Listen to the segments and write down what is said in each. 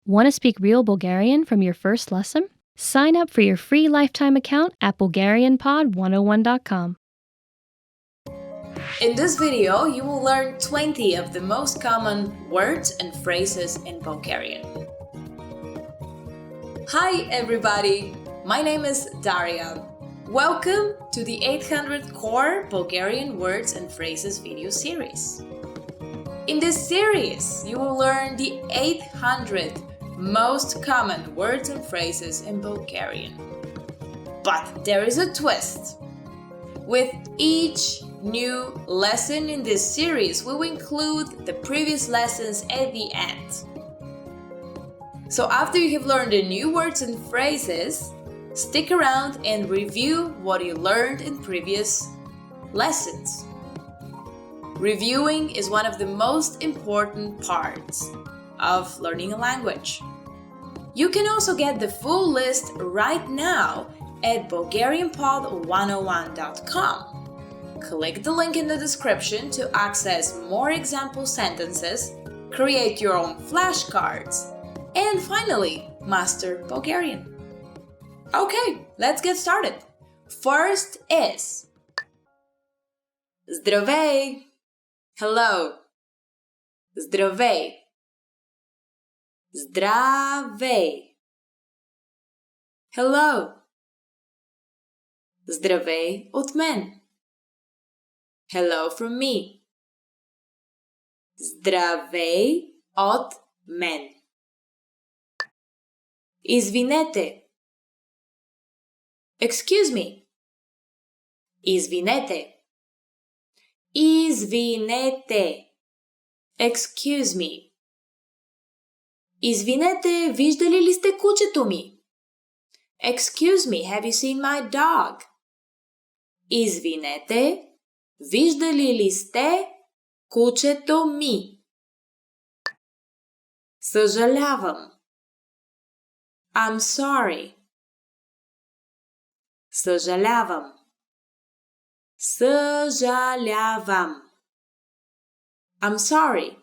Want to speak real Bulgarian from your first lesson? Sign up for your free lifetime account at BulgarianPod101.com. In this video, you will learn 20 of the most common words and phrases in Bulgarian. Hi everybody, my name is Daria. Welcome to the 800 Core Bulgarian Words and Phrases video series. In this series, you will learn the 800 most common words and phrases in Bulgarian. But there is a twist. With each new lesson in this series, we will include the previous lessons at the end. So after you have learned the new words and phrases, stick around and review what you learned in previous lessons. Reviewing is one of the most important parts of learning a language. You can also get the full list right now at BulgarianPod101.com. Click the link in the description to access more example sentences, create your own flashcards, and finally, master Bulgarian. Okay, let's get started. First is Здравей. Hello. Здравей. Здравей. Hello. Здравей от мен. Hello from me. Здравей от мен. Извинете. Excuse me. Извинете. Извинете. Excuse me. Извинете, виждали ли сте кучето ми? Excuse me, have you seen my dog? Извинете, виждали ли сте кучето ми? Съжалявам. I'm sorry. Съжалявам. Съжалявам. I'm sorry.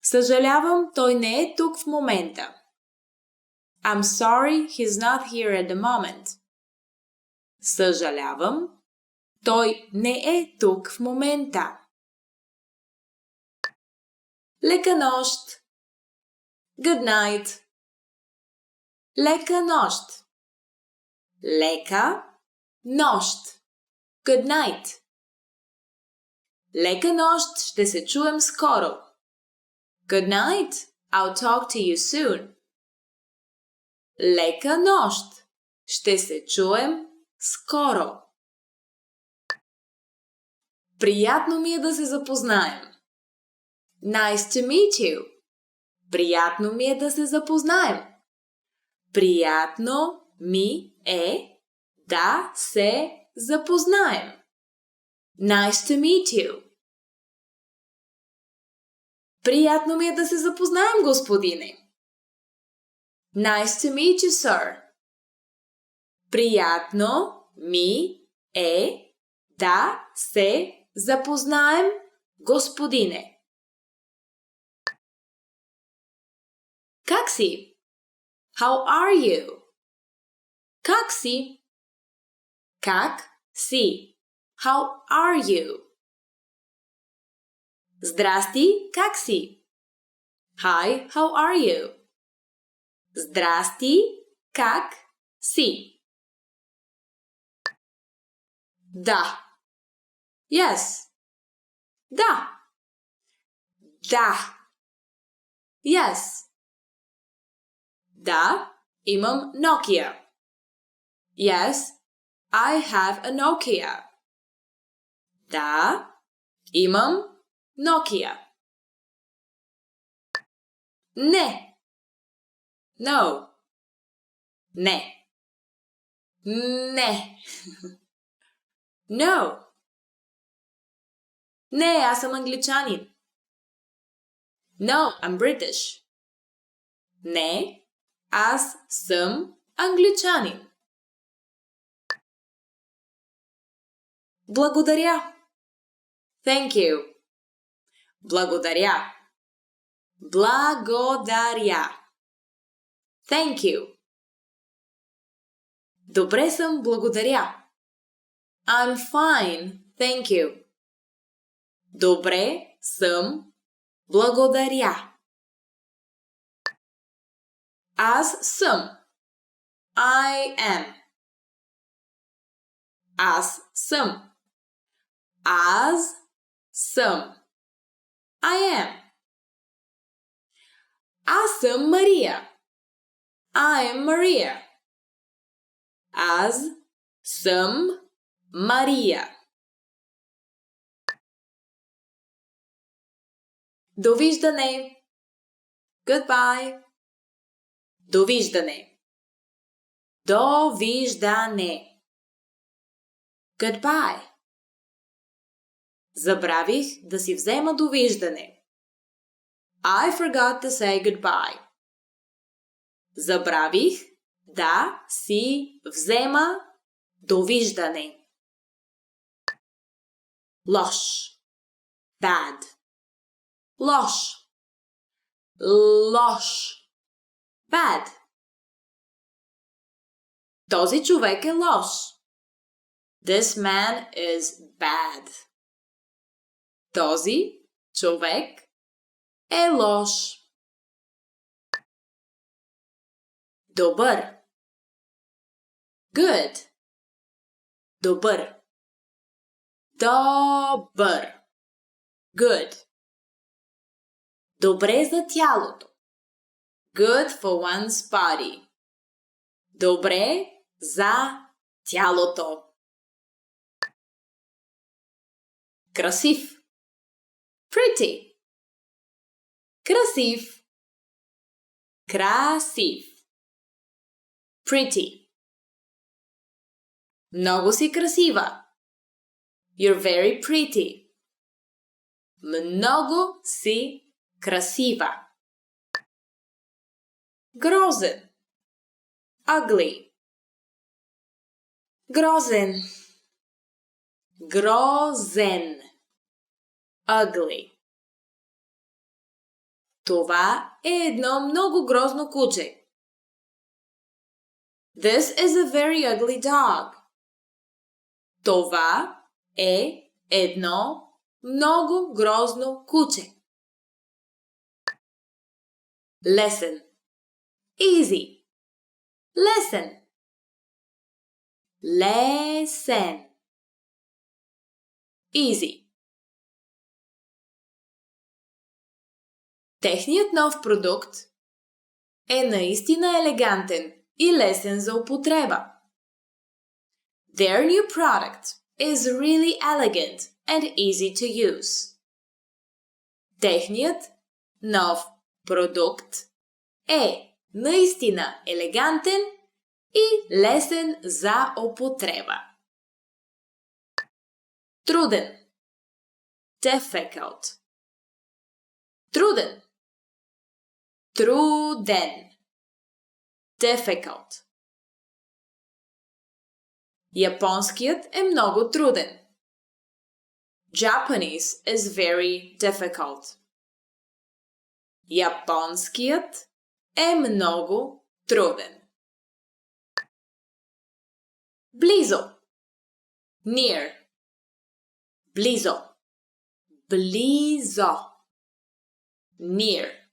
Съжалявам, той не е тук в момента. I'm sorry, he's not here at the moment. Съжалявам, той не е тук в момента. Лека нощ. Good night. Лека нощ. Лека нощ. Good night. Лека нощ, ще се чуем скоро. Good night, I'll talk to you soon. Лека нощ, ще се чуем скоро. Приятно ми е да се запознаем. Nice to meet you. Приятно ми е да се запознаем. Приятно ми е да се запознаем. Nice to meet you. Приятно ми е да се запознаем, господине. Nice to meet you, sir. Приятно ми е да се запознаем, господине. Как си? How are you? Как си? Как си? How are you? Здрасти, как си? Hi, how are you? Здрасти, как си? Да. Yes. Да. Да. Yes. Да, имам Nokia. Yes, I have a Nokia. Да, имам Nokia. Не. No. Не. Не. No. Не, аз съм англичанин. No, I'm British. Не, аз съм англичанин. Благодаря. Thank you. Благодаря. Благодаря. Thank you. Добре съм, благодаря. I'm fine, thank you. Добре съм, благодаря. Аз съм. I am. Аз съм. Аз съм. I am. Аз съм Мария. I am Maria. Аз съм Мария. Довиждане. Goodbye. Довиждане. Довиждане. Goodbye. Забравих да си взема довиждане. I forgot to say goodbye. Забравих да си взема довиждане. Лош. Bad. Лош. Лош. Bad. Този човек е лош. This man is bad. Този човек е лош. Добър. Good. Добър. Добър. Good. Добре за тялото. Good for one's body. Добре за тялото. Красив. Pretty. Красив. Красив. Pretty. Много си красива. You're very pretty. Много си красива. Грозен. Ugly. Грозен. Грозен. Ugly. Това е едно много грозно куче. This is a very ugly dog. Това е едно много грозно куче. Лесен. Easy. Лесен. Лесен. Easy. Техният нов продукт е наистина елегантен и лесен за употреба. Their new product is really elegant and easy to use. Техният нов продукт е наистина елегантен и лесен за употреба. Труден. Difficult. Труден. Труден. Difficult. Японският е много труден. Japanese is very difficult. Японският е много труден. Близо. Near. Близо. Близо. Near.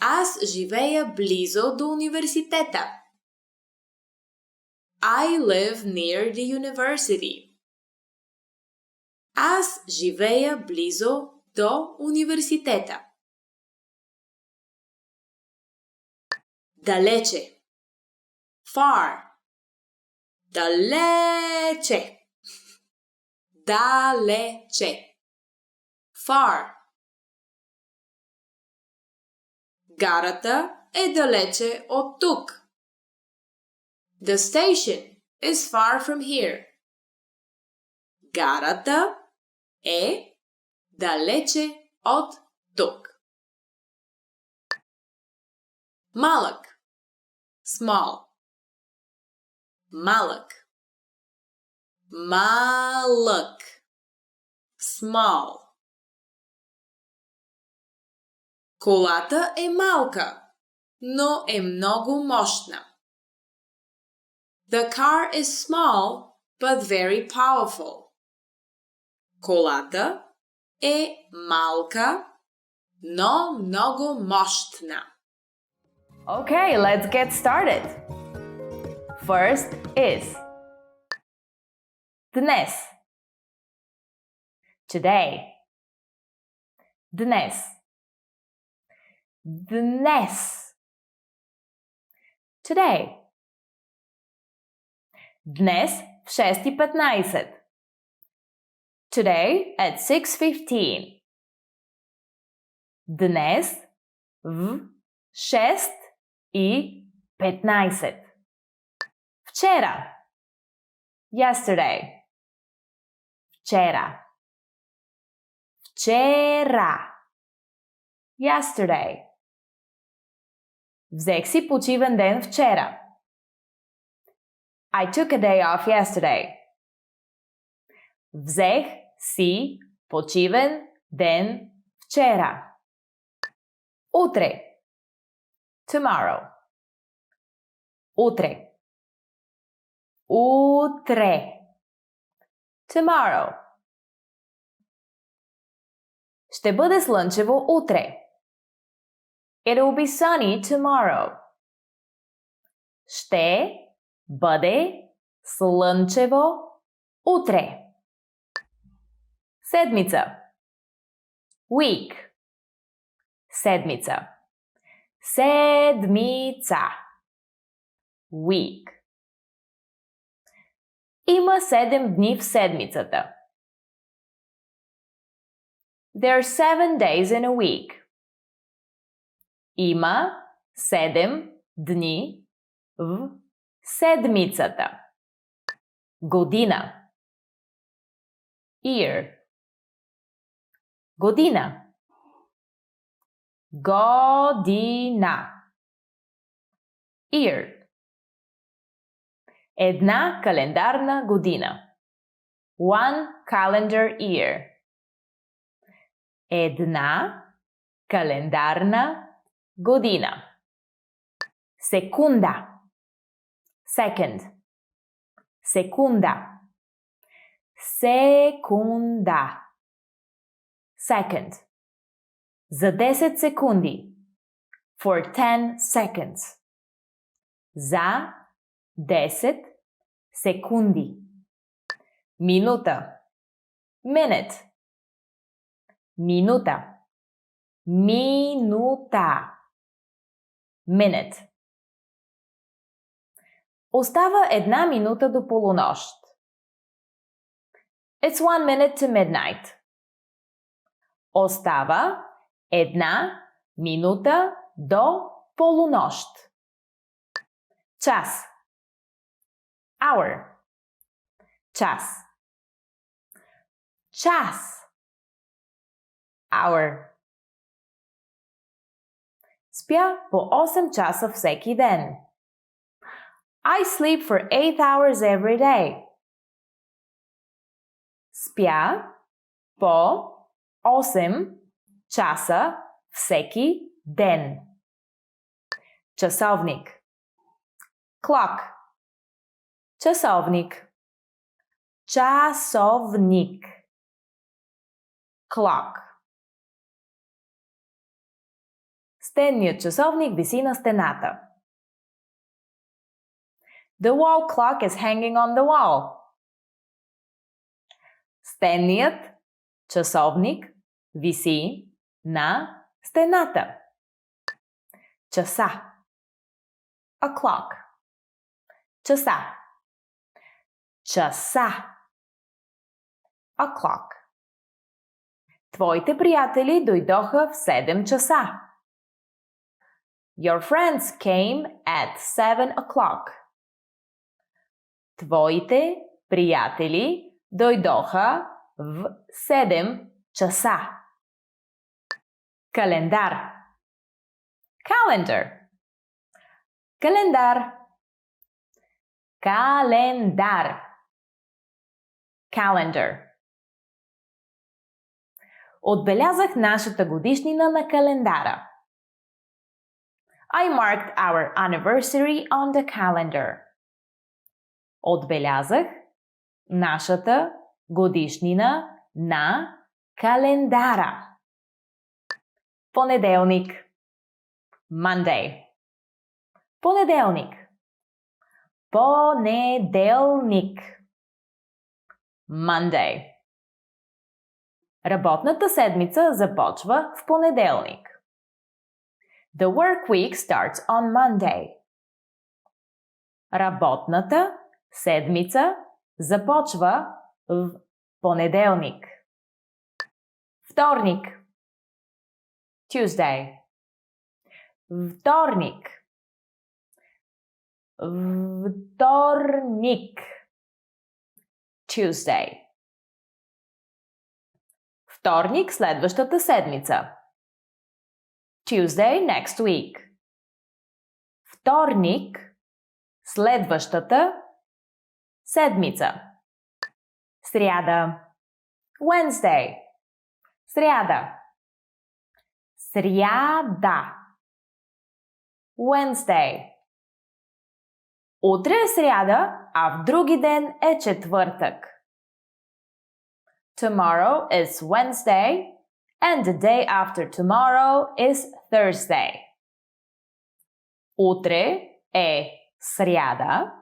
Аз живея близо до университета. I live near the university. Аз живея близо до университета. Далече. Far. Далече. Далече. Far. Гарата е далече от тук. The station is far from here. Гарата е далече от тук. Малък. Small. Малък. Малък. Small. Колата е малка, но е много мощна. The car is small, but very powerful. Колата е малка, но много мощна. Okay, let's get started. First is днес. Today. Днес. Днес. Today. Днес в 6:15. Today at 6:15. Днес в 6:15. Вчера. Yesterday. Вчера. Вчера. Yesterday. Взех си почивен ден вчера. I took a day off yesterday. Взех си почивен ден вчера. Утре. Tomorrow. Утре. Утре. Tomorrow. Ще бъде слънчево утре. It will be sunny tomorrow. Ще бъде слънчево утре. Седмица. Week. Седмица. Седмица. Week. Има 7 дни в седмицата. There are 7 days in a week. Има 7 дни в седмицата. Година. Year. Година. Година. Year. Една календарна година. One calendar year. Една календарна година. Секунда. Second. Секунда. Секунда. Second. За 10 секунди. For 10 seconds. За 10 секунди. Минута. Minute. Минута. Минута. Minute. Остава 1 минута до полунощ. It's 1 minute to midnight. Остава 1 минута до полунощ. Час. Hour. Час. Час. Hour. Спя по 8 часа всеки ден. I sleep for 8 hours every day. Спя по 8 часа всеки ден. Часовник. Clock. Часовник. Часовник. Clock. Стенният часовник виси на стената. The wall clock is hanging on the wall. Стенният часовник виси на стената. Часа. A clock. Часа. Часа. A clock. Твоите приятели дойдоха в 7 часа. Your friends came at 7 o'clock. Твоите приятели дойдоха в 7 часа. Календар. Calendar. Календар. Календар. Calendar. Отбелязах нашата годишнина на календара. I marked our anniversary on the calendar. Отбелязах нашата годишнина на календара. Понеделник. Monday. Понеделник. Понеделник. Monday. Работната седмица започва в понеделник. The work week starts on Monday. Работната седмица започва в понеделник. Вторник. Tuesday. Вторник. Вторник. Tuesday. Вторник следващата седмица. Tuesday next week. Вторник следващата седмица. Сряда. Wednesday. Сряда. Сряда. Wednesday. Утре е сряда, а в други ден е четвъртък. Tomorrow is Wednesday and the day after tomorrow is Thursday. Утре е сряда,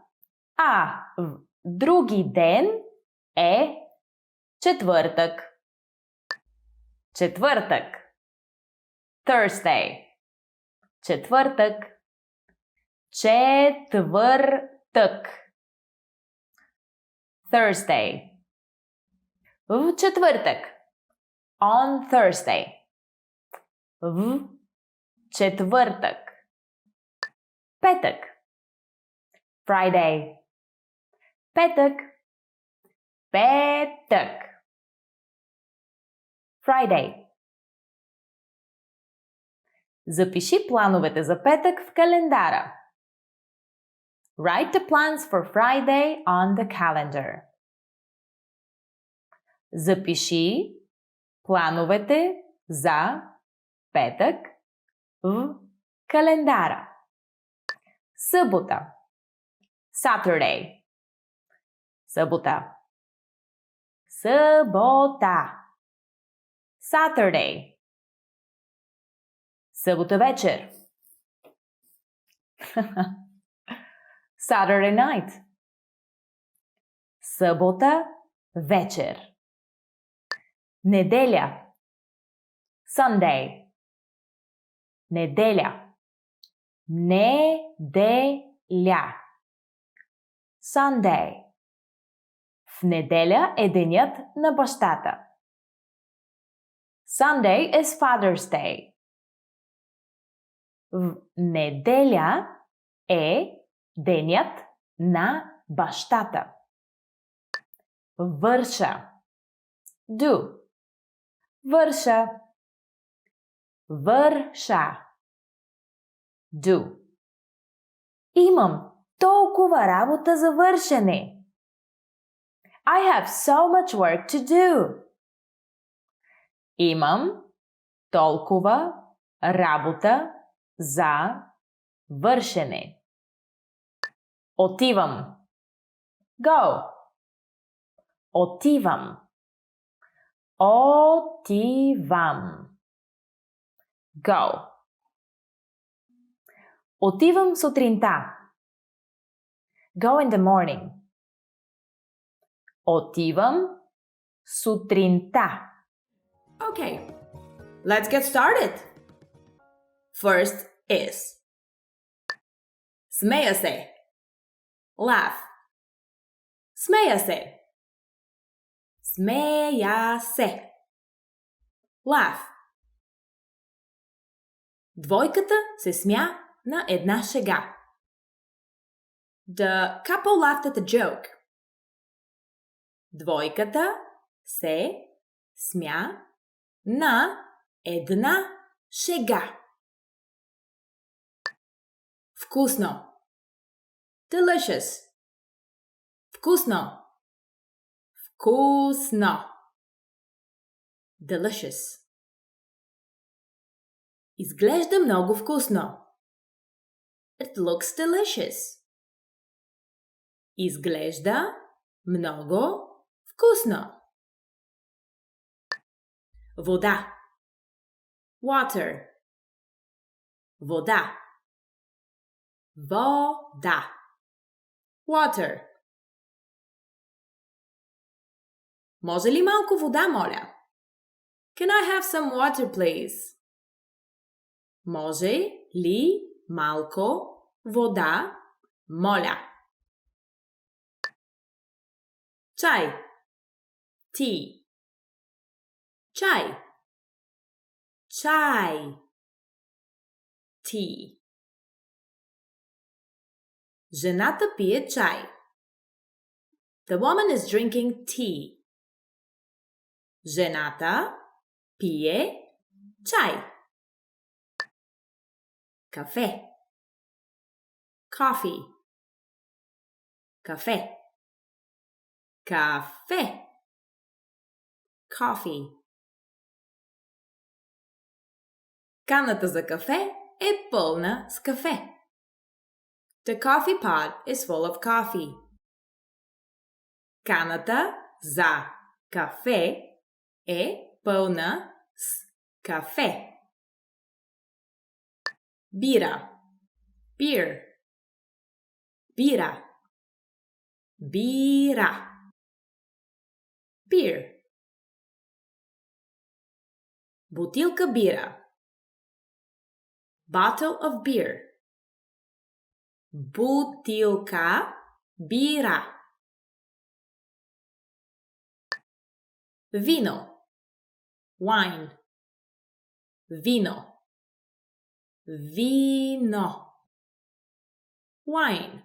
а в други ден е четвъртък. Четвъртък. Thursday. Четвъртък. Четвъртък. Thursday. В четвъртък. On Thursday. В четвъртък. Петък. Friday. Петък. Петък. Friday. Запиши плановете за петък в календара. Write the plans for Friday on the calendar. Запиши плановете за петък в календара. Събота. Saturday. Събота. Събота. Saturday. Събота вечер. Saturday night. Събота вечер. Неделя. Sunday. Неделя. Неделя. Sunday. В неделя е денят на бащата. Sunday is Father's Day. В неделя е денят на бащата. Върша. Do. Върша. Върша. Do. Имам толкова работа за вършене. I have so much work to do. Имам толкова работа за вършене. Отивам. Go. Отивам. Отивам. Go. Отивам сутринта. Go in the morning. Отивам сутринта. Okay, let's get started. First is смея се. Laugh. Смея се. Смея се. Laugh. Двойката се смя на една шега. The couple laughed at a joke. Двойката се смя на една шега. Вкусно. Delicious. Вкусно. Вкусно. Delicious. Изглежда много вкусно. It looks delicious. Изглежда много вкусно. Вода. Water. Вода. Вода. Water. Може ли малко вода, моля? Can I have some water, please? Може ли малко вода, моля? Чай. Tea. Чай. Чай. Tea. Жената пие чай. The woman is drinking tea. Жената пие чай. Кафе. Coffee. Кафе. Кафе. Coffee. Каната за кафе е пълна с кафе. The coffee pot is full of coffee. Каната за кафе е пълна с кафе. Бира. Beer. Бира. Бира. Beer. Бутилка бира. Bottle of beer. Бутилка бира. Вино. Wine. Вино. Вино. Wine.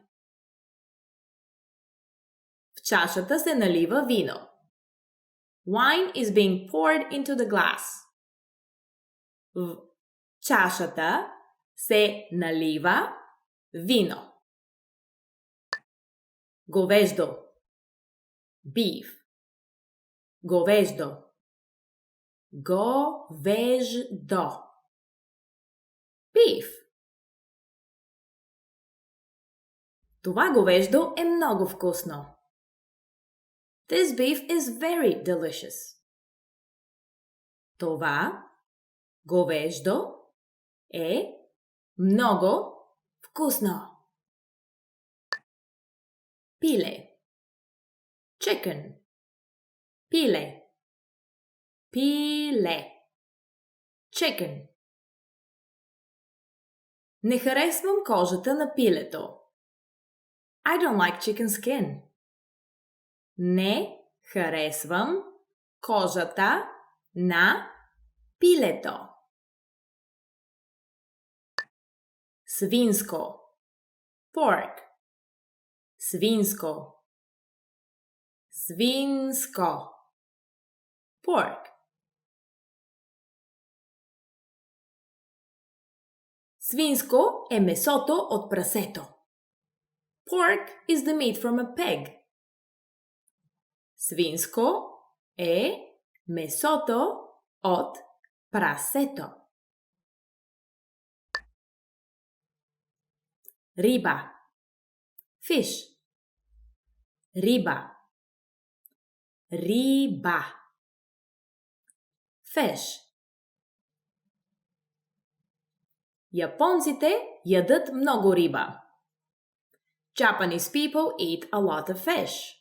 В чашата се налива вино. Wine is being poured into the glass. В чашата се налива вино. Говеждо. Beef. Говеждо. Говеждо. Beef. Това говеждо е много вкусно. This beef is very delicious. Това говеждо е много вкусно. Пиле. Chicken. Пиле. Пиле. Chicken. Не харесвам кожата на пилето. I don't like chicken skin. Не харесвам кожата на пилето. Свинско. Pork. Свинско. Свинско. Pork. Свинско е месото от прасето. Pork is the meat from a pig. Свинско е месото от прасето. Риба. Fish. Риба. Риба. Fish. Японците ядат много риба. Japanese people eat a lot of fish.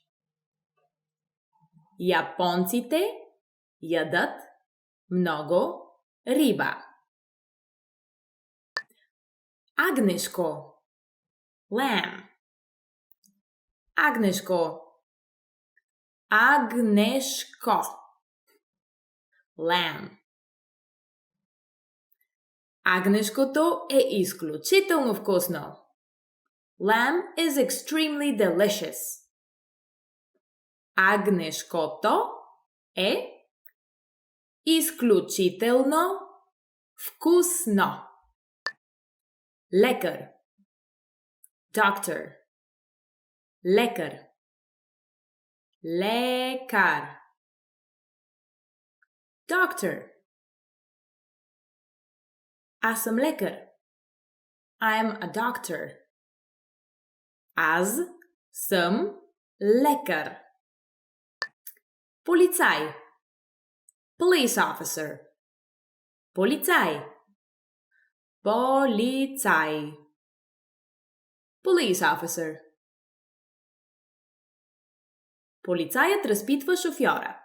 Японците ядат много риба. Агнешко. Lamb. Агнешко. Агнешко. Lamb. Агнешкото е изключително вкусно. Lamb is extremely delicious. Агнешкото е изключително вкусно. Лекар. Doctor. Лекар. Лекар. Doctor. Аз съм лекар. I'm a doctor. Аз съм лекар. Полицай. Police officer. Полицай. Полицай. Police officer. Полицаят разпитва шофьора.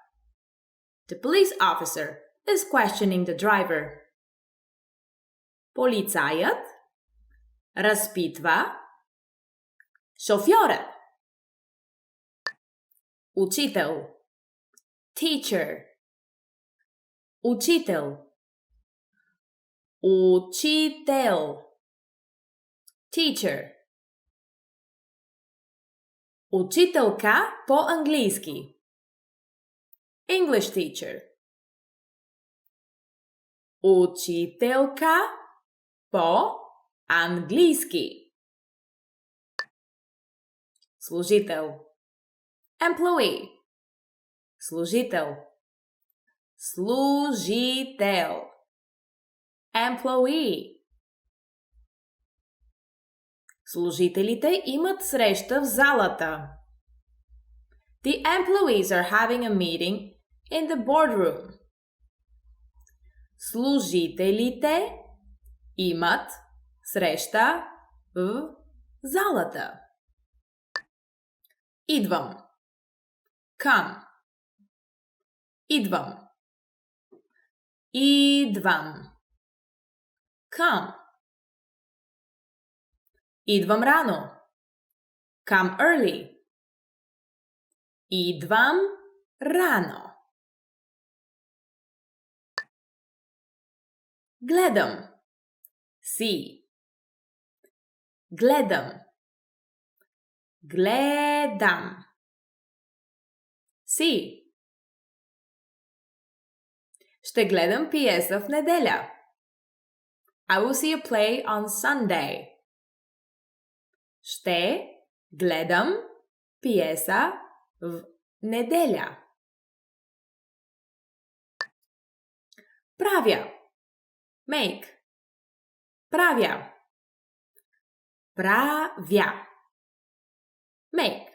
The police officer is questioning the driver. Полицаят разпитва шофьора. Учител. Teacher. Учител. Учител. Teacher. Учителка по-английски. English teacher. Учителка по-английски. Служител. Employee. Служител. Служител. Employee. Служителите имат среща в залата. The employees are having a meeting in the boardroom. Служителите имат среща в залата. Идвам. Come. Идвам. Идвам. Come. Идвам рано. Come early. Идвам рано. Гледам. See. Гледам. Гледам. See. Ще гледам пиеса в неделя. I will see a play on Sunday. Ще гледам пиеса в неделя. Правя. Make. Правя. Правя. Make.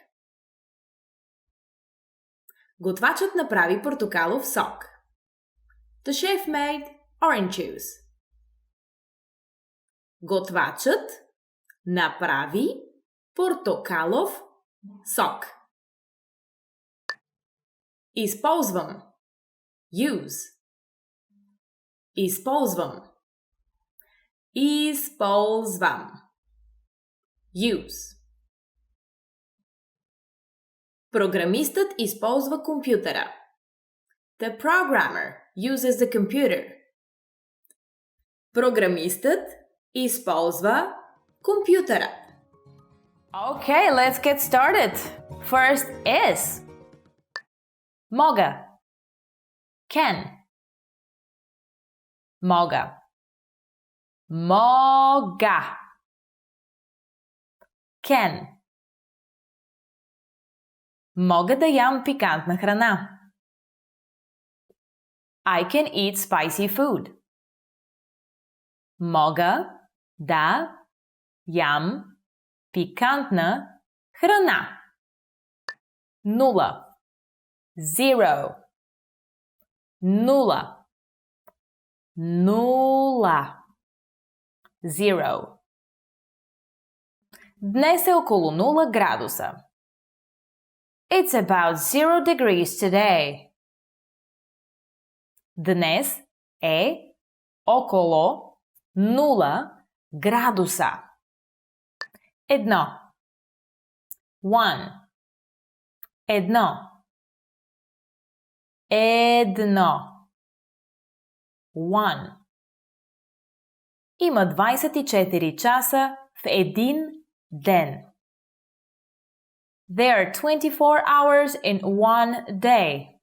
Готвачът направи портокалов сок. The chef made orange juice. Готвачът направи портокалов сок. Използвам. Use. Използвам. Използвам. Use. Програмистът използва компютъра. The programmer uses the computer. Програмистът използва компютъра. Okay, let's get started. First is мога. Can. Мога. Мога. Can. Мога да ям пикантна храна. I can eat spicy food. Мога да ям пикантна храна. Нула. Zero. Нула. Нула. Zero. Днес е около 0 градуса. It's about 0 degrees today. Днес е около 0 градуса. Едно. One. Едно. Едно. One. Има 24 часа в един ден. There are 24 hours in one day.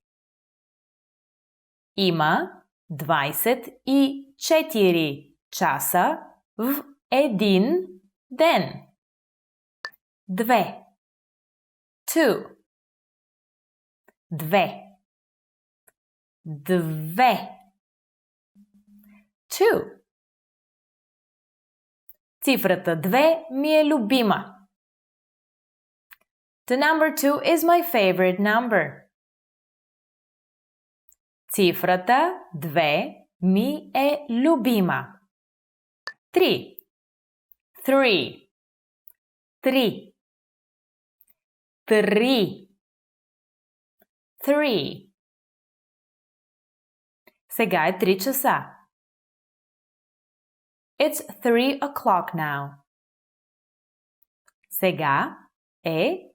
Има 24 часа в един ден. Две. Two. Две. Две. Two. Цифрата 2 ми е любима. The number 2 is my favorite number. Цифрата 2 ми е любима. 3. 3. 3. 3. 3. Сега е 3 часа. It's 3 o'clock now. Сега е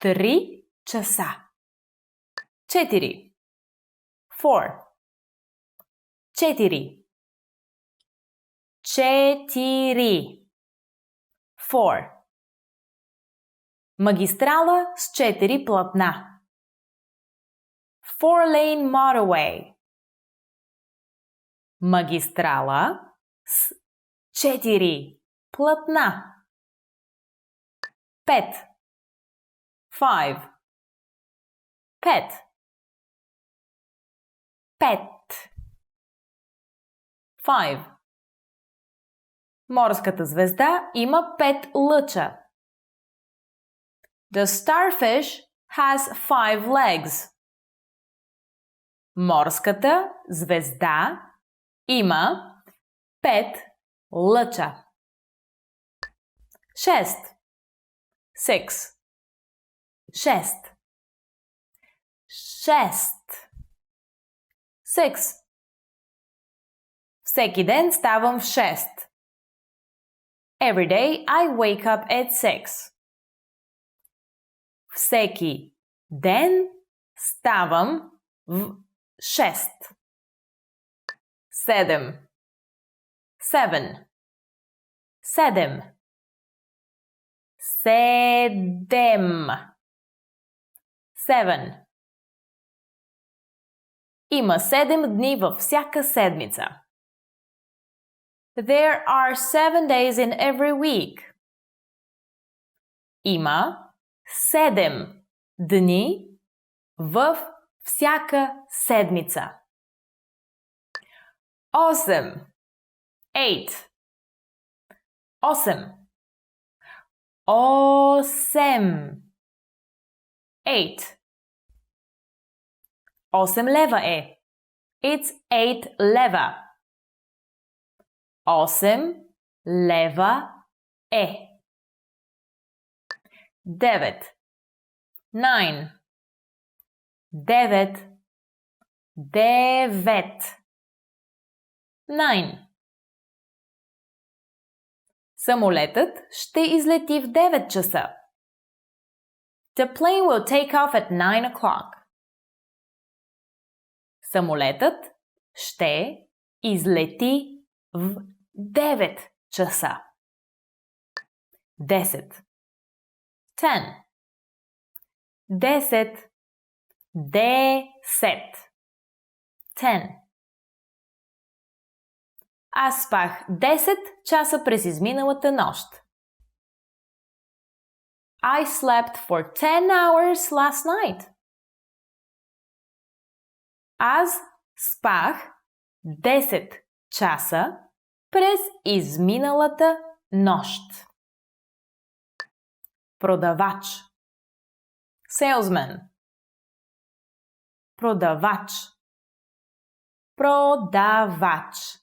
3 часа. 4. 4. 4. 4. 4. Магистрала с 4 платна. 4-lane motorway. Магистрала с 4 платна. 5. 5. 5. 5. 5. Морската звезда има 5 лъча. The starfish has 5 legs. Морската звезда има 5 лъча. 6. 6. 6. 6. 6. Всеки ден ставам в 6. Every day I wake up at 6. Всеки ден ставам в 6. 7. 7. 7. 7. 7. Има 7 дни във всяка седмица. There are 7 days in every week. Има 7 дни в всяка седмица. 8. 8. 8. 8. 8. 8 лева е. It's 8 лева. 8 лева е. 9. 9. 9. 9. 9. Самолетът ще излети в 9 часа. The plane will take off at 9 o'clock. Самолетът ще излети в 9 часа. 10. 10. 10. 10. 10. Аз спах 10 часа през изминалата нощ. I slept for 10 hours last night. Аз спах 10 часа през изминалата нощ. Продавач. Salesman. Продавач. Продавач.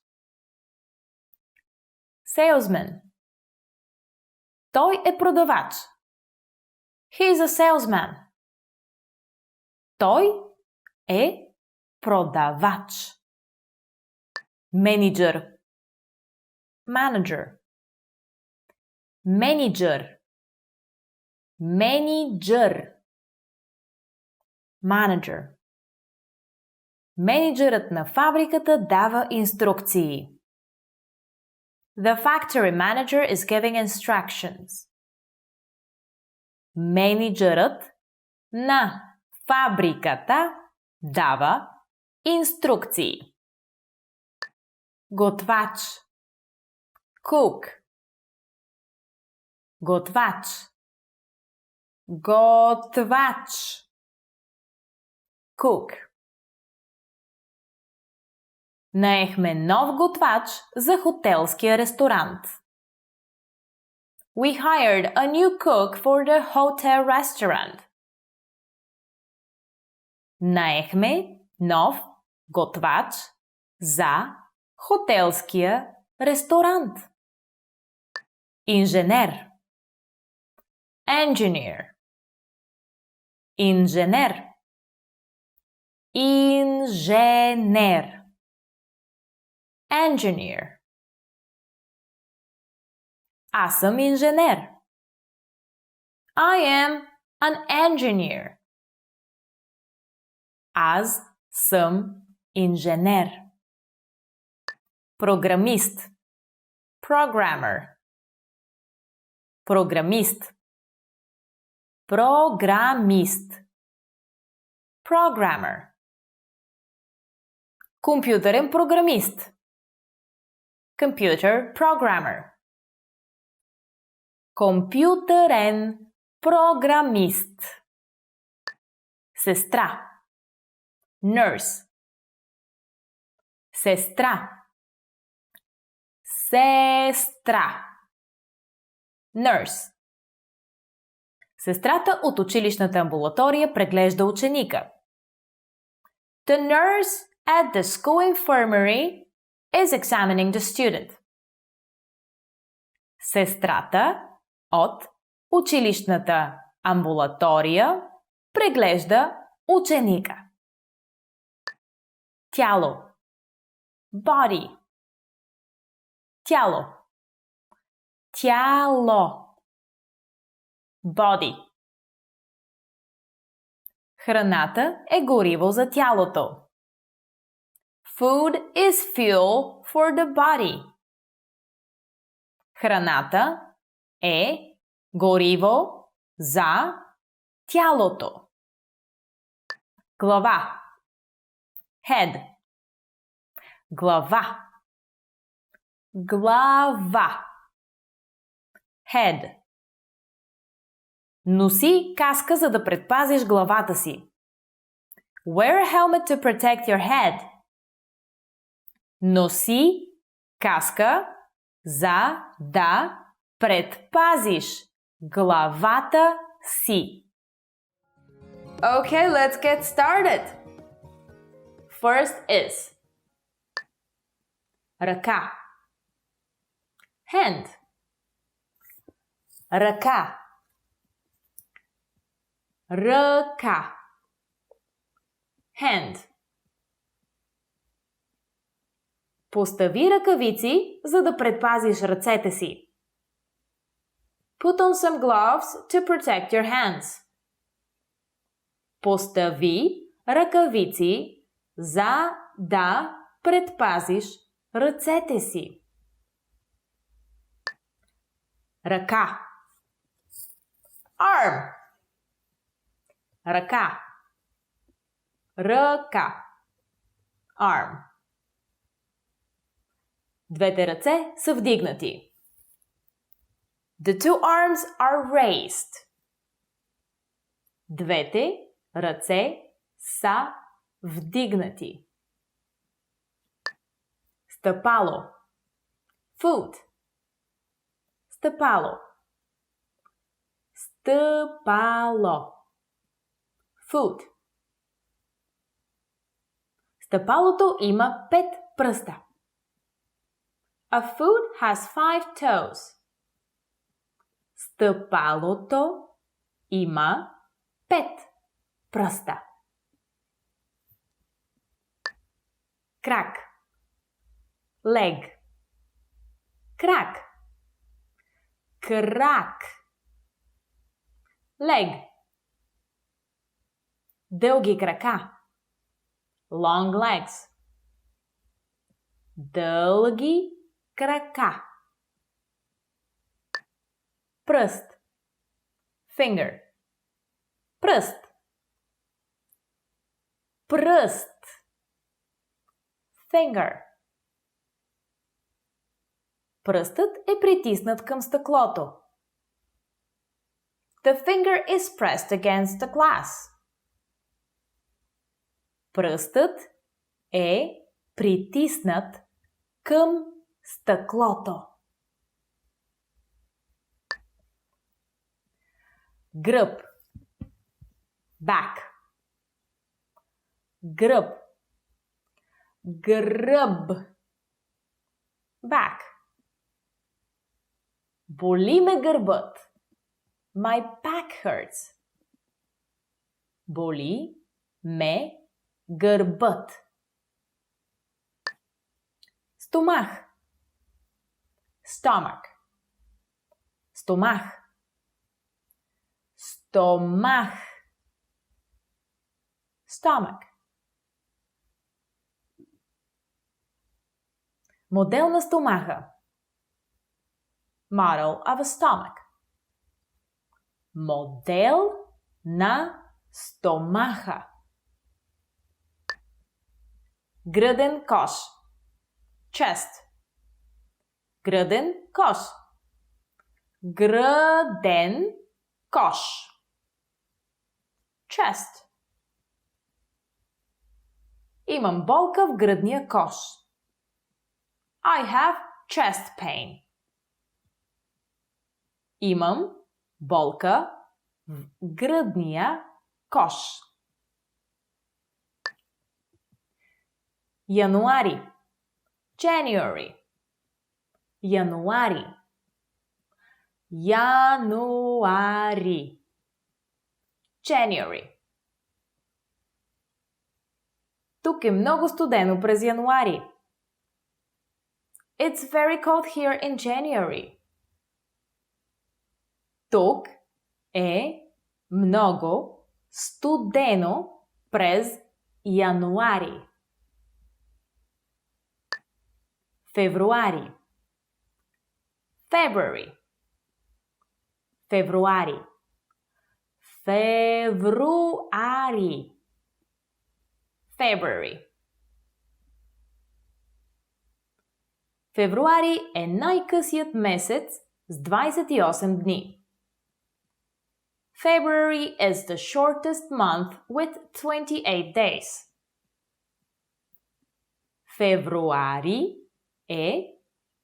Salesman. Той е продавач. He is a salesman. Той е продавач. Менеджер. Manager. Менеджер. Менеджер. Manager. Менеджерът на фабриката дава инструкции. The factory manager is giving instructions. Менеджерът на фабриката дава инструкции. Готвач. Cook. Готвач. Готвач. Cook. Наехме нов готвач за хотелския ресторант. We hired a new cook for the hotel restaurant. Наехме нов готвач за хотелския ресторант. Инженер. Engineer. Инженер. Инженер. Engineer. Аз съм инженер. I am an engineer. Аз съм инженер. Програмист. Programmer. Програмист. Програмист. Programmer. Компютърен програмист. Computer programmer. Компютърен програмист. Сестра. Nurse. Сестра. Сестра. Nurse. Сестрата от училищната амбулатория преглежда ученика. The nurse at the school infirmary is examining the student. Сестрата от училищната амбулатория преглежда ученика. Тяло. Body. Тяло. Тяло. Body. Храната е гориво за тялото. Food is fuel for the body. Храната е гориво за тялото. Глава. Head. Глава. Глава. Head. Носи каска, за да предпазиш главата си. Wear a helmet to protect your head. Носи каска, за да предпазиш главата си. Okay, let's get started. First is ръка. Hand. Ръка. Ръка. Hand. Постави ръкавици, за да предпазиш ръцете си. Put on some gloves to protect your hands. Постави ръкавици, за да предпазиш ръцете си. Ръка. Arm. Ръка. Ръка. Arm. Двете ръце са вдигнати. The two arms are raised. Двете ръце са вдигнати. Стъпало. Foot. Стъпало. Стъпало. Foot. Стъпалото има 5 пръста. A foot has 5 toes. Стъпалото има 5 пръста. Крак. Leg. Крак. Крак. Leg. Дълги крака. Long legs. Дълги крака. Пръст. Finger. Пръст. Пръст. Finger. Пръстът е притиснат към стъклото. The finger is pressed against the glass. Пръстът е притиснат към стъклото. Гръб. Back. Гръб. Гръб. Back. Боли ме гърбът. My back hurts. Боли ме гърбът. Стомах. Stomach. Стомах. Стомах. Stomach. Модел на стомаха. Model of a stomach. Модел на стомаха. Гръден кош. Chest. Гръден кош. Гръден кош. Chest. Имам болка в гръдния кош. I have chest pain. Имам болка в гръдния кош. Януари. January. Януари. Януари. January. Тук е много студено през януари. It's very cold here in January. Тук е много студено през януари. Февруари. February. Февруари. Февруари. February. Февруари е най-късият месец с 28 дни. February is the shortest month with 28 days. Февруари е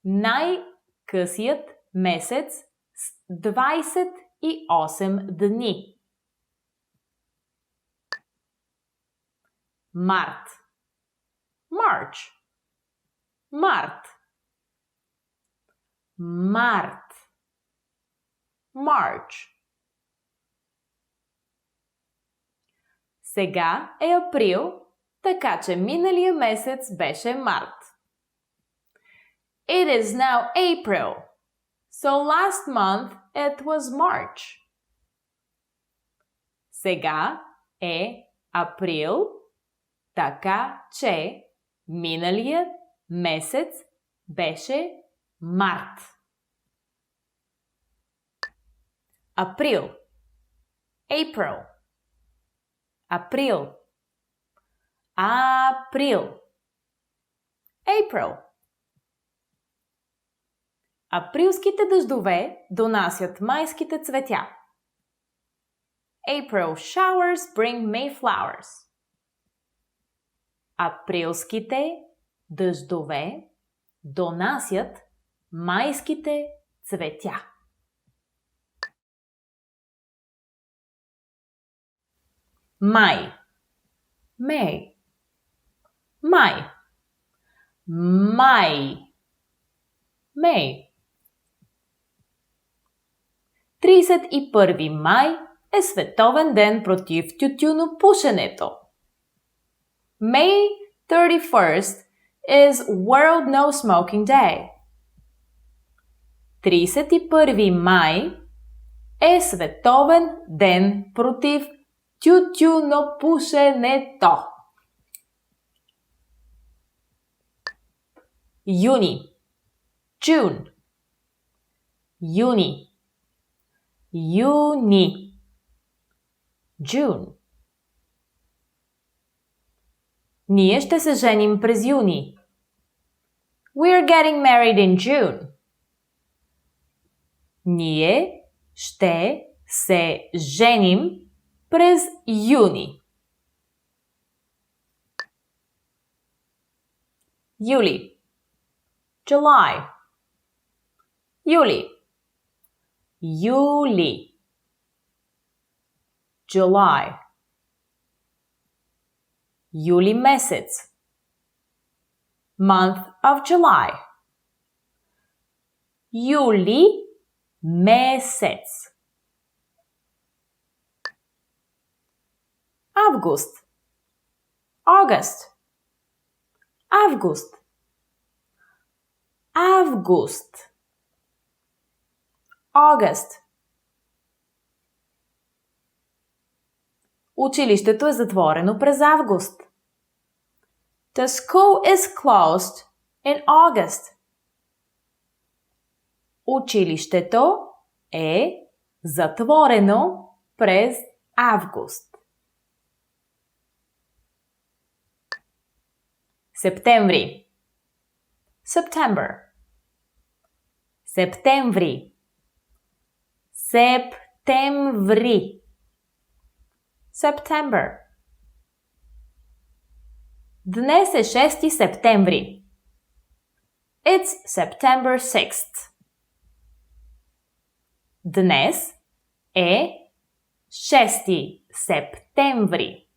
най-късият месец с 28 дни. Март. March. Март. Март. March. Сега е април, така че миналия месец беше март. It is now April, so last month it was March. Сега е април, така че миналият месец беше март. Април. April. Април. Април. April. Априлските дъждове донасят майските цветя. April showers bring May flowers. Априлските дъждове донасят майските цветя. Май. May. Май. Май. May. 31 май е световен ден против тютюнопушенето. May 31st is World No Smoking Day. 31 май е световен ден против тютюнопушенето. Юни. June. Юни. Юни. June. Ние ще се женим през юни. We're getting married in June. Ние ще се женим през юни. Юли. July. Юли. Юли. July. Юли месец. Month of July. Юли месец. Август. August. Август. Август. August. Училището е затворено през август. The school is closed in August. Училището е затворено през август. Септември. September. Септември. Септември. September. Днес е 6 септември. It's September 6th. Днес е 6 септември.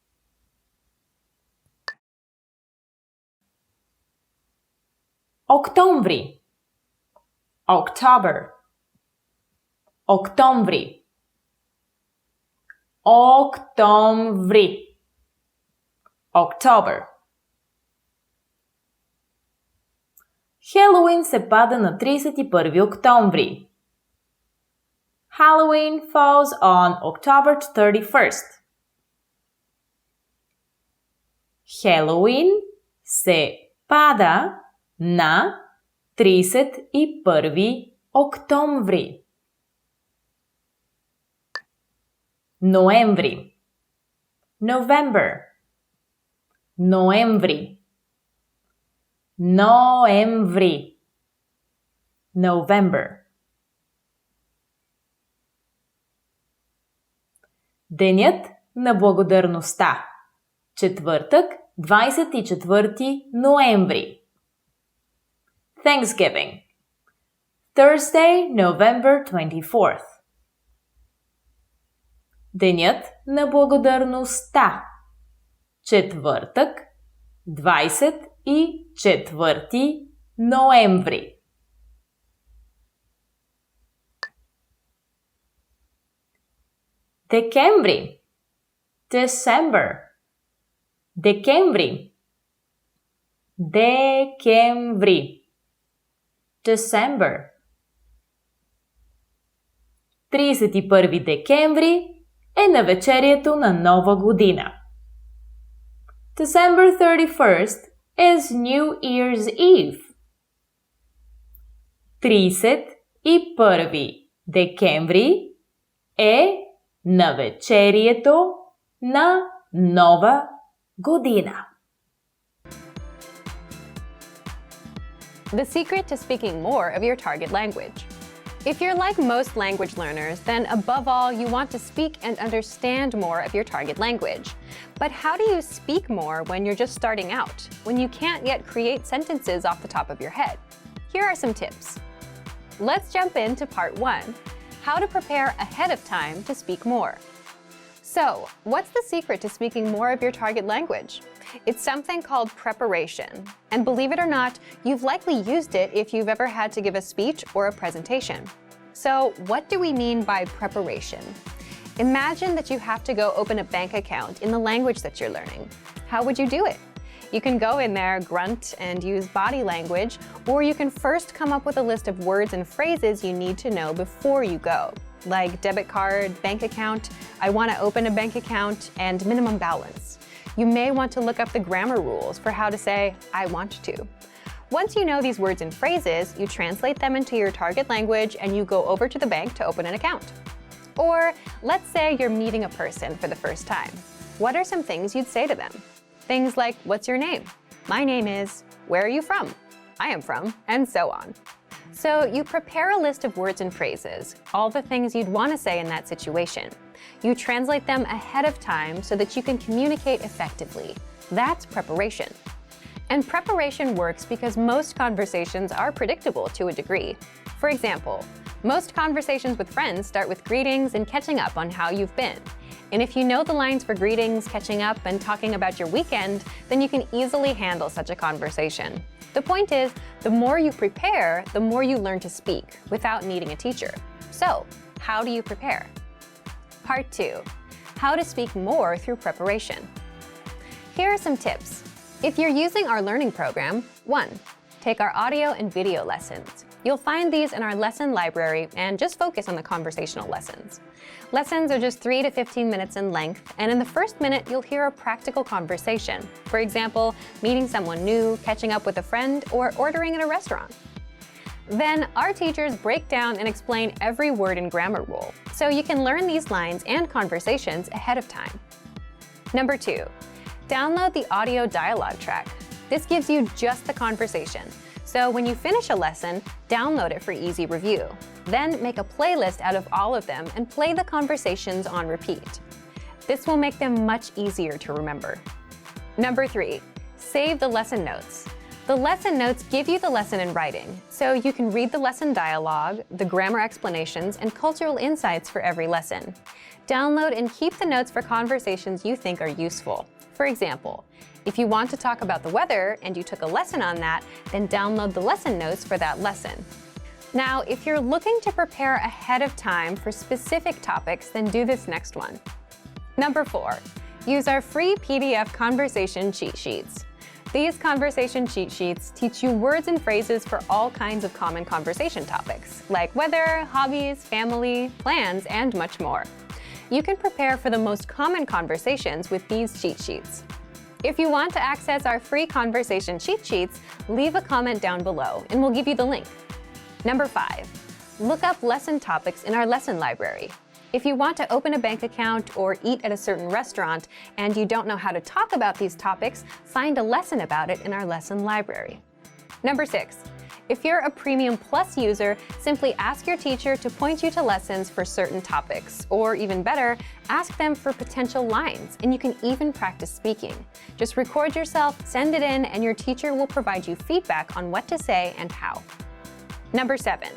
Октомври. October. Октомври. Октомври. October. Хелоуин се пада на 31 октомври. Halloween falls on October 31st. Хелоуин се пада на 31 октомври. Ноември. November. Ноември. Ноември. November. Денят на благодарността. Четвъртък, 24 ноември. Thanksgiving. Thursday, November 24th. Денят на благодарността. Четвъртък, 24 ноември. Декември. December. Декември. Декември. December. 31 декември е навечерието на Нова година. December 31st is New Year's Eve. 31 декември е навечерието на Нова година. The secret to speaking more of your target language. If you're like most language learners, then above all, you want to speak and understand more of your target language. But how do you speak more when you're just starting out, when you can't yet create sentences off the top of your head? Here are some tips. Let's jump into part 1, how to prepare ahead of time to speak more. So, what's the secret to speaking more of your target language? It's something called preparation. And believe it or not, you've likely used it if you've ever had to give a speech or a presentation. So, what do we mean by preparation? Imagine that you have to go open a bank account in the language that you're learning. How would you do it? You can go in there, grunt, and use body language, or you can first come up with a list of words and phrases you need to know before you go, like debit card, bank account, I want to open a bank account, and minimum balance. You may want to look up the grammar rules for how to say, I want to. Once you know these words and phrases, you translate them into your target language and you go over to the bank to open an account. Or let's say you're meeting a person for the first time. What are some things you'd say to them? Things like, what's your name? My name is, where are you from? I am from, and so on. So you prepare a list of words and phrases, all the things you'd want to say in that situation. You translate them ahead of time so that you can communicate effectively. That's preparation. And preparation works because most conversations are predictable to a degree. For example, most conversations with friends start with greetings and catching up on how you've been. And if you know the lines for greetings, catching up, and talking about your weekend, then you can easily handle such a conversation. The point is, the more you prepare, the more you learn to speak without needing a teacher. So, how do you prepare? Part 2. How to speak more through preparation. Here are some tips. If you're using our learning program, 1. Take our audio and video lessons. You'll find these in our lesson library and just focus on the conversational lessons. Lessons are just 3 to 15 minutes in length, and in the first minute, you'll hear a practical conversation. For example, meeting someone new, catching up with a friend, or ordering at a restaurant. Then, our teachers break down and explain every word and grammar rule, so you can learn these lines and conversations ahead of time. Number 2. Download the audio dialogue track. This gives you just the conversation. So when you finish a lesson, download it for easy review. Then make a playlist out of all of them and play the conversations on repeat. This will make them much easier to remember. Number 3, save the lesson notes. The lesson notes give you the lesson in writing, so you can read the lesson dialogue, the grammar explanations, and cultural insights for every lesson. Download and keep the notes for conversations you think are useful. For example, if you want to talk about the weather and you took a lesson on that, then download the lesson notes for that lesson. Now, if you're looking to prepare ahead of time for specific topics, then do this next one. Number 4, use our free PDF conversation cheat sheets. These conversation cheat sheets teach you words and phrases for all kinds of common conversation topics, like weather, hobbies, family, plans, and much more. You can prepare for the most common conversations with these cheat sheets. If you want to access our free conversation cheat sheets, leave a comment down below and we'll give you the link. Number 5, look up lesson topics in our lesson library. If you want to open a bank account or eat at a certain restaurant and you don't know how to talk about these topics, find a lesson about it in our lesson library. Number 6, if you're a Premium Plus user, simply ask your teacher to point you to lessons for certain topics, or even better, ask them for potential lines, and you can even practice speaking. Just record yourself, send it in, and your teacher will provide you feedback on what to say and how. Number 7,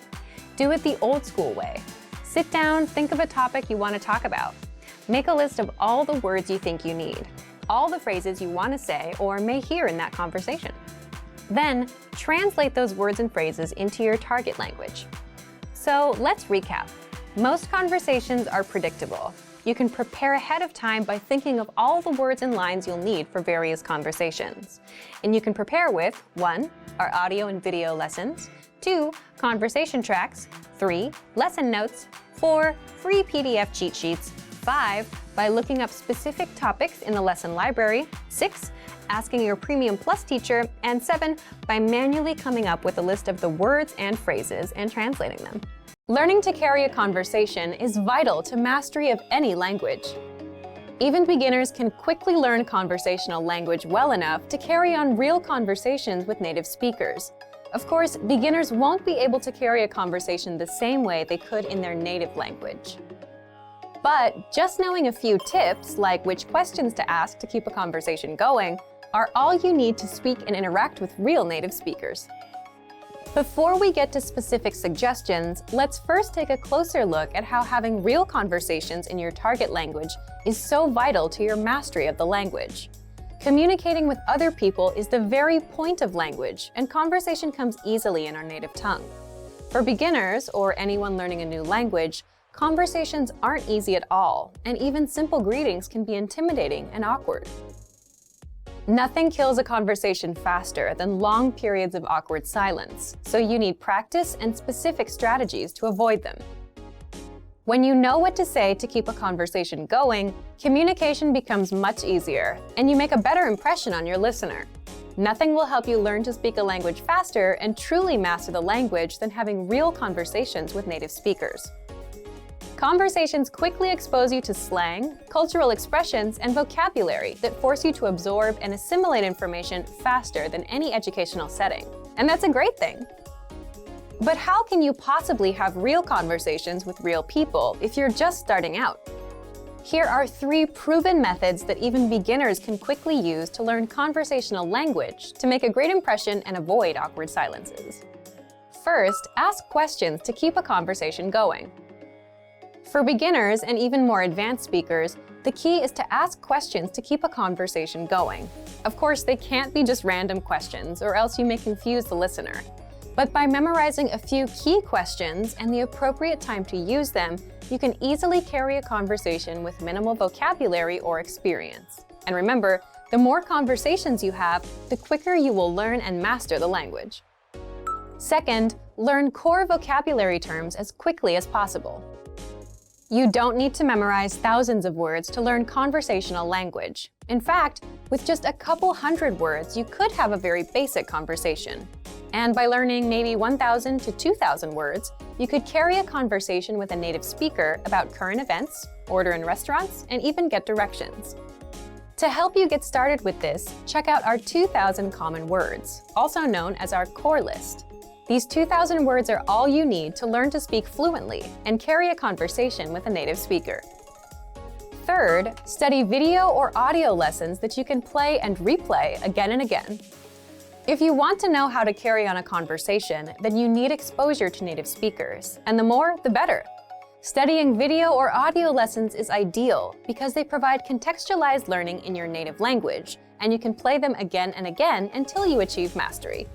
do it the old school way. Sit down, think of a topic you want to talk about. Make a list of all the words you think you need, all the phrases you want to say or may hear in that conversation. Then, translate those words and phrases into your target language. So let's recap. Most conversations are predictable. You can prepare ahead of time by thinking of all the words and lines you'll need for various conversations. And you can prepare with 1. Our audio and video lessons, 2. Conversation tracks, 3. Lesson notes, 4. Free PDF cheat sheets, 5. By looking up specific topics in the lesson library, 6. Asking your Premium Plus teacher, and 7. By manually coming up with a list of the words and phrases and translating them. Learning to carry a conversation is vital to mastery of any language. Even beginners can quickly learn conversational language well enough to carry on real conversations with native speakers. Of course, beginners won't be able to carry a conversation the same way they could in their native language. But just knowing a few tips, like which questions to ask to keep a conversation going, are all you need to speak and interact with real native speakers. Before we get to specific suggestions, let's first take a closer look at how having real conversations in your target language is so vital to your mastery of the language. Communicating with other people is the very point of language, and conversation comes easily in our native tongue. For beginners, or anyone learning a new language, conversations aren't easy at all, and even simple greetings can be intimidating and awkward. Nothing kills a conversation faster than long periods of awkward silence, so you need practice and specific strategies to avoid them. When you know what to say to keep a conversation going, communication becomes much easier, and you make a better impression on your listener. Nothing will help you learn to speak a language faster and truly master the language than having real conversations with native speakers. Conversations quickly expose you to slang, cultural expressions, and vocabulary that force you to absorb and assimilate information faster than any educational setting. And that's a great thing. But how can you possibly have real conversations with real people if you're just starting out? Here are 3 proven methods that even beginners can quickly use to learn conversational language to make a great impression and avoid awkward silences. First, ask questions to keep a conversation going. For beginners and even more advanced speakers, The key is to ask questions to keep a conversation going. Of course, they can't be just random questions, or else you may confuse the listener. But by memorizing a few key questions and the appropriate time to use them, you can easily carry a conversation with minimal vocabulary or experience. And remember, the more conversations you have, the quicker you will learn and master the language. Second, learn core vocabulary terms as quickly as possible. You don't need to memorize thousands of words to learn conversational language. In fact, with just a couple hundred words, you could have a very basic conversation. And by learning maybe 1,000 to 2,000 words, you could carry a conversation with a native speaker about current events, order in restaurants, and even get directions. To help you get started with this, check out our 2,000 common words, also known as our core list. These 2,000 words are all you need to learn to speak fluently and carry a conversation with a native speaker. Third, study video or audio lessons that you can play and replay again and again. If you want to know how to carry on a conversation, then you need exposure to native speakers, and the more, the better. Studying video or audio lessons is ideal because they provide contextualized learning in your native language, and you can play them again and again until you achieve mastery.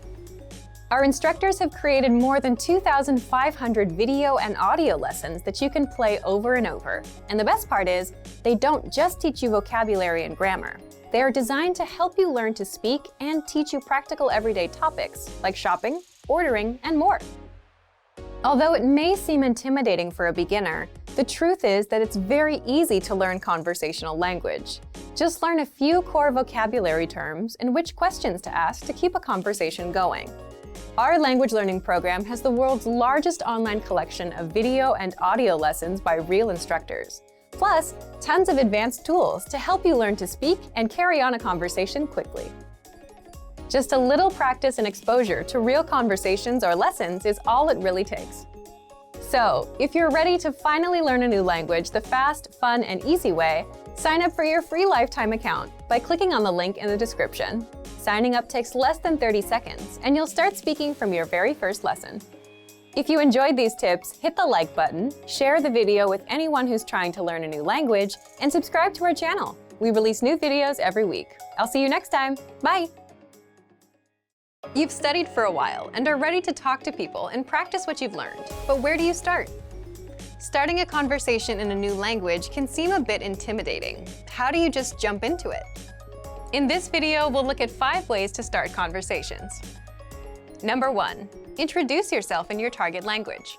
Our instructors have created more than 2,500 video and audio lessons that you can play over and over. And the best part is, they don't just teach you vocabulary and grammar. They are designed to help you learn to speak and teach you practical everyday topics like shopping, ordering, and more. Although it may seem intimidating for a beginner, the truth is that it's very easy to learn conversational language. Just learn a few core vocabulary terms and which questions to ask to keep a conversation going. Our language learning program has the world's largest online collection of video and audio lessons by real instructors, plus tons of advanced tools to help you learn to speak and carry on a conversation quickly. Just a little practice and exposure to real conversations or lessons is all it really takes. So, if you're ready to finally learn a new language the fast, fun, and easy way, sign up for your free lifetime account by clicking on the link in the description. Signing up takes less than 30 seconds, and you'll start speaking from your very first lesson. If you enjoyed these tips, hit the like button, share the video with anyone who's trying to learn a new language, and subscribe to our channel. We release new videos every week. I'll see you next time. Bye! You've studied for a while and are ready to talk to people and practice what you've learned. But where do you start? Starting a conversation in a new language can seem a bit intimidating. How do you just jump into it? In this video, we'll look at 5 ways to start conversations. Number 1. Introduce yourself in your target language.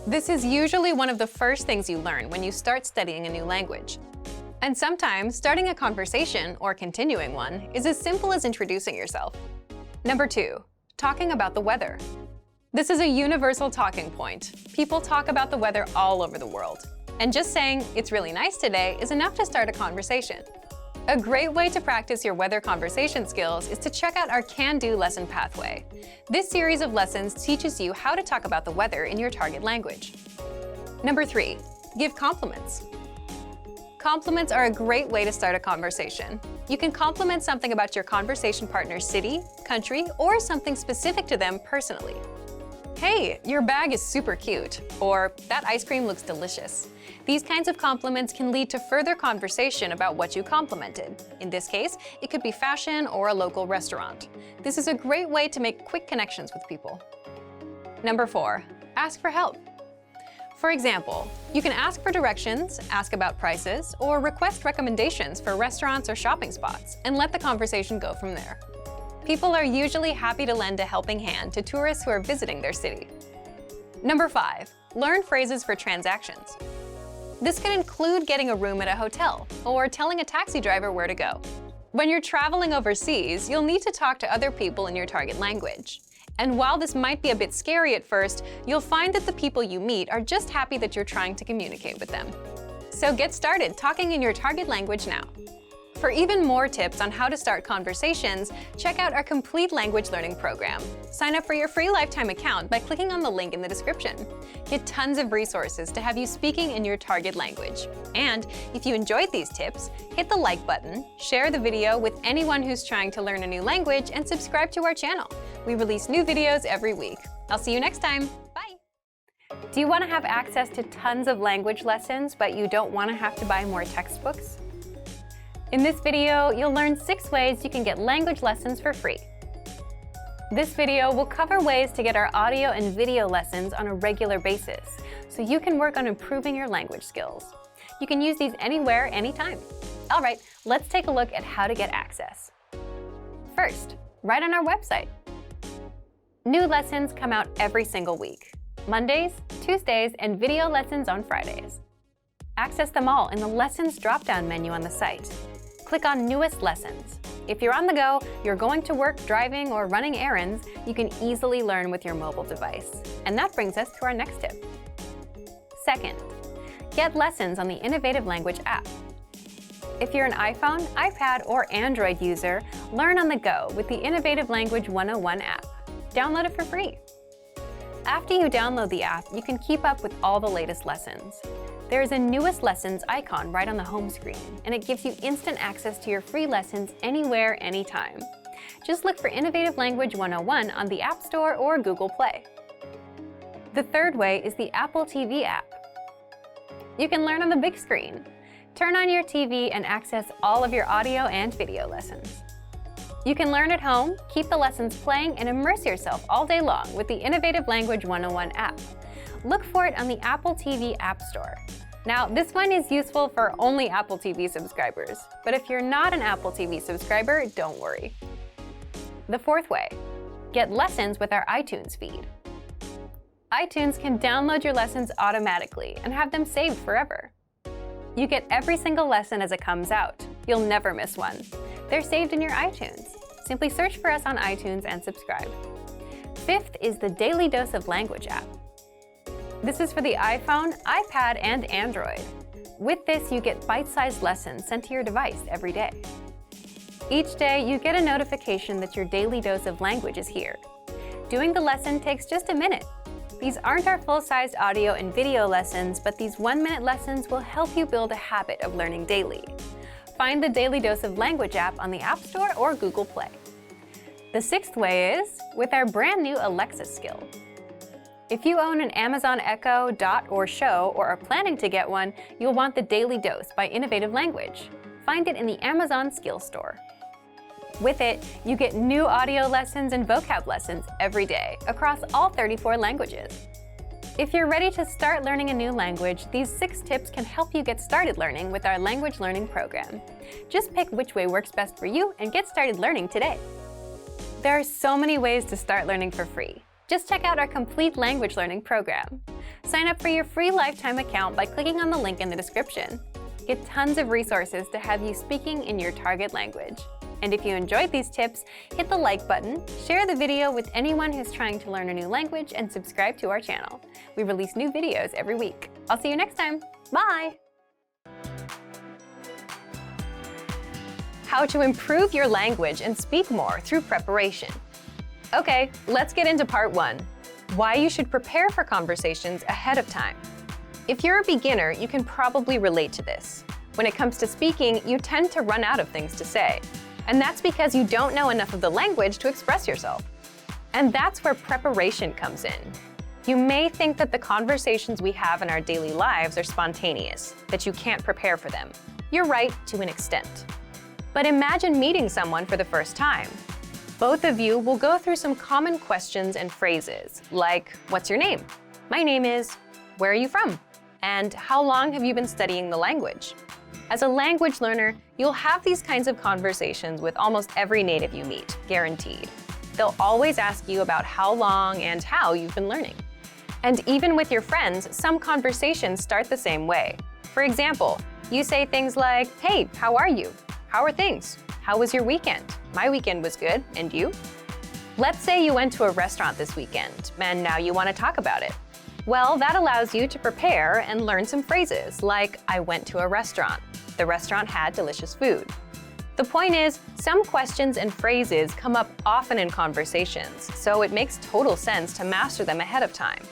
This is usually one of the first things you learn when you start studying a new language. And sometimes, starting a conversation, or continuing one, is as simple as introducing yourself. Number 2. Talking about the weather. This is a universal talking point. People talk about the weather all over the world. And just saying, "It's really nice today," is enough to start a conversation. A great way to practice your weather conversation skills is to check out our Can-Do lesson pathway. This series of lessons teaches you how to talk about the weather in your target language. Number 3. Give compliments. Compliments are a great way to start a conversation. You can compliment something about your conversation partner's city, country, or something specific to them personally. "Hey, your bag is super cute," or "That ice cream looks delicious." These kinds of compliments can lead to further conversation about what you complimented. In this case, it could be fashion or a local restaurant. This is a great way to make quick connections with people. Number 4. Ask for help. For example, you can ask for directions, ask about prices, or request recommendations for restaurants or shopping spots, and let the conversation go from there. People are usually happy to lend a helping hand to tourists who are visiting their city. Number 5. Learn phrases for transactions. This can include getting a room at a hotel or telling a taxi driver where to go. When you're traveling overseas, you'll need to talk to other people in your target language. And while this might be a bit scary at first, you'll find that the people you meet are just happy that you're trying to communicate with them. So get started talking in your target language now. For even more tips on how to start conversations, check out our complete language learning program. Sign up for your free lifetime account by clicking on the link in the description. Get tons of resources to have you speaking in your target language. And if you enjoyed these tips, hit the like button, share the video with anyone who's trying to learn a new language, and subscribe to our channel. We release new videos every week. I'll see you next time. Bye! Do you want to have access to tons of language lessons, but you don't want to have to buy more textbooks? In this video, you'll learn 6 ways you can get language lessons for free. This video will cover ways to get our audio and video lessons on a regular basis, so you can work on improving your language skills. You can use these anywhere, anytime. All right, let's take a look at how to get access. First, right on our website. New lessons come out every single week. Mondays, Tuesdays, and video lessons on Fridays. Access them all in the Lessons drop-down menu on the site. Click on Newest Lessons. If you're on the go, you're going to work, driving, or running errands, you can easily learn with your mobile device. And that brings us to our next tip. Second, get lessons on the Innovative Language app. If you're an iPhone, iPad, or Android user, learn on the go with the Innovative Language 101 app. Download it for free. After you download the app, you can keep up with all the latest lessons. There is a Newest Lessons icon right on the home screen, and it gives you instant access to your free lessons anywhere, anytime. Just look for Innovative Language 101 on the App Store or Google Play. The third way is the Apple TV app. You can learn on the big screen. Turn on your TV and access all of your audio and video lessons. You can learn at home, keep the lessons playing, and immerse yourself all day long with the Innovative Language 101 app. Look for it on the Apple TV App Store. Now, this one is useful for only Apple TV subscribers, but if you're not an Apple TV subscriber, don't worry. The fourth way, get lessons with our iTunes feed. iTunes can download your lessons automatically and have them saved forever. You get every single lesson as it comes out. You'll never miss one. They're saved in your iTunes. Simply search for us on iTunes and subscribe. Fifth is the Daily Dose of Language app. This is for the iPhone, iPad, and Android. With this, you get bite-sized lessons sent to your device every day. Each day, you get a notification that your daily dose of language is here. Doing the lesson takes just a minute. These aren't our full-sized audio and video lessons, but these 1-minute lessons will help you build a habit of learning daily. Find the Daily Dose of Language app on the App Store or Google Play. The sixth way is with our brand new Alexa skill. If you own an Amazon Echo, Dot, or Show, or are planning to get one, you'll want the Daily Dose by Innovative Language. Find it in the Amazon Skill Store. With it, you get new audio lessons and vocab lessons every day across all 34 languages. If you're ready to start learning a new language, these 6 tips can help you get started learning with our language learning program. Just pick which way works best for you and get started learning today. There are so many ways to start learning for free. Just check out our complete language learning program. Sign up for your free lifetime account by clicking on the link in the description. Get tons of resources to have you speaking in your target language. And if you enjoyed these tips, hit the like button, share the video with anyone who's trying to learn a new language, and subscribe to our channel. We release new videos every week. I'll see you next time. Bye! How to improve your language and speak more through preparation. Okay, let's get into part 1. Why you should prepare for conversations ahead of time. If you're a beginner, you can probably relate to this. When it comes to speaking, you tend to run out of things to say. And that's because you don't know enough of the language to express yourself. And that's where preparation comes in. You may think that the conversations we have in our daily lives are spontaneous, that you can't prepare for them. You're right to an extent. But imagine meeting someone for the first time. Both of you will go through some common questions and phrases, like, what's your name? My name is, where are you from? And how long have you been studying the language? As a language learner, you'll have these kinds of conversations with almost every native you meet, guaranteed. They'll always ask you about how long and how you've been learning. And even with your friends, some conversations start the same way. For example, you say things like, hey, how are you? How are things? How was your weekend? My weekend was good, and you? Let's say you went to a restaurant this weekend, and now you want to talk about it. Well, that allows you to prepare and learn some phrases like, I went to a restaurant. The restaurant had delicious food. The point is, some questions and phrases come up often in conversations, so it makes total sense to master them ahead of time.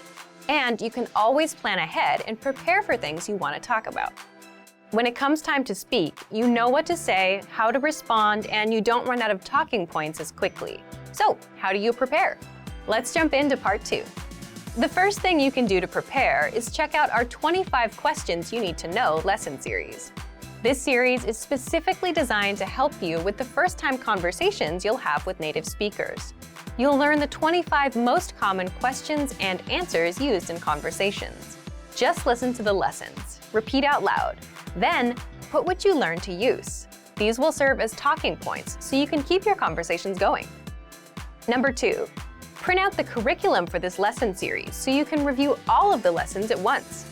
And you can always plan ahead and prepare for things you want to talk about. When it comes time to speak, you know what to say, how to respond, and you don't run out of talking points as quickly. So, how do you prepare? Let's jump into part 2. The first thing you can do to prepare is check out our 25 Questions You Need to Know lesson series. This series is specifically designed to help you with the first-time conversations you'll have with native speakers. You'll learn the 25 most common questions and answers used in conversations. Just listen to the lessons, repeat out loud, then put what you learned to use. These will serve as talking points so you can keep your conversations going. Number 2. Print out the curriculum for this lesson series so you can review all of the lessons at once.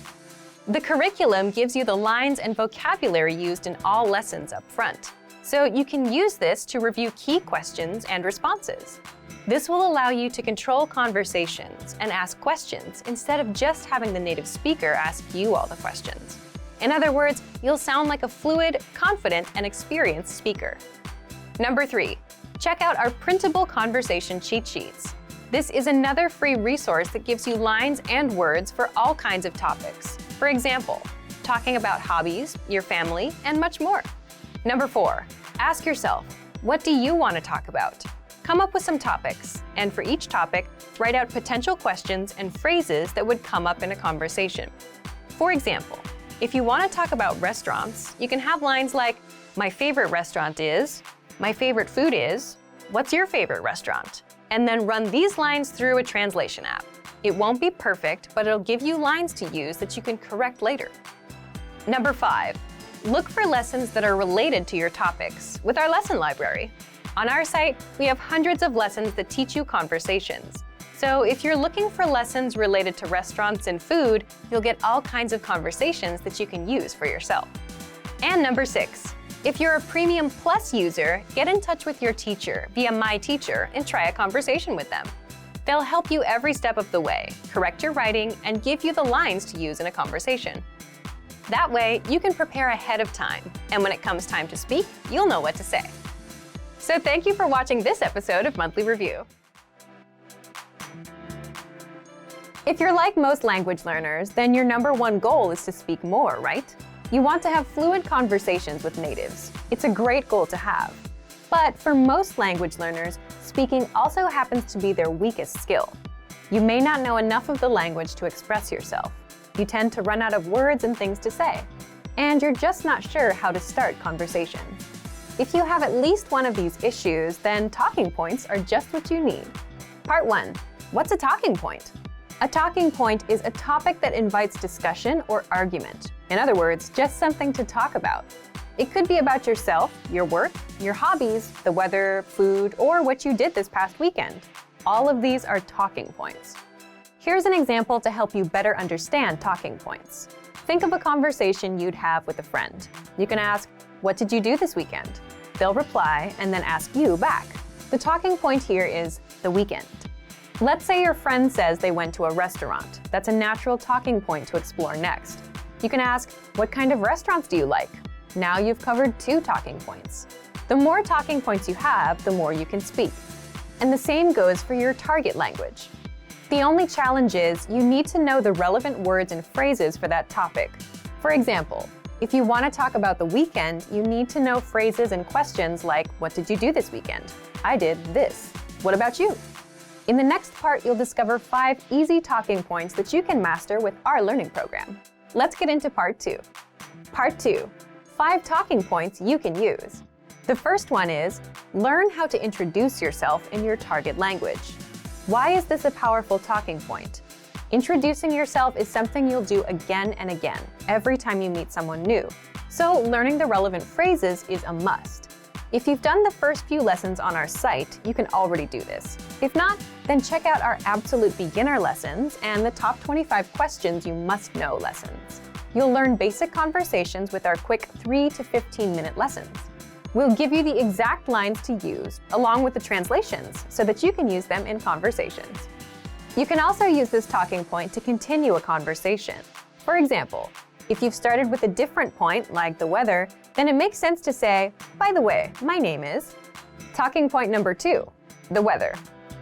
The curriculum gives you the lines and vocabulary used in all lessons up front, so you can use this to review key questions and responses. This will allow you to control conversations and ask questions instead of just having the native speaker ask you all the questions. In other words, you'll sound like a fluid, confident, and experienced speaker. Number 3. Check out our printable conversation cheat sheets. This is another free resource that gives you lines and words for all kinds of topics. For example, talking about hobbies, your family, and much more. Number 4. Ask yourself, what do you want to talk about? Come up with some topics, and for each topic, write out potential questions and phrases that would come up in a conversation. For example, if you want to talk about restaurants, you can have lines like, my favorite restaurant is, my favorite food is, what's your favorite restaurant? And then run these lines through a translation app. It won't be perfect, but it'll give you lines to use that you can correct later. Number 5. Look for lessons that are related to your topics with our lesson library. On our site, we have hundreds of lessons that teach you conversations. So if you're looking for lessons related to restaurants and food, you'll get all kinds of conversations that you can use for yourself. And number 6. If you're a Premium Plus user, get in touch with your teacher via My Teacher and try a conversation with them. They'll help you every step of the way, correct your writing, and give you the lines to use in a conversation. That way, you can prepare ahead of time, and when it comes time to speak, you'll know what to say. So thank you for watching this episode of Monthly Review. If you're like most language learners, then your number one goal is to speak more, right? You want to have fluid conversations with natives. It's a great goal to have. But for most language learners, speaking also happens to be their weakest skill. You may not know enough of the language to express yourself. You tend to run out of words and things to say. And you're just not sure how to start conversations. If you have at least one of these issues, then talking points are just what you need. Part 1. What's a talking point? A talking point is a topic that invites discussion or argument. In other words, just something to talk about. It could be about yourself, your work, your hobbies, the weather, food, or what you did this past weekend. All of these are talking points. Here's an example to help you better understand talking points. Think of a conversation you'd have with a friend. You can ask, "What did you do this weekend?" They'll reply and then ask you back. The talking point here is the weekend. Let's say your friend says they went to a restaurant. That's a natural talking point to explore next. You can ask, "What kind of restaurants do you like?" Now you've covered 2 talking points. The more talking points you have, the more you can speak. And the same goes for your target language. The only challenge is you need to know the relevant words and phrases for that topic. For example, if you want to talk about the weekend, you need to know phrases and questions like, "What did you do this weekend?" "I did this." "What about you?" In the next part, you'll discover 5 easy talking points that you can master with our learning program. Let's get into Part 2. Part 2. 5 talking points you can use. The first one is, learn how to introduce yourself in your target language. Why is this a powerful talking point? Introducing yourself is something you'll do again and again, every time you meet someone new. So learning the relevant phrases is a must. If you've done the first few lessons on our site, you can already do this. If not, then check out our Absolute Beginner lessons and the Top 25 Questions You Must Know lessons. You'll learn basic conversations with our quick 3 to 15-minute lessons. We'll give you the exact lines to use, along with the translations, so that you can use them in conversations. You can also use this talking point to continue a conversation. For example, if you've started with a different point, like the weather, then it makes sense to say, "By the way, my name is..." Talking point number 2, the weather.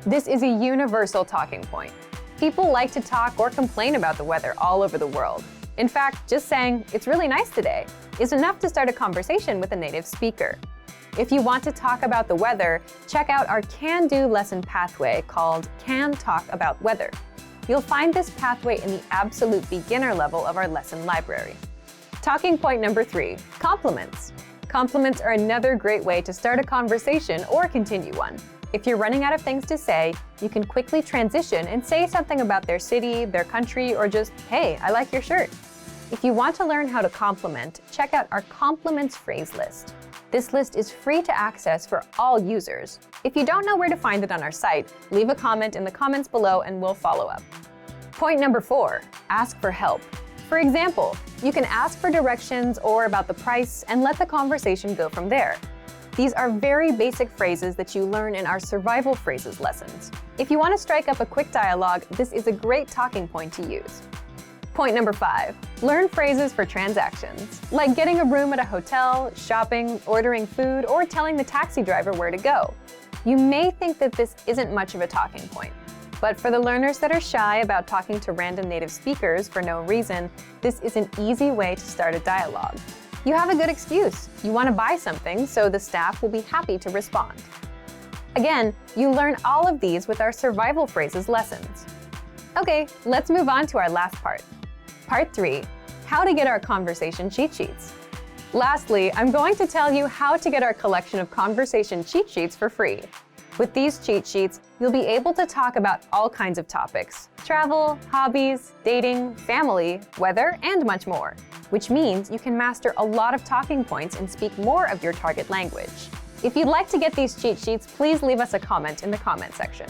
This is a universal talking point. People like to talk or complain about the weather all over the world. In fact, just saying, "It's really nice today," is enough to start a conversation with a native speaker. If you want to talk about the weather, check out our can-do lesson pathway called Can Talk About Weather. You'll find this pathway in the absolute beginner level of our lesson library. Talking point number 3, compliments. Compliments are another great way to start a conversation or continue one. If you're running out of things to say, you can quickly transition and say something about their city, their country, or just, hey, I like your shirt. If you want to learn how to compliment, check out our compliments phrase list. This list is free to access for all users. If you don't know where to find it on our site, leave a comment in the comments below and we'll follow up. Point number 4, ask for help. For example, you can ask for directions or about the price and let the conversation go from there. These are very basic phrases that you learn in our survival phrases lessons. If you want to strike up a quick dialogue, this is a great talking point to use. Point number 5, learn phrases for transactions, like getting a room at a hotel, shopping, ordering food, or telling the taxi driver where to go. You may think that this isn't much of a talking point, but for the learners that are shy about talking to random native speakers for no reason, this is an easy way to start a dialogue. You have a good excuse. You want to buy something, so the staff will be happy to respond. Again, you learn all of these with our survival phrases lessons. Okay, let's move on to our last part. Part 3, how to get our conversation cheat sheets. Lastly, I'm going to tell you how to get our collection of conversation cheat sheets for free. With these cheat sheets, you'll be able to talk about all kinds of topics: travel, hobbies, dating, family, weather, and much more, which means you can master a lot of talking points and speak more of your target language. If you'd like to get these cheat sheets, please leave us a comment in the comment section.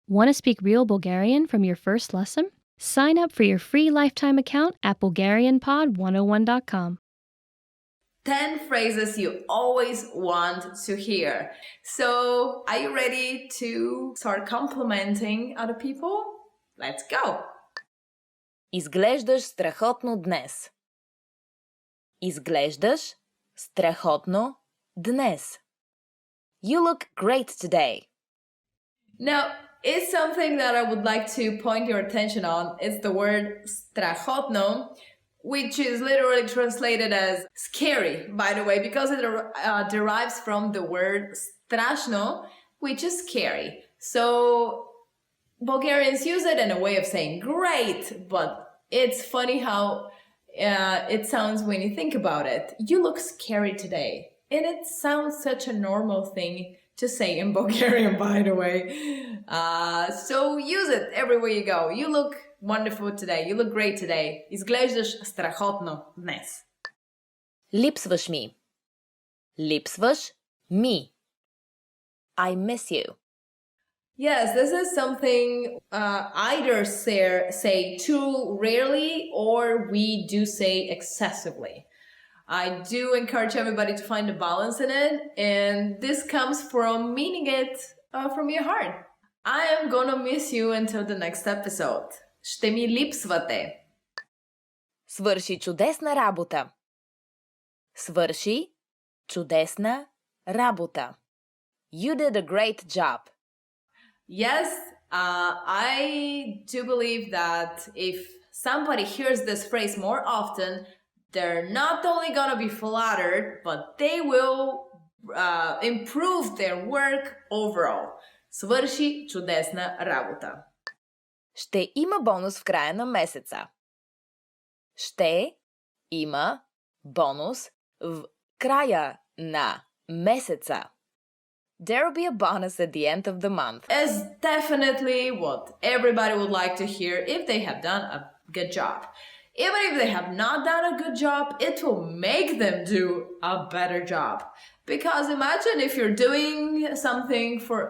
Want to speak real Bulgarian from your first lesson? Sign up for your free lifetime account at BulgarianPod101.com. 10 phrases you always want to hear. So, are you ready to start complimenting other people? Let's go! Изглеждаш страхотно днес. Изглеждаш страхотно днес. You look great today. Now, it's something that I would like to point your attention on. It's the word strachotno, which is literally translated as scary, by the way, because it derives from the word strashno, which is scary. So Bulgarians use it in a way of saying great, but it's funny how it sounds when you think about it. You look scary today. And it sounds such a normal thing to say in Bulgarian, by the way. So use it everywhere you go. You look wonderful today. You look great today. Изглеждаш страхотно днес. Липсваш ми. Липсваш ми. I miss you. Yes, this is something either say too rarely or we do say excessively. I do encourage everybody to find a balance in it, and this comes from meaning it from your heart. I am gonna miss you until the next episode. Ще ми липсвате. Свърши чудесна работа. Свърши чудесна работа. You did a great job. Yes, I do believe that if somebody hears this phrase more often, they're not only gonna be flattered, but they will improve their work overall. Свърши чудесна работа. Ще има бонус в края на месеца. Ще има бонус в края на месеца. There will be a bonus at the end of the month. Is definitely what everybody would like to hear if they have done a good job. Even if they have not done a good job, it will make them do a better job. Because imagine if you're doing something for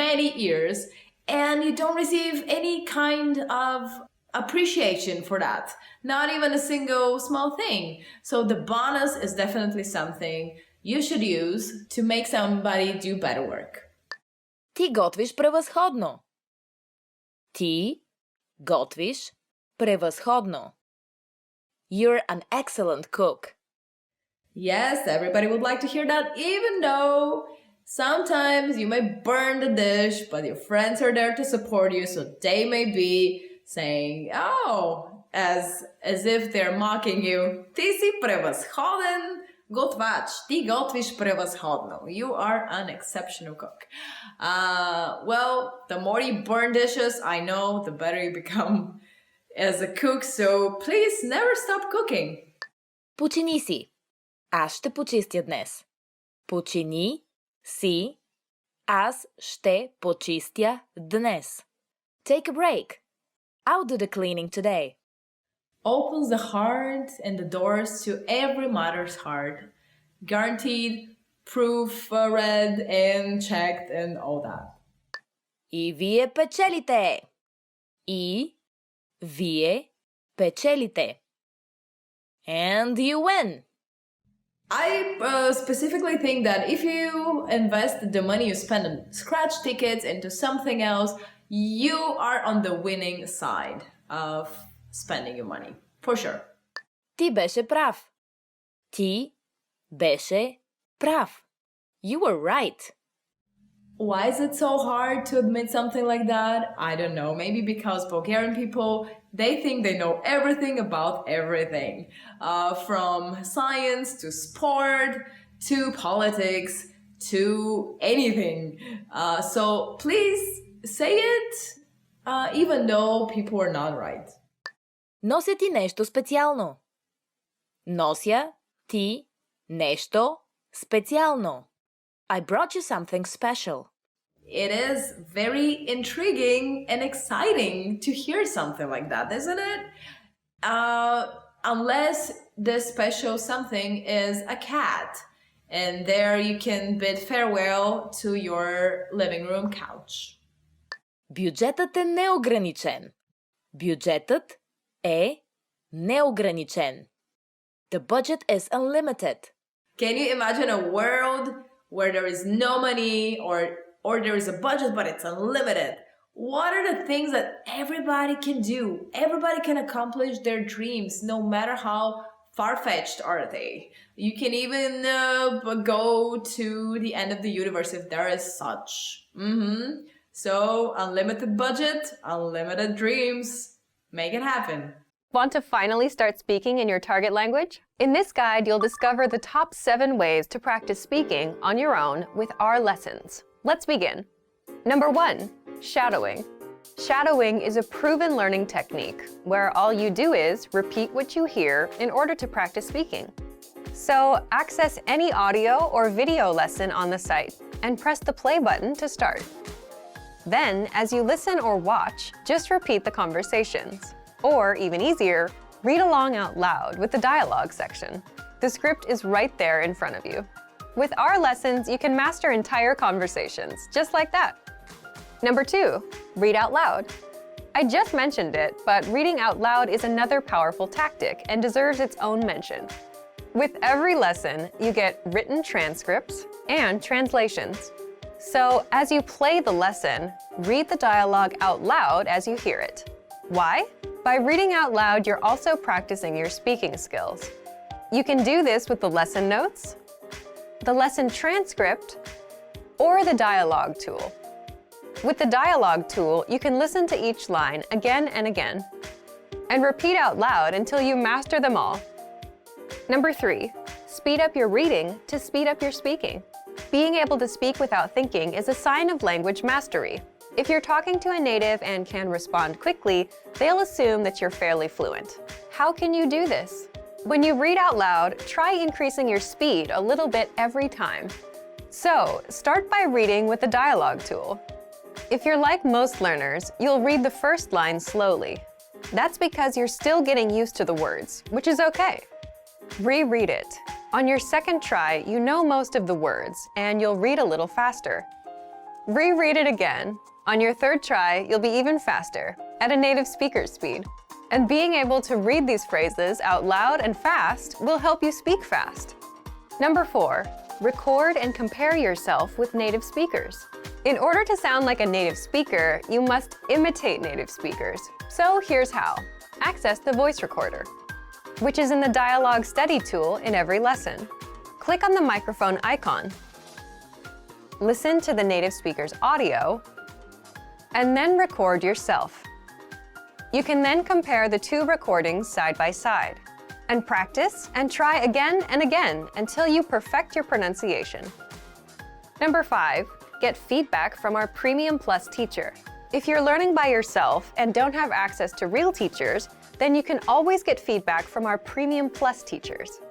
many years and you don't receive any kind of appreciation for that. Not even a single small thing. So the bonus is definitely something you should use to make somebody do better work. Ти готвиш превъзходно. Ти готвиш превъзходно. You're an excellent cook. Yes, everybody would like to hear that, even though sometimes you may burn the dish, but your friends are there to support you, so they may be saying, oh, as if they're mocking you. Ти си превъзходен Готвач. Ти готвиш превъзходно. You are an exceptional cook. Well, the more you burn dishes, I know, the better you become as a cook, so please never stop cooking. Почини си. Аз ще почистя днес. Почини си. Аз ще почистя днес. Take a break. I'll do the cleaning today. Opens the heart and the doors to every mother's heart. Guaranteed, proof read and checked and all that. И вие печелите. И вие печелите. And you win. I specifically think that if you invest the money you spend on scratch tickets into something else, you are on the winning side of spending your money. For sure. Ти беше прав. Ти беше прав. You were right. Why is it so hard to admit something like that? I don't know. Maybe because Bulgarian people, they think they know everything about everything. From science to sport to politics to anything. So please say it even though people are not right. Нося ти нещо специално. Нося ти нещо специално. I brought you something special. It is very intriguing and exciting to hear something like that, isn't it? Unless this special something is a cat. And there you can bid farewell to your living room couch. Бюджетът е неограничен. Бюджетът е неограничен. The budget is unlimited. Can you imagine a world where there is no money or there is a budget but it's unlimited? What are the things that everybody can do? Everybody can accomplish their dreams no matter how far-fetched are they. You can even go to the end of the universe if there is such. So unlimited budget, unlimited dreams. Make it happen. Want to finally start speaking in your target language? In this guide, you'll discover the top 7 ways to practice speaking on your own with our lessons. Let's begin. Number 1, shadowing. Shadowing is a proven learning technique where all you do is repeat what you hear in order to practice speaking. So access any audio or video lesson on the site and press the play button to start. Then, as you listen or watch, just repeat the conversations. Or, even easier, read along out loud with the dialogue section. The script is right there in front of you. With our lessons, you can master entire conversations, just like that. Number 2, read out loud. I just mentioned it, but reading out loud is another powerful tactic and deserves its own mention. With every lesson, you get written transcripts and translations. So, as you play the lesson, read the dialogue out loud as you hear it. Why? By reading out loud, you're also practicing your speaking skills. You can do this with the lesson notes, the lesson transcript, or the dialogue tool. With the dialogue tool, you can listen to each line again and again, and repeat out loud until you master them all. Number 3, speed up your reading to speed up your speaking. Being able to speak without thinking is a sign of language mastery. If you're talking to a native and can respond quickly, they'll assume that you're fairly fluent. How can you do this? When you read out loud, try increasing your speed a little bit every time. So, start by reading with the dialogue tool. If you're like most learners, you'll read the first line slowly. That's because you're still getting used to the words, which is okay. Reread it. On your second try, you know most of the words, and you'll read a little faster. Reread it again. On your third try, you'll be even faster, at a native speaker's speed. And being able to read these phrases out loud and fast will help you speak fast. Number 4, record and compare yourself with native speakers. In order to sound like a native speaker, you must imitate native speakers. So here's how. Access the voice recorder, which is in the dialogue study tool in every lesson. Click on the microphone icon. Listen to the native speaker's audio, and then record yourself. You can then compare the 2 recordings side by side. And practice and try again and again until you perfect your pronunciation. Number 5, get feedback from our Premium Plus teacher. If you're learning by yourself and don't have access to real teachers, then you can always get feedback from our Premium Plus teachers.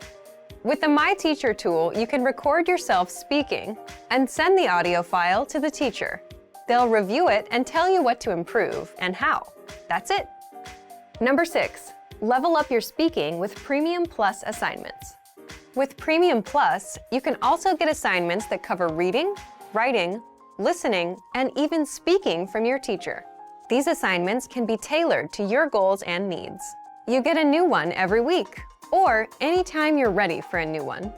With the My Teacher tool, you can record yourself speaking and send the audio file to the teacher. They'll review it and tell you what to improve and how. That's it. Number 6, level up your speaking with Premium Plus assignments. With Premium Plus, you can also get assignments that cover reading, writing, listening, and even speaking from your teacher. These assignments can be tailored to your goals and needs. You get a new one every week, or anytime you're ready for a new one.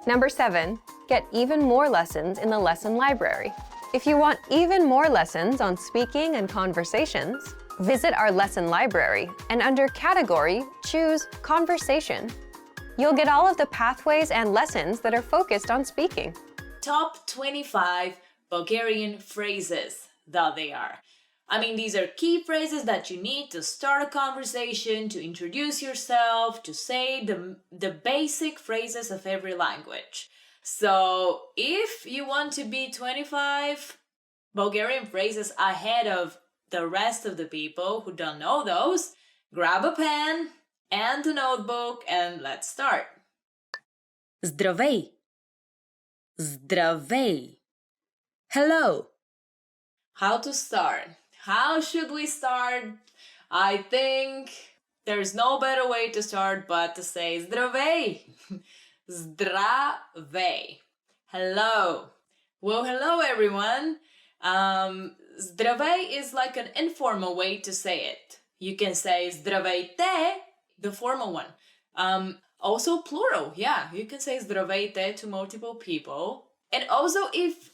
Number 7, get even more lessons in the lesson library. If you want even more lessons on speaking and conversations, visit our lesson library and under Category, choose Conversation. You'll get all of the pathways and lessons that are focused on speaking. Top 25 Bulgarian phrases that they are. I mean, these are key phrases that you need to start a conversation, to introduce yourself, to say the basic phrases of every language. So if you want to be 25 Bulgarian phrases ahead of the rest of the people who don't know those, grab a pen and a notebook and let's start. Здравей. Здравей. Hello. How to start? How should we start? I think there's no better way to start but to say здравей. Zdravey. Hello. Well, hello everyone. Zdravey is like an informal way to say it. You can say здравейте, the formal one. Also plural, yeah. You can say здравейте to multiple people. And also if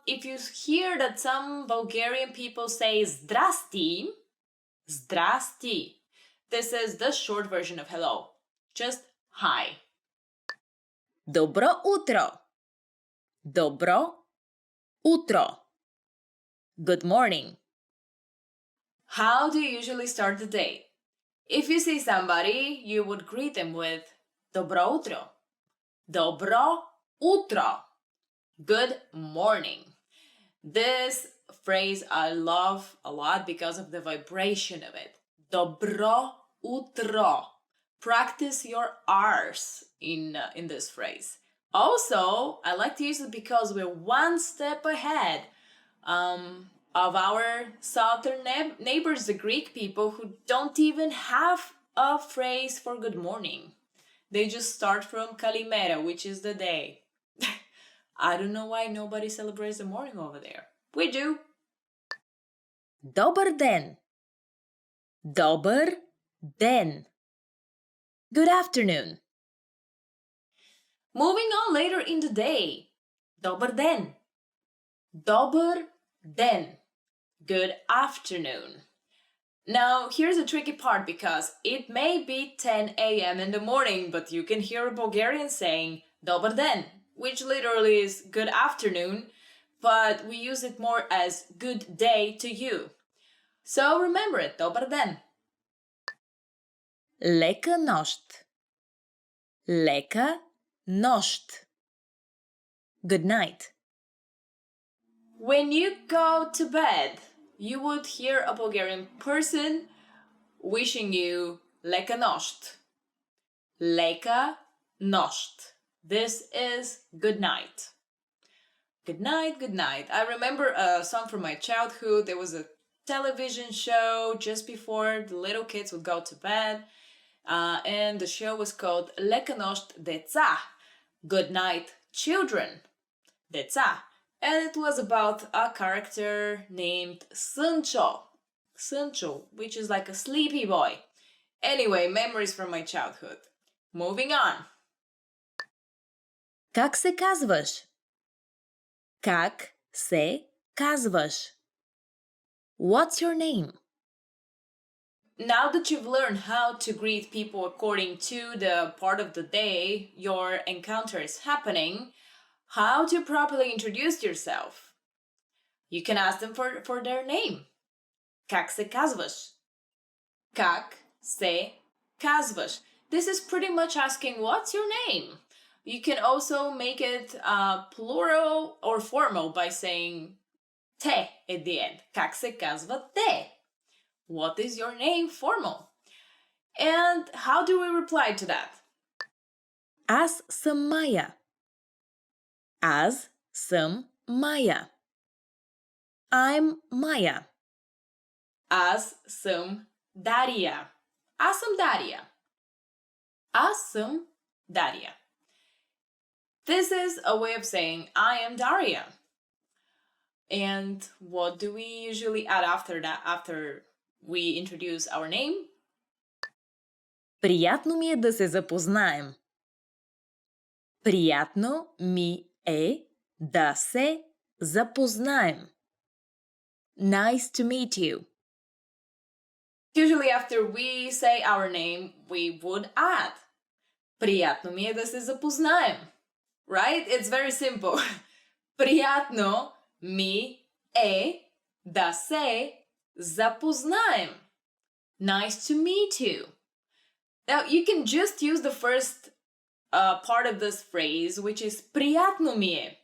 you hear that some Bulgarian people say zdrasti, zdrasti, this is the short version of hello. Just hi. Добро утро. Добро утро. Good morning. How do you usually start the day? If you see somebody, you would greet them with Добро утро. Добро утро. Good morning. This phrase I love a lot because of the vibration of it. Добро утро. Practice your R's in this phrase. Also, I like to use it because we're one step ahead of our southern neighbors, the Greek people, who don't even have a phrase for good morning. They just start from Kalimera, which is the day. I don't know why nobody celebrates the morning over there. We do. Добър ден. Добър ден. Good afternoon. Moving on later in the day. Добър ден. Добър ден. Good afternoon. Now, here's the tricky part because it may be 10 a.m. in the morning, but you can hear a Bulgarian saying добър ден, which literally is good afternoon, but we use it more as good day to you. So remember it, добър ден. Лека нощ. Лека нощ. Good night. When you go to bed, you would hear a Bulgarian person wishing you leka noșt. Leka noșt. This is good night. Good night, good night. I remember a song from my childhood. There was a television show just before the little kids would go to bed. And the show was called Leka noșt deța. Good night, children. Deța. And it was about a character named Sâncho. Sâncho, which is like a sleepy boy. Anyway, memories from my childhood. Moving on. Как се казваш? Как се казваш? What's your name? Now that you've learned how to greet people according to the part of the day your encounter is happening, how to properly introduce yourself. You can ask them for their name. Как се казваш? Как се казваш? this is pretty much asking, what's your name? You can also make it plural or formal by saying te at the end. Как се казва те? What is your name? Formal. And how do we reply to that? Аз съм Майя. Аз съм Майя. I'm Maya. Аз съм Дария. Аз съм Дария. Аз съм Дария. This is a way of saying I am Daria. And what do we usually add after that, after we introduce our name? Приятно ми е да се запознаем. Приятно ми е да се запознаем. Nice to meet you. Usually after we say our name, we would add приятно ми е да се запознаем. Right? It's very simple. Приятно ми е да се запознаем. Nice to meet you. Now, you can just use the first part of this phrase, which is приятно ми е.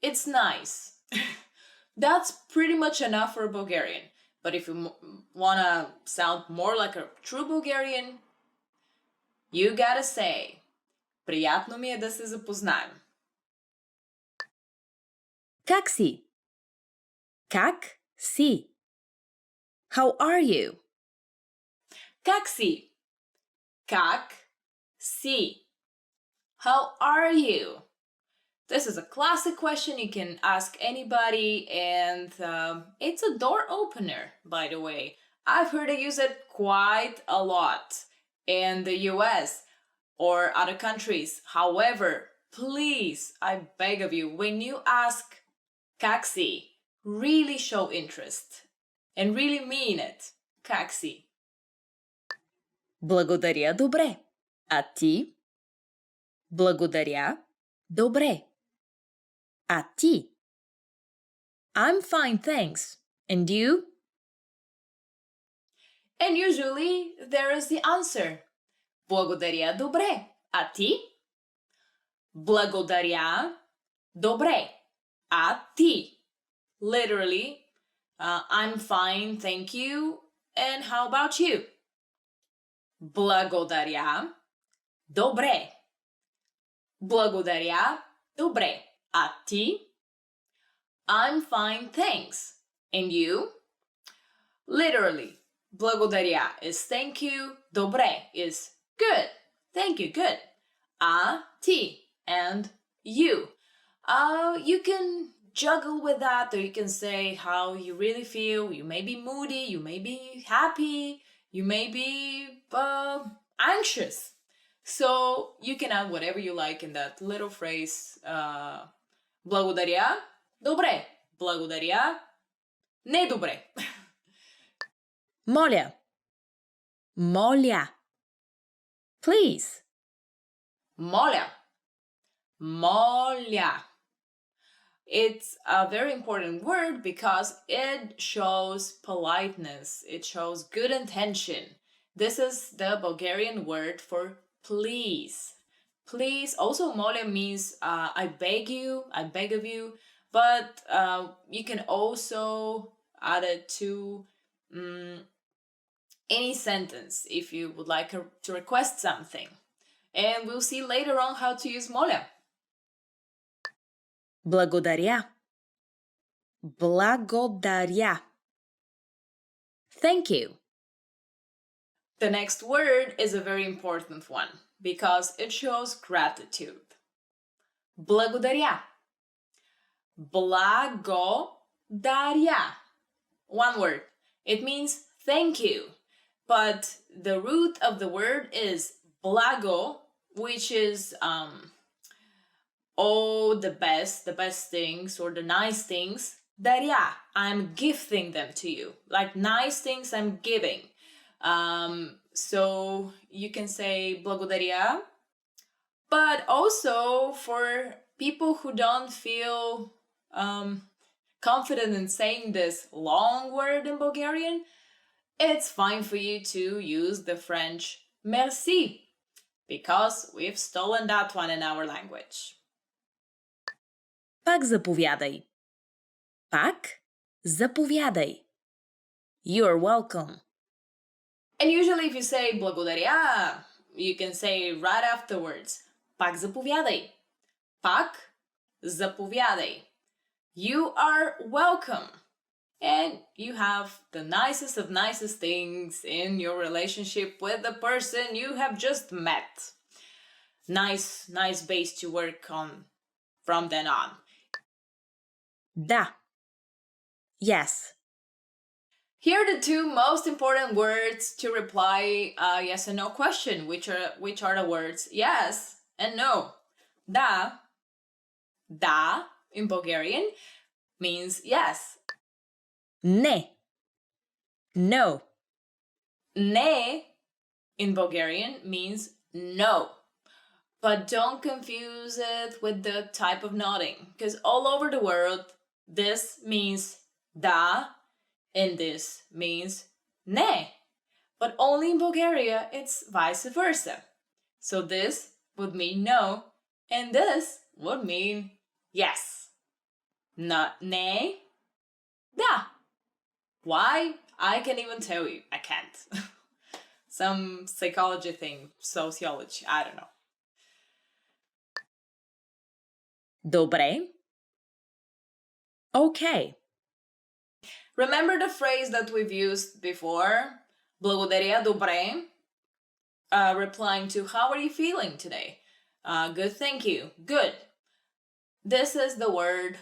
It's nice. That's pretty much enough for Bulgarian. But if you want to sound more like a true Bulgarian, you gotta say приятно ми е да се запознаем. Как си? Как си? How are you? Как си? Как си? How are you? This is a classic question you can ask anybody, and it's a door opener, by the way. I've heard I use it quite a lot in the US or other countries. However, please, I beg of you, when you ask как си, really show interest and really mean it. Как си? Благодаря, добре. А ти? Благодаря, добре. А ти? I'm fine, thanks. And you? And usually there is the answer. Благодаря, добре. А ти? Благодаря, добре. А ти? Literally, I'm fine, thank you. And how about you? Благодаря, добре. Благодаря, добре. А ти? I'm fine, thanks. And you? Literally, благодаря is thank you, добре is good. Thank you, good. А ти and you. You can juggle with that, or you can say how you really feel. You may be moody, you may be happy, you may be anxious. So you can add whatever you like in that little phrase. Благодаря, добре. Благодаря, не добре. Моля. Моля. Please. Моля. Моля. It's a very important word because it shows politeness. It shows good intention. This is the Bulgarian word for please. Please. Also, moля means I beg you, I beg of you. But you can also add it to any sentence if you would like to request something. And we'll see later on how to use моля. Благодаря. Благодаря. Thank you. The next word is a very important one because it shows gratitude. Благодаря. Благодаря. One word. It means thank you. But the root of the word is благо, which is all the best things or the nice things. Даря, I'm gifting them to you. Like nice things I'm giving. So you can say благодаря. But also for people who don't feel confident in saying this long word in Bulgarian, it's fine for you to use the French merci. because we've stolen that one in our language. Пак заповядай. Пак заповядай. You're welcome. And usually if you say благодаря, you can say right afterwards, пак заповядай. Пак заповядай. You are welcome. And you have the nicest of nicest things in your relationship with the person you have just met. Nice base to work on from then on. Да. Yes. Here are the two most important words to reply a yes and no question, which are the words yes and no. Da in Bulgarian means yes. Не. No. Ne in Bulgarian means no. But don't confuse it with the type of nodding, because all over the world, this means da and this means ne. But only in Bulgaria, it's vice versa. So this would mean no, and this would mean yes. Not ne, da. Why? I can't even tell you. I can't. Some psychology thing, sociology, I don't know. Добре. Okay. Remember the phrase that we've used before? Благодаря, добре. Replying to how are you feeling today? Good, thank you. Good. This is the word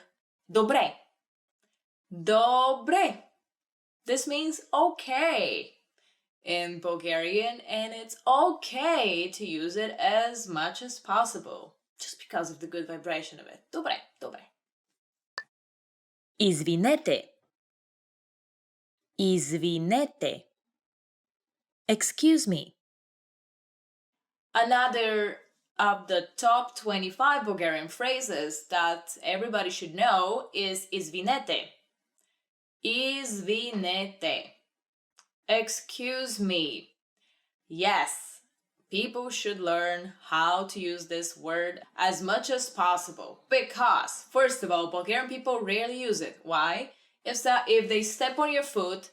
добре. Добре. This means okay in Bulgarian, and it's okay to use it as much as possible, just because of the good vibration of it. Добре, добре. Извинете. Извинете. Excuse me. Another of the top 25 Bulgarian phrases that everybody should know is извинете. Извинете. Excuse me. Yes, people should learn how to use this word as much as possible because, first of all, Bulgarian people rarely use it. Why? If they step on your foot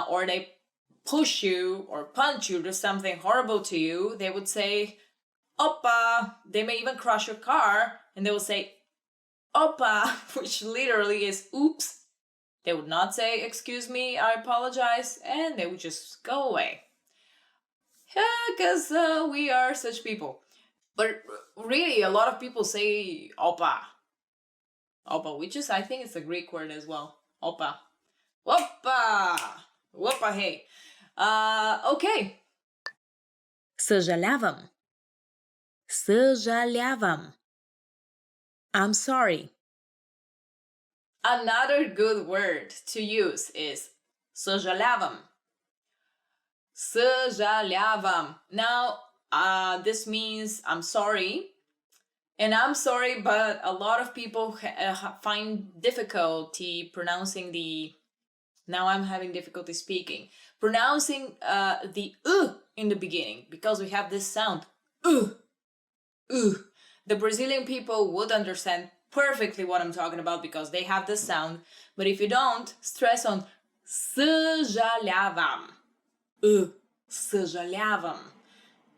or they push you or punch you, do something horrible to you, they would say, Opa. They may even crush your car and they will say, Opa, which literally is oops. They would not say, excuse me, I apologize, and they would just go away. Yeah, because we are such people. But really, a lot of people say opa. Opa, which is, I think it's a Greek word as well. Opa. Opa! Opa, hey. Okay. Съжалявам. Съжалявам. I'm sorry. Another good word to use is съжалявам. Съжалявам. Now, this means I'm sorry. And I'm sorry, but a lot of people find difficulty pronouncing the... Now I'm having difficulty speaking. Pronouncing the in the beginning, because we have this sound. The Brazilian people would understand perfectly what I'm talking about because they have this sound. But if you don't, stress on съжалявам. Съжалявам.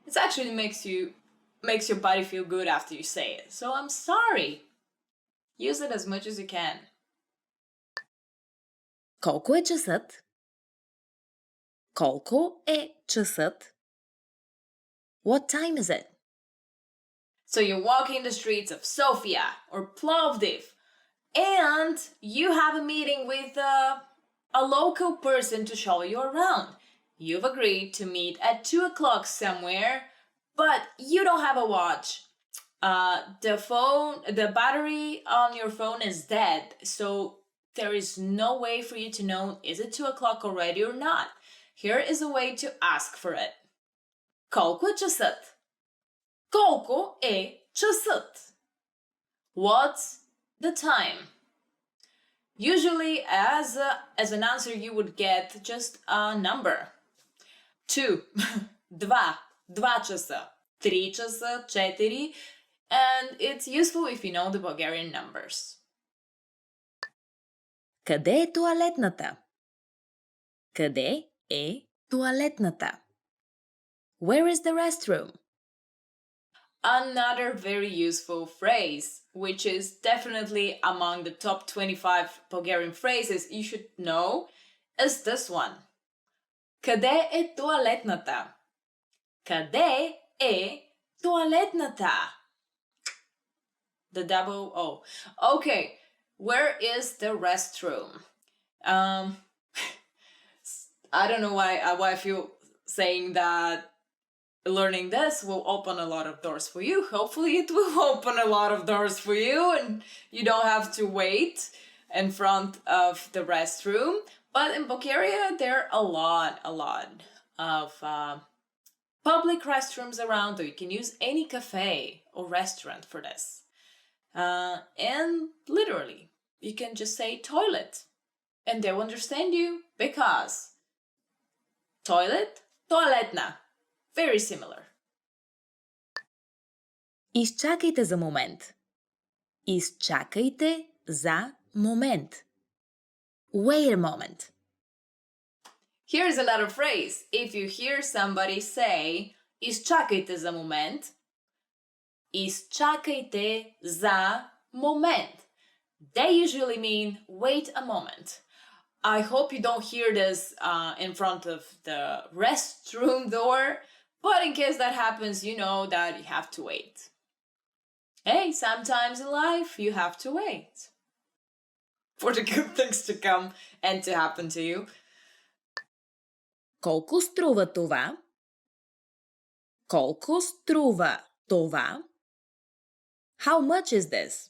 It actually makes your body feel good after you say it. So I'm sorry. Use it as much as you can. Колко е часът? Колко е часът? What time is it? So you're walking the streets of Sofia or Plovdiv, and you have a meeting with a local person to show you around. You've agreed to meet at 2 o'clock somewhere, but you don't have a watch. The battery on your phone is dead, so there is no way for you to know is it 2 o'clock already or not. Here is a way to ask for it. Колко е часът? Колко е часът? What's the time? Usually, as an answer, you would get just a number. 2. Два часа. 3 часа, 4, and it's useful if you know the Bulgarian numbers. Къде е туалетната? Къде е туалетната? Where is the restroom? Another very useful phrase, which is definitely among the top 25 Bulgarian phrases you should know, is this one. Къде е туалетната? Къде е туалетната? The double O. Okay, where is the restroom? I don't know why I feel saying that learning this will open a lot of doors for you. Hopefully it will open a lot of doors for you and you don't have to wait in front of the restroom. But in Bulgaria, there are a lot of public restrooms around, or you can use any cafe or restaurant for this. And literally, you can just say toilet and they'll understand you because toilet, toaletna. Very similar. Изчакайте за момент. Изчакайте за момент. Wait a moment. Here's another phrase. If you hear somebody say изчакайте за момент, изчакайте за момент, they usually mean wait a moment. I hope you don't hear this in front of the restroom door, but in case that happens, you know that you have to wait. Hey, sometimes in life you have to wait for the good things to come and to happen to you. Колко струва това? Колко струва това? How much is this?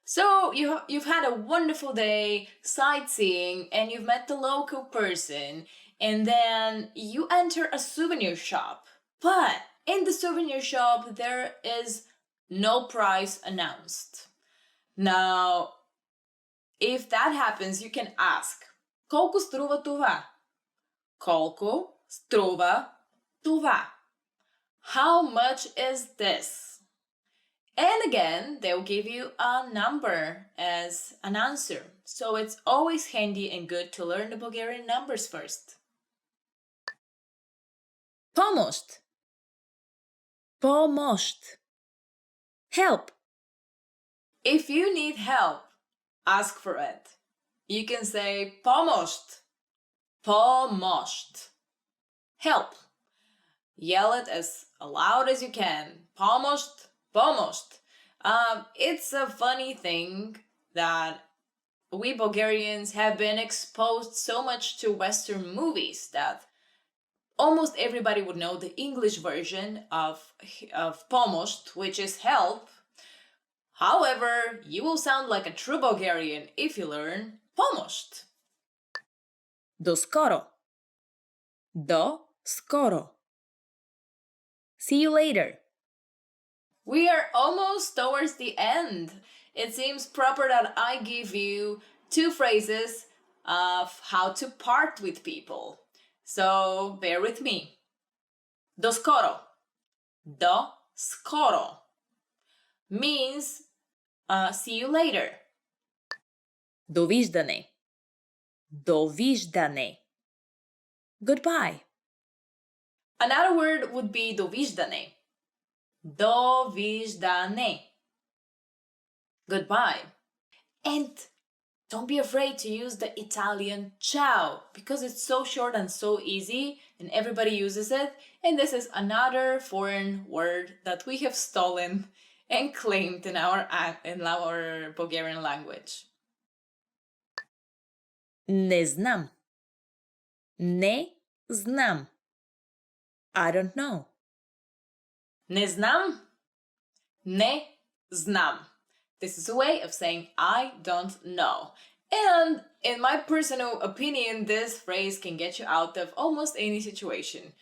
So you've had a wonderful day sightseeing and you've met the local person and then you enter a souvenir shop. But in the souvenir shop there is no price announced. Now, if that happens, you can ask, колко струва това? Колко струва това? How much is this? And again, they'll give you a number as an answer. So it's always handy and good to learn the Bulgarian numbers first. Помощ. Помощ. Help. If you need help, ask for it. You can say помощ. Помощ. Help. Yell it as loud as you can. Помощ. Помощ. It's a funny thing that we Bulgarians have been exposed so much to Western movies that almost everybody would know the English version of помощ, which is help. However, you will sound like a true Bulgarian if you learn помощ. До скоро. До скоро. See you later. We are almost towards the end. It seems proper that I give you 2 phrases of how to part with people. So bear with me. До скоро. До скоро means see you later. Довиждане. Довиждане. Goodbye. Another word would be довиждане. Довиждане. Goodbye. And don't be afraid to use the Italian ciao because it's so short and so easy and everybody uses it. And this is another foreign word that we have stolen and claimed in our Bulgarian language. Не знам. Не знам. I don't know. Не знам. Не знам. This is a way of saying I don't know. And in my personal opinion, this phrase can get you out of almost any situation.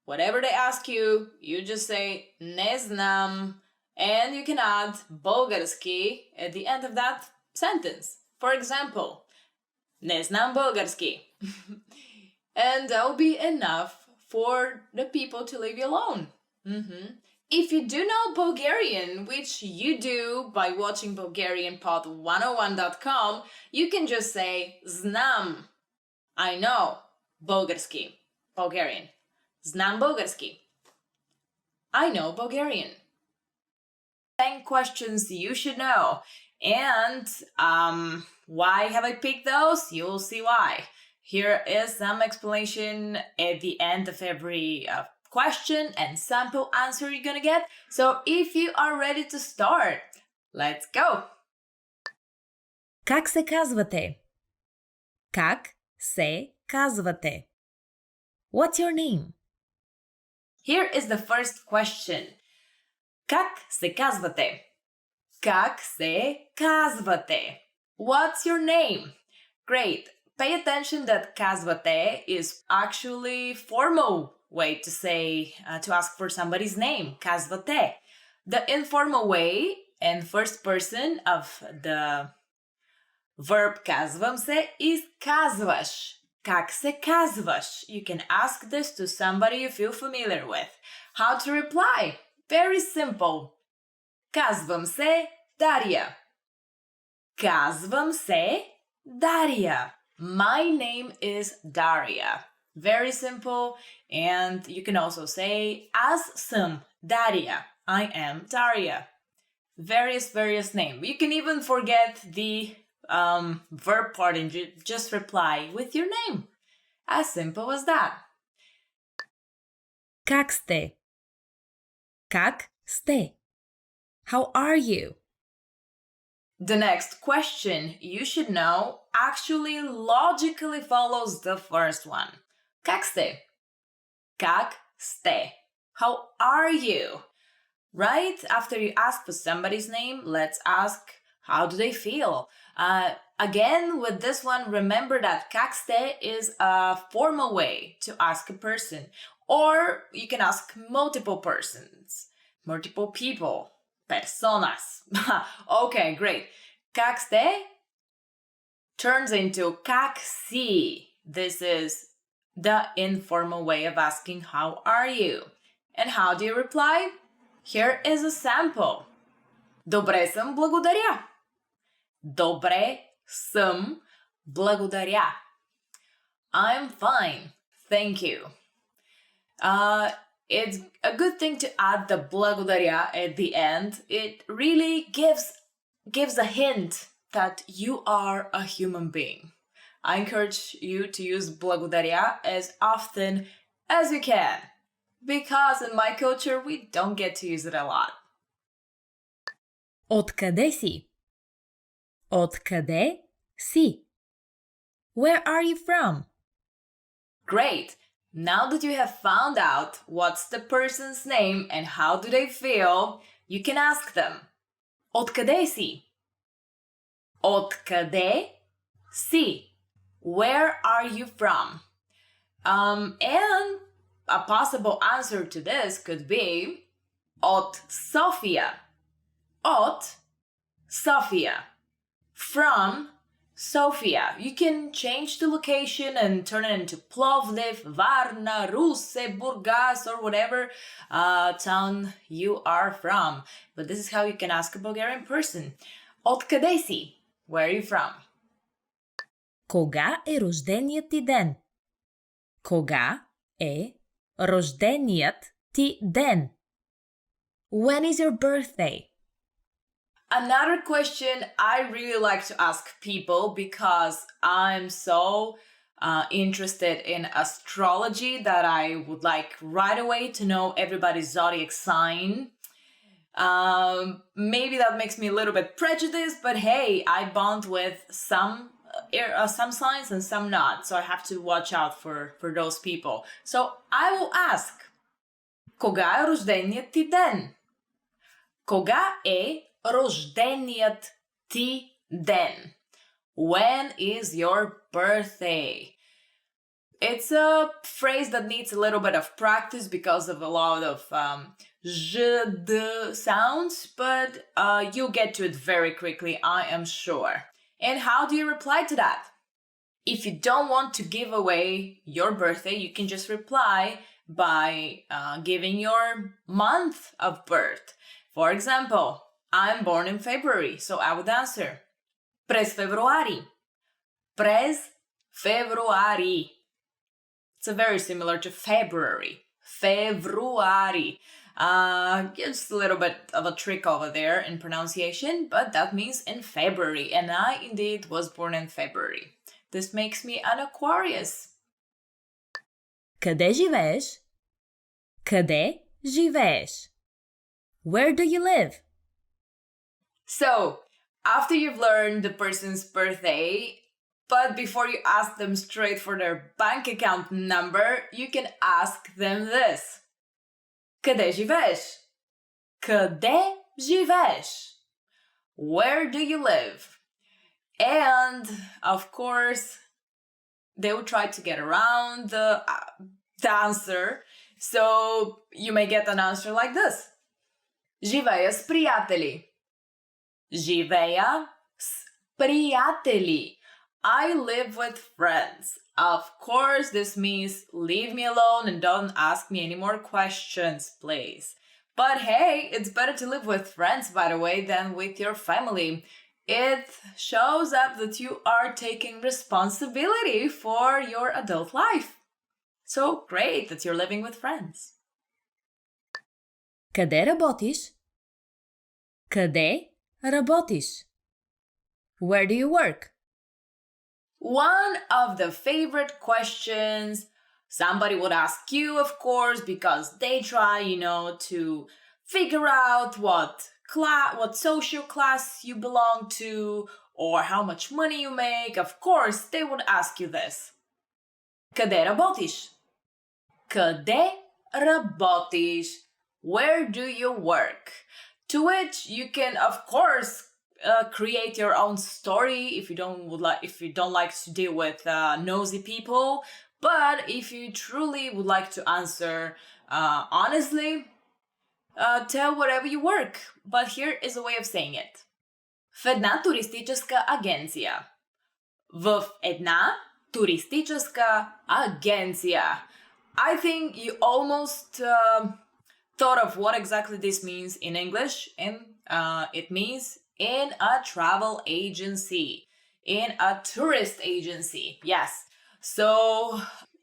Whatever they ask you, you just say не знам, and you can add български at the end of that sentence. For example, не знам български. And that will be enough for the people to leave you alone. If you do know Bulgarian, which you do by watching BulgarianPod101.com, you can just say Znam. I know Bulgarski. Bulgarian. Znam Bulgarski. I know Bulgarian. 10 questions you should know. And why have I picked those? You'll see why. Here is some explanation at the end of every question and sample answer you're gonna get. So if you are ready to start, let's go! Как се казвате? Как се казвате? What's your name? Here is the first question. Как се казвате? Как се казвате? What's your name? Great. Pay attention that казвате is actually formal way to say, to ask for somebody's name. Казвате. The informal way and first person of the verb казвам се is казваш. Как се казваш? You can ask this to somebody you feel familiar with. How to reply? Very simple. Казвам се Дария. Казвам се Дария. My name is Daria. Very simple. And you can also say аз съм Daria. I am Daria. Various name. You can even forget the verb part and just reply with your name. As simple as that. Как сте? Как сте? How are you? The next question you should know actually logically follows the first one. Как сте? Как сте? How are you? Right after you ask for somebody's name, let's ask how do they feel? Again, with this one, remember that как сте is a formal way to ask a person. Or you can ask multiple persons, multiple people, personas. Okay, great. Как сте turns into как си. This is the informal way of asking how are you. And how do you reply? Here is a sample. Добре съм, благодаря. Добре съм, благодаря. I'm fine, thank you. It's a good thing to add the благодаря at the end. It really gives a hint that you are a human being. I encourage you to use благодаря as often as you can, because in my culture we don't get to use it a lot. Откъде си? Откъде си? Where are you from? Great! Now that you have found out what's the person's name and how do they feel, you can ask them. Откъде си? Откъде си? Where are you from? And a possible answer to this could be от София. От Sofia. From Sofia. You can change the location and turn it into Plovdiv, Varna, Russe, Burgas, or whatever town you are from. But this is how you can ask a Bulgarian person. Откъде си? Where are you from? Кога е рожденият ти ден? Кога е рожденият ти ден? When is your birthday? Another question I really like to ask people because I'm so interested in astrology that I would like right away to know everybody's zodiac sign. Maybe that makes me a little bit prejudiced, but hey, I bond with some signs and some not, so I have to watch out for those people. So I will ask, кога е рожденият ти ден? Кога е рожденият ти ден? When is your birthday? It's a phrase that needs a little bit of practice because of a lot of the sounds, but you'll get to it very quickly, I am sure. And how do you reply to that? If you don't want to give away your birthday, you can just reply, by giving your month of birth. For example, I'm born in February, so I would answer prez februari. Prez februari. It's very similar to February. Februari. Just a little bit of a trick over there in pronunciation, but that means in February, and I indeed was born in February. This makes me an Aquarius. Къде живееш? Къде живееш? Where do you live? So, after you've learned the person's birthday, but before you ask them straight for their bank account number, you can ask them this. Къде живееш? Къде живееш? Where do you live? And, of course, they will try to get around the answer. So, you may get an answer like this. Живея с приятели. Живея с приятели. I live with friends. Of course, this means leave me alone and don't ask me any more questions, please. But hey, it's better to live with friends, by the way, than with your family. It shows up that you are taking responsibility for your adult life. So great that you're living with friends. Къде работиш? Къде работиш? Where do you work? One of the favorite questions somebody would ask you, of course, because they try, to figure out what social class you belong to or how much money you make. Of course, they would ask you this. Къде работиш? Къде работиш? Where do you work? To which you can, of course, create your own story if you don't like to deal with nosy people. But if you truly would like to answer honestly, tell wherever you work. But here is a way of saying it. В една туристическа агенция. В една туристическа агенция. I think you almost thought of what exactly this means in English, and it means in a travel agency, in a tourist agency. Yes. So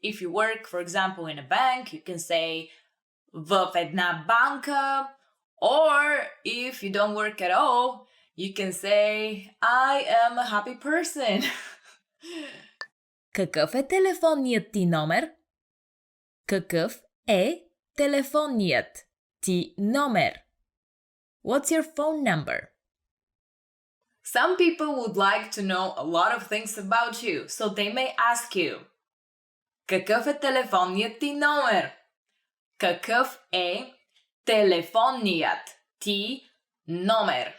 if you work, for example, in a bank, you can say в една банка, or if you don't work at all, you can say I am a happy person. Какъв е телефонният ти номер? Какъв е телефонният ти номер? What's your phone number? Some people would like to know a lot of things about you, so they may ask you, какъв е телефонният ти номер? Какъв е телефонният ти номер?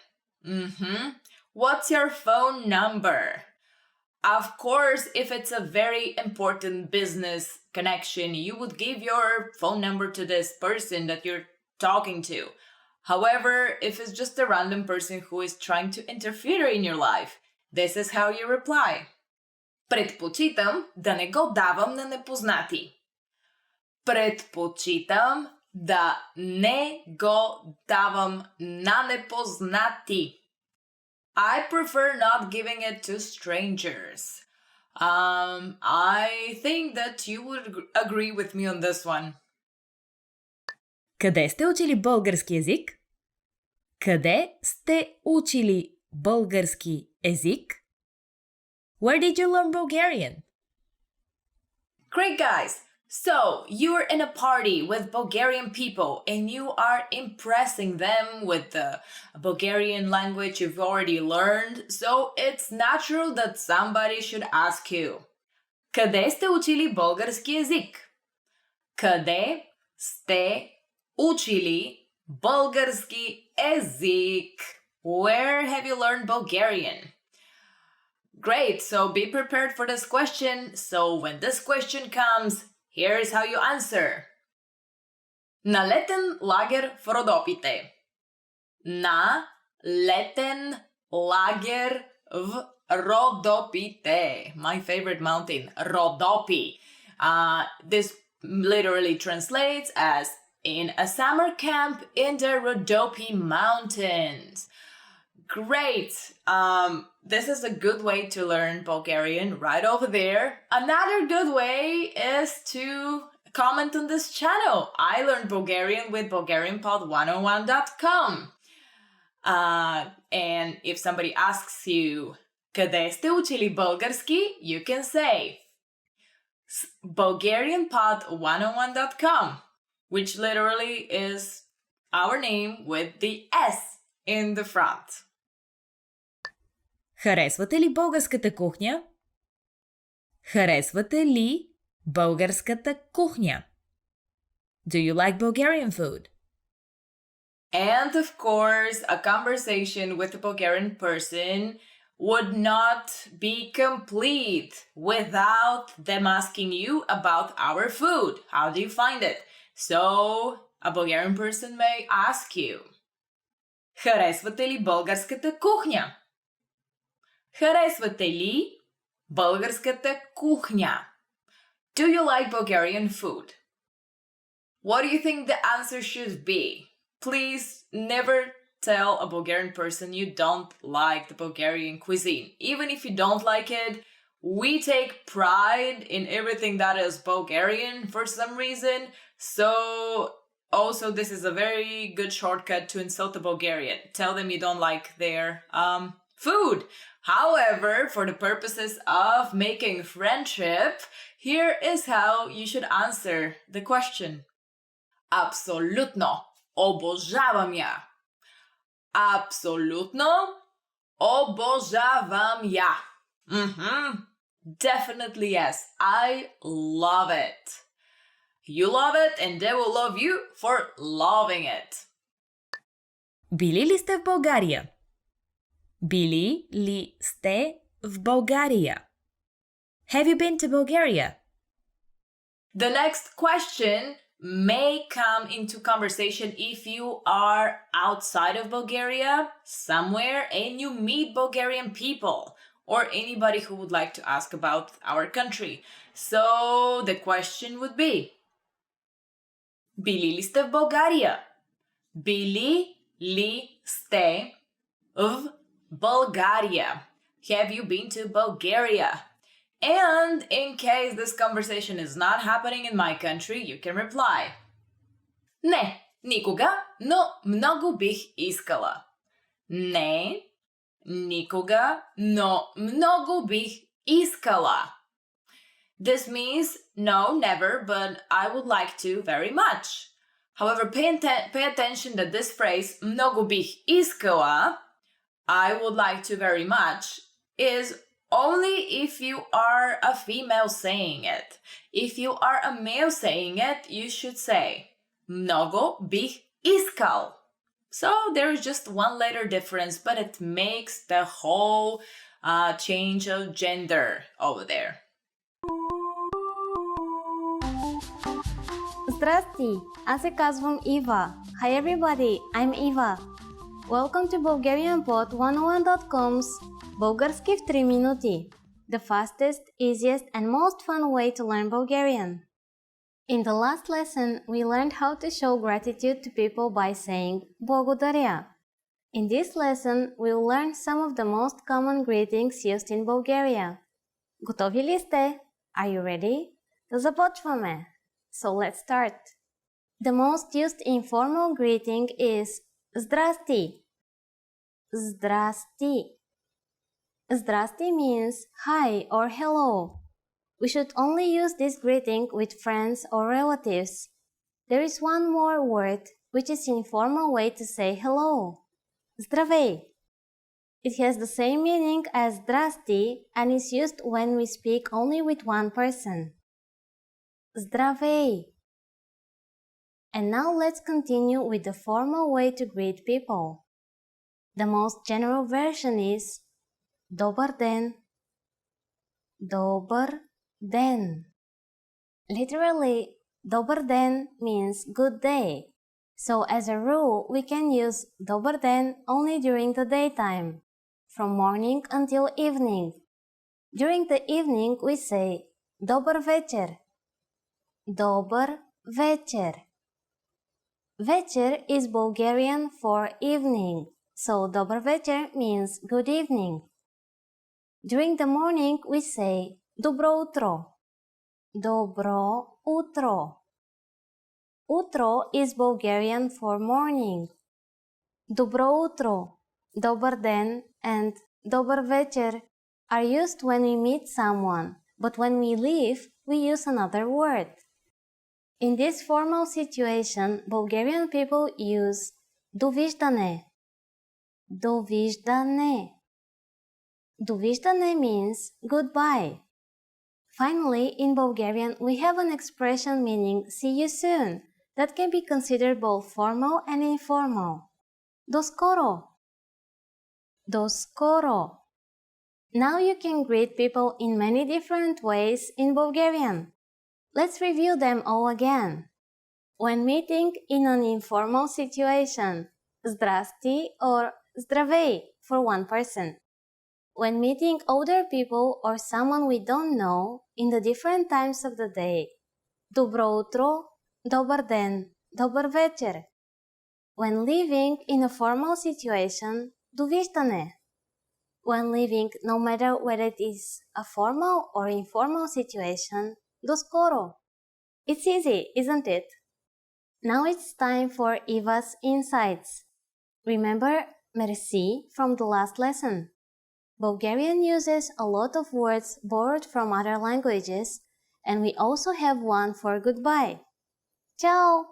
What's your phone number? Of course, if it's a very important business connection, you would give your phone number to this person that you're talking to. However, if it's just a random person who is trying to interfere in your life, this is how you reply. Предпочитам да не го давам на непознати. Предпочитам да не го давам на непознати. I prefer not giving it to strangers. I think that you would agree with me on this one. Къде сте учили български език? Къде сте учили български език? Where did you learn Bulgarian? Great, guys! So, you're in a party with Bulgarian people and you are impressing them with the Bulgarian language you've already learned, so it's natural that somebody should ask you, къде сте учили български език? Къде сте учили български език? Where have you learned Bulgarian? Great, so be prepared for this question. So when this question comes, here's how you answer. На летен лагер в Родопите. На летен лагер в Родопите. My favorite mountain, Родопи. This literally translates as in a summer camp in the Rhodope Mountains. Great! This is a good way to learn Bulgarian right over there. Another good way is to comment on this channel. I learned Bulgarian with BulgarianPod101.com. And if somebody asks you, къде сте учили български, you can say BulgarianPod101.com, which literally is our name with the S in the front. Харесвате ли българската кухня? Харесвате ли българската кухня? Do you like Bulgarian food? And of course, a conversation with a Bulgarian person would not be complete without them asking you about our food. How do you find it? So, a Bulgarian person may ask you, харесвате ли българската кухня? Харесвате ли българската кухня? Do you like Bulgarian food? What do you think the answer should be? Please never tell a Bulgarian person you don't like the Bulgarian cuisine. Even if you don't like it, we take pride in everything that is Bulgarian for some reason. So also this is a very good shortcut to insult the Bulgarian. Tell them you don't like their food. However, for the purposes of making friendship, here is how you should answer the question. Абсолютно обожавам я. Абсолютно обожавам я. Definitely yes. I love it. You love it and they will love you for loving it. Били ли сте в България? Били ли сте в България? Have you been to Bulgaria? The next question may come into conversation if you are outside of Bulgaria, somewhere, and you meet Bulgarian people or anybody who would like to ask about our country. So the question would be, били ли сте в България? Били ли сте в Bulgaria? Have you been to Bulgaria? And in case this conversation is not happening in my country, you can reply. Не, никога, но много бих искала. Не, никога, но много бих искала. This means no, never, but I would like to very much. However, pay attention that this phrase, много бих искала, I would like to very much, is only if you are a female saying it. If you are a male saying it, you should say много бих искал. So there is just one letter difference, but it makes the whole change of gender over there. Здрасти! Аз се казвам Ива. Hi everybody, I'm Eva. Welcome to BulgarianPod101.com's Български в 3 минути. The fastest, easiest and most fun way to learn Bulgarian. In the last lesson, we learned how to show gratitude to people by saying благодаря. In this lesson, we'll learn some of the most common greetings used in Bulgaria. Готови ли сте? Are you ready? Да започваме! So let's start. The most used informal greeting is Здрасти. Здрасти. Zdrasti means hi or hello. We should only use this greeting with friends or relatives. There is one more word which is an informal way to say hello. Здравей. It has the same meaning as zdrasti and is used when we speak only with one person. Здравей. And now let's continue with the formal way to greet people. The most general version is Добър ден. Добър ден. Literally, добър ден means good day. So as a rule, we can use добър ден only during the daytime, from morning until evening. During the evening, we say добър вечер. Dobar večer. Večer is Bulgarian for evening, so dobar večer means good evening. During the morning, we say dobro utro. Dobro utro. Utro is Bulgarian for morning. Dobro utro, dobar den, and dobar večer are used when we meet someone, but when we leave, we use another word. In this formal situation, Bulgarian people use довиждане. Довиждане. Довиждане means goodbye. Finally, in Bulgarian, we have an expression meaning see you soon that can be considered both formal and informal. До скоро. До скоро. Now you can greet people in many different ways in Bulgarian. Let's review them all again. When meeting in an informal situation, zdrasti or zdravей for one person. When meeting older people or someone we don't know in the different times of the day, добро утро, добър ден, добър вечер. When living in a formal situation, довиждане. When living, no matter whether it is a formal or informal situation, до скоро. It's easy, isn't it? Now it's time for Eva's insights. Remember merci from the last lesson. Bulgarian uses a lot of words borrowed from other languages, and we also have one for goodbye. Ciao!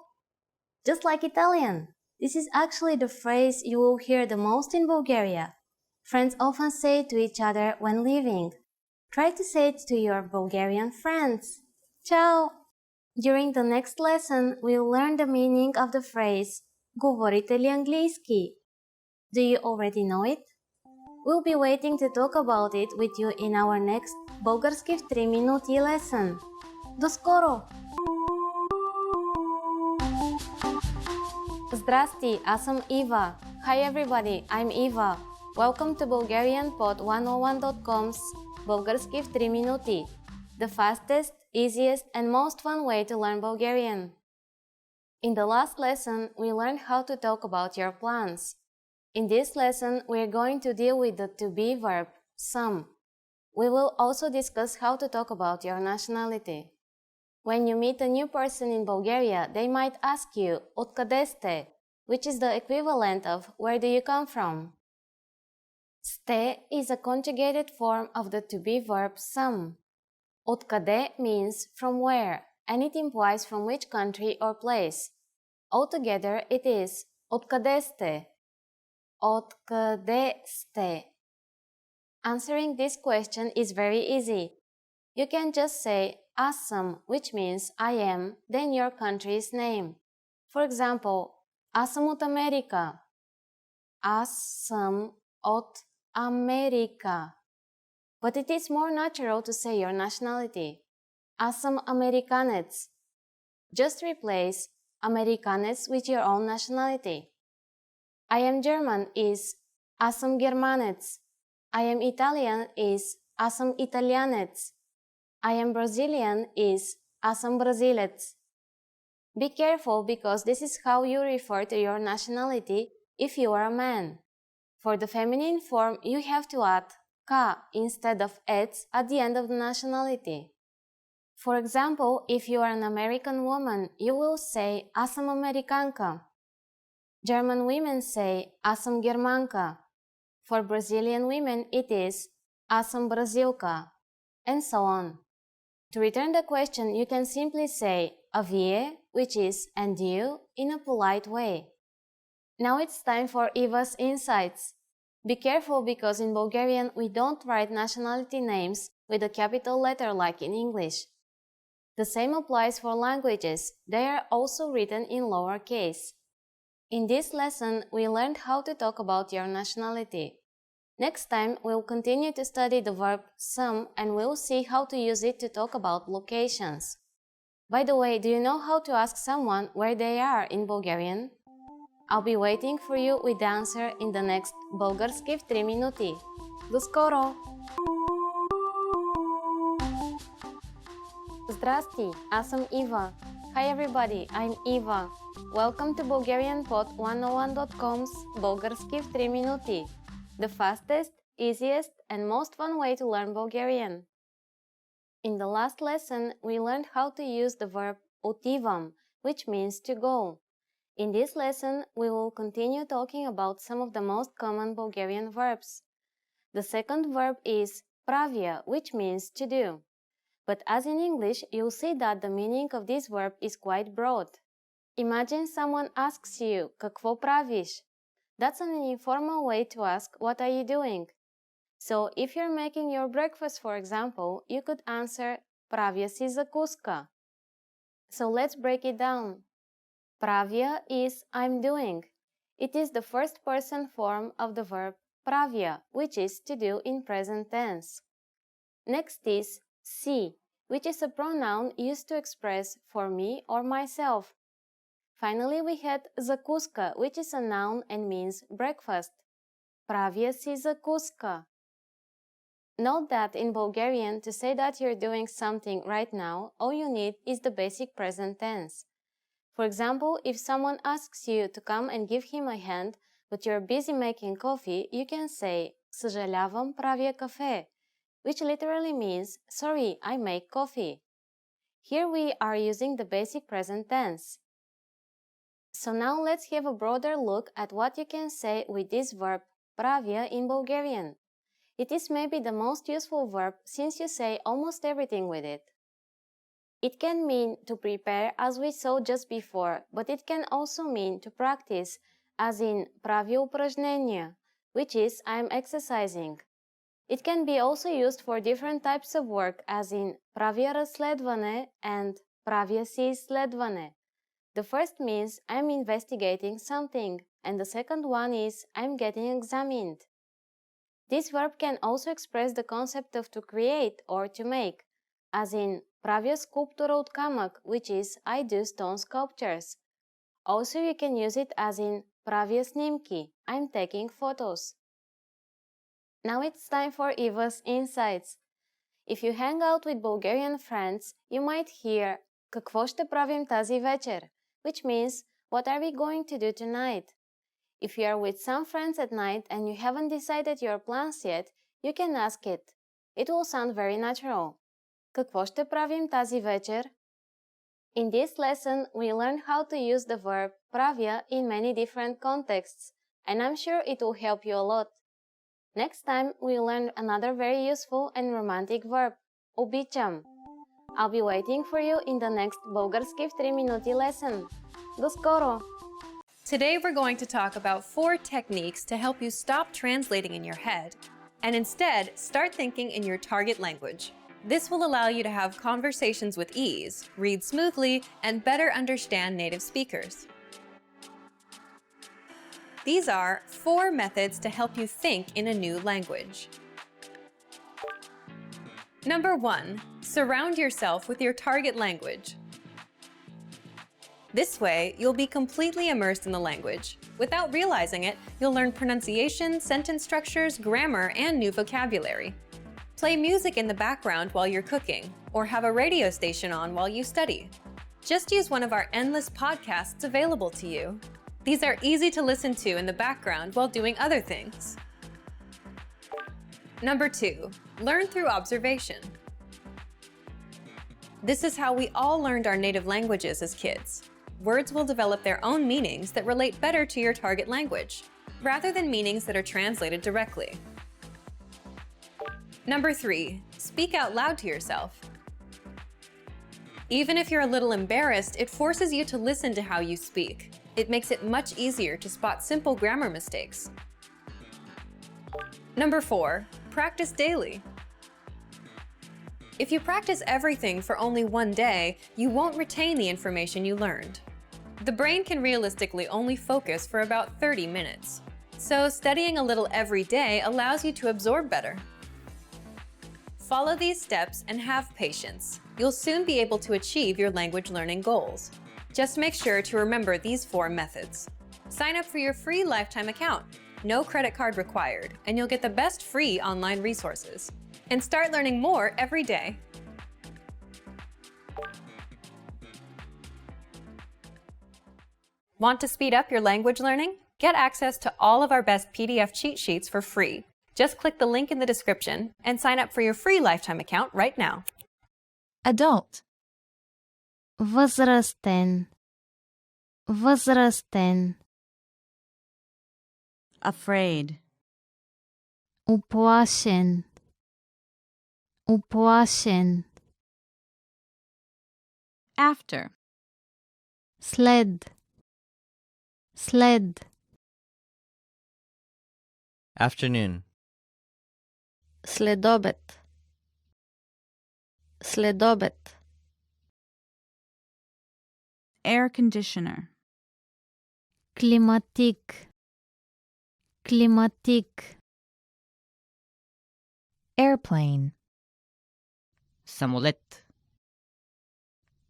Just like Italian, this is actually the phrase you will hear the most in Bulgaria. Friends often say it to each other when leaving. Try to say it to your Bulgarian friends. Ciao! During the next lesson, we'll learn the meaning of the phrase говорите ли английски? Do you already know it? We'll be waiting to talk about it with you in our next Български в 3 минути lesson. До скоро! Zdrasti, аз съм Eva. Hi everybody, I'm Eva. Welcome to BulgarianPod101.com's Български в 3 минути, the fastest, easiest, and most fun way to learn Bulgarian. In the last lesson, we learned how to talk about your plans. In this lesson, we are going to deal with the to-be verb, some. We will also discuss how to talk about your nationality. When you meet a new person in Bulgaria, they might ask you, откъде сте, which is the equivalent of where do you come from? Сте is a conjugated form of the to-be verb some. Откъде means from where, and it implies from which country or place. Altogether, it is откъде сте. Откъде сте? Answering this question is very easy. You can just say аз съм, which means I am, then your country's name. For example, аз съм от Америка. Аз съм от Америка. But it is more natural to say your nationality. Аз съм американец. Just replace американец with your own nationality. I am German is аз съм германец. I am Italian is аз съм италианец. I am Brazilian is аз съм бразилец. Be careful because this is how you refer to your nationality if you are a man. For the feminine form, you have to add ka instead of ets at the end of the nationality. For example, if you are an American woman, you will say аз съм американка. German women say аз съм германка. For Brazilian women, it is аз съм бразилка, and so on. To return the question, you can simply say a vie, which is and you, in a polite way. Now it's time for Eva's insights. Be careful because in Bulgarian we don't write nationality names with a capital letter like in English. The same applies for languages, they are also written in lowercase. In this lesson, we learned how to talk about your nationality. Next time, we'll continue to study the verb some and we'll see how to use it to talk about locations. By the way, do you know how to ask someone where they are in Bulgarian? I'll be waiting for you with the answer in the next Български в 3 минути. До скоро! Zdrasti, аз съм Ива. Hi everybody, I'm Eva. Welcome to BulgarianPod101.com's Bulgarski в 3 минути. The fastest, easiest, and most fun way to learn Bulgarian. In the last lesson, we learned how to use the verb отивам, which means to go. In this lesson, we will continue talking about some of the most common Bulgarian verbs. The second verb is правя, which means to do. But as in English, you'll see that the meaning of this verb is quite broad. Imagine someone asks you, какво правиш? That's an informal way to ask, what are you doing? So if you're making your breakfast, for example, you could answer, правя си закуска. So let's break it down. Правя is I'm doing. It is the first person form of the verb правя, which is to do in present tense. Next is си, which is a pronoun used to express for me or myself. Finally, we had закуска, which is a noun and means breakfast. Правя си закуска. Note that in Bulgarian, to say that you're doing something right now, all you need is the basic present tense. For example, if someone asks you to come and give him a hand, but you're busy making coffee, you can say съжалявам, правя кафе, which literally means sorry, I make coffee. Here we are using the basic present tense. So now let's have a broader look at what you can say with this verb правя in Bulgarian. It is maybe the most useful verb since you say almost everything with it. It can mean to prepare as we saw just before, but it can also mean to practice, as in правя упражнения, which is I'm exercising. It can be also used for different types of work, as in правя разследване and правя си изследване. The first means I'm investigating something, and the second one is I'm getting examined. This verb can also express the concept of to create or to make, as in правя скулптура от камък, which is I do stone sculptures. Also, you can use it as in правя снимки, I'm taking photos. Now it's time for Eva's insights. If you hang out with Bulgarian friends, you might hear какво ще правим тази вечер, which means what are we going to do tonight? If you are with some friends at night and you haven't decided your plans yet, you can ask it. It will sound very natural. Какво ще правим тази вечер? In this lesson, we learned how to use the verb правя in many different contexts, and I'm sure it will help you a lot. Next time, we'll learn another very useful and romantic verb, обичам. I'll be waiting for you in the next Bulgarski в 3 минути lesson. До скоро! Today we're going to talk about 4 techniques to help you stop translating in your head and instead start thinking in your target language. This will allow you to have conversations with ease, read smoothly, and better understand native speakers. These are 4 methods to help you think in a new language. Number 1. Surround yourself with your target language. This way, you'll be completely immersed in the language. Without realizing it, you'll learn pronunciation, sentence structures, grammar, and new vocabulary. Play music in the background while you're cooking, or have a radio station on while you study. Just use one of our endless podcasts available to you. These are easy to listen to in the background while doing other things. Number 2. Learn through observation. This is how we all learned our native languages as kids. Words will develop their own meanings that relate better to your target language, rather than meanings that are translated directly. Number 3. Speak out loud to yourself. Even if you're a little embarrassed, it forces you to listen to how you speak. It makes it much easier to spot simple grammar mistakes. Number 4. Practice daily. If you practice everything for only one day, you won't retain the information you learned. The brain can realistically only focus for about 30 minutes. So studying a little every day allows you to absorb better. Follow these steps and have patience. You'll soon be able to achieve your language learning goals. Just make sure to remember these 4 methods. Sign up for your free lifetime account. No credit card required, and you'll get the best free online resources. And start learning more every day. Want to speed up your language learning? Get access to all of our best PDF cheat sheets for free. Just click the link in the description and sign up for your free lifetime account right now. Adult. Възрастен. Възрастен. Afraid. Уплашен. Уплашен. After. След. След. Afternoon. Следобед. Следобед. Air conditioner. Климатик. Климатик. Airplane. Самолет.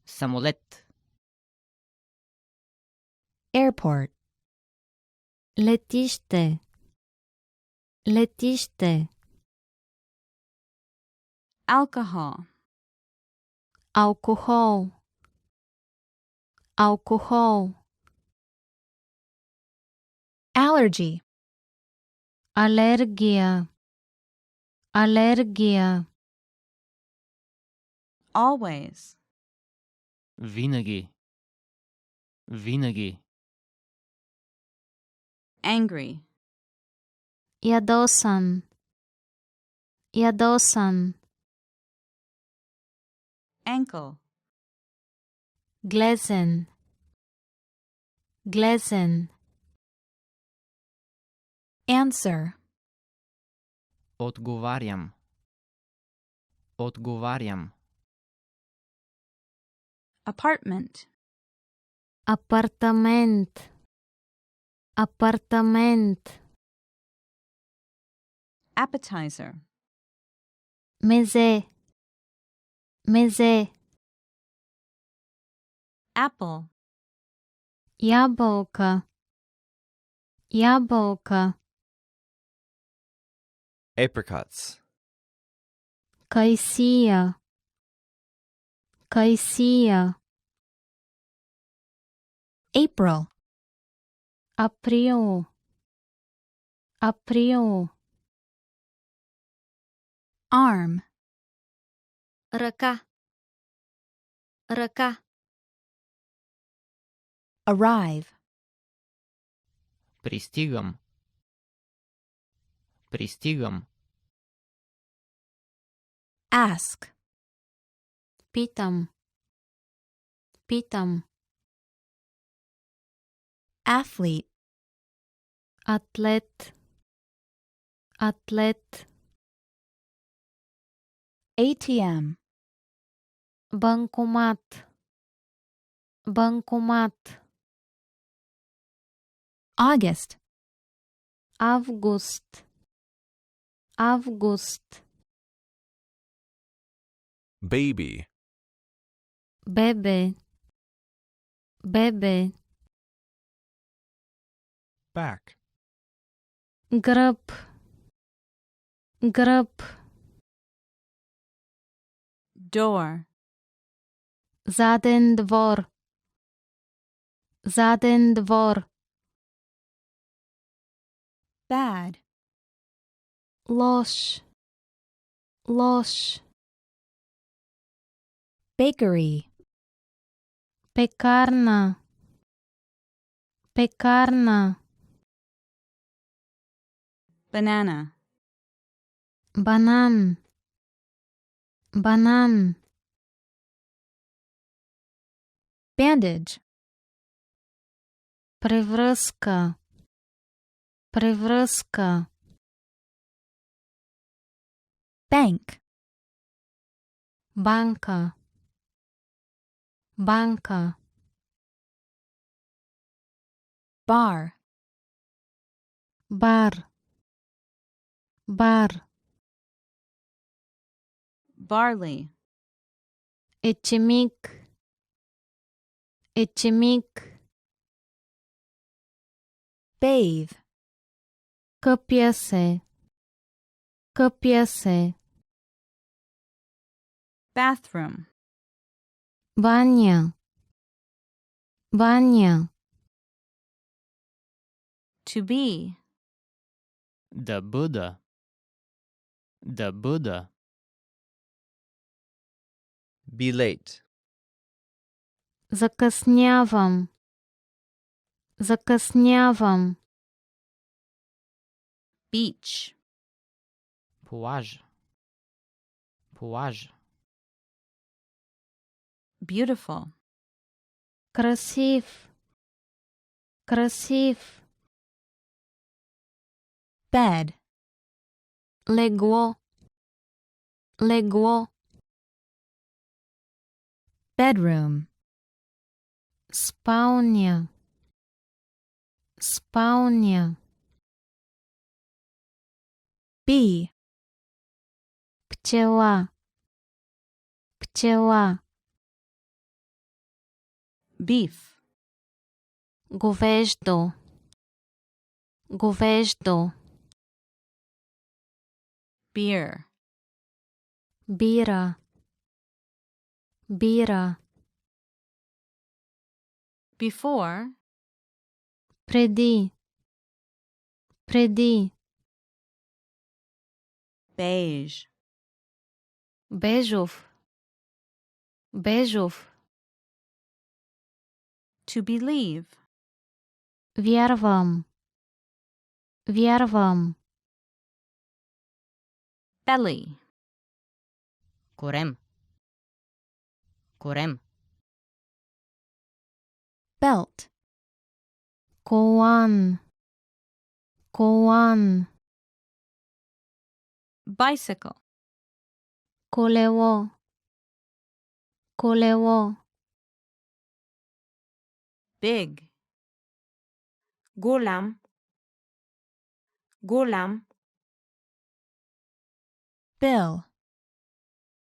Самолет. Airport. Летище. Летище. Alcohol. Алкохол. Алкохол. Allergy. Алергия. Алергия. Always. Винаги. Винаги. Angry. Ядосан. Ядосан. Ankle. Глезен. Глезен. Answer. Отговарям. Отговарям. Apartment. Апартамент. Апартамент. Appetizer. Мезе. Мезе. Apple. Ябълка. Ябълка. Apricots. Кайсия. Кайсия. April. Април. Април. Arm. Ръка. Ръка. Arrive. Пристигам. Пристигам. Ask. Питам. Питам. Athlete. Атлет. Атлет. ATM. Банкомат. Банкомат. August. Август. Август. Baby. Бебе. Бебе. Back. Гръб. Гръб. Door. Заден двор. Заден двор. Bad. Лош. Лош. Bakery. Пекарна. Пекарна. Banana. Банан. Банан. Bandage. Превръзка. Превръзка. Bank. Банка. Банка. Bar. Бар. Бар. Barley. Ечемик. Ечемик. Bathe. Къпя се. Къпя се. Bathroom. Баня. Баня. To be. Да бъда. Да бъда. Be late. Закъснявам. Закъснявам. Beach. Плаж. Плаж. Beautiful. Красив. Красив. Bed. Легло. Легло. Bedroom. Спалня. Спалня. Bee. Пчела. Пчела. Beef. Говеждо. Говеждо. Beer. Бира. Бира. Before. Преди. Преди. Beige. Бежов. Бежов. To believe. Вярвам. Вярвам. Belly. Корем. Корем. Belt. Колан. Колан. Bicycle. Колело. Колело. Big. голям, голям, Bill.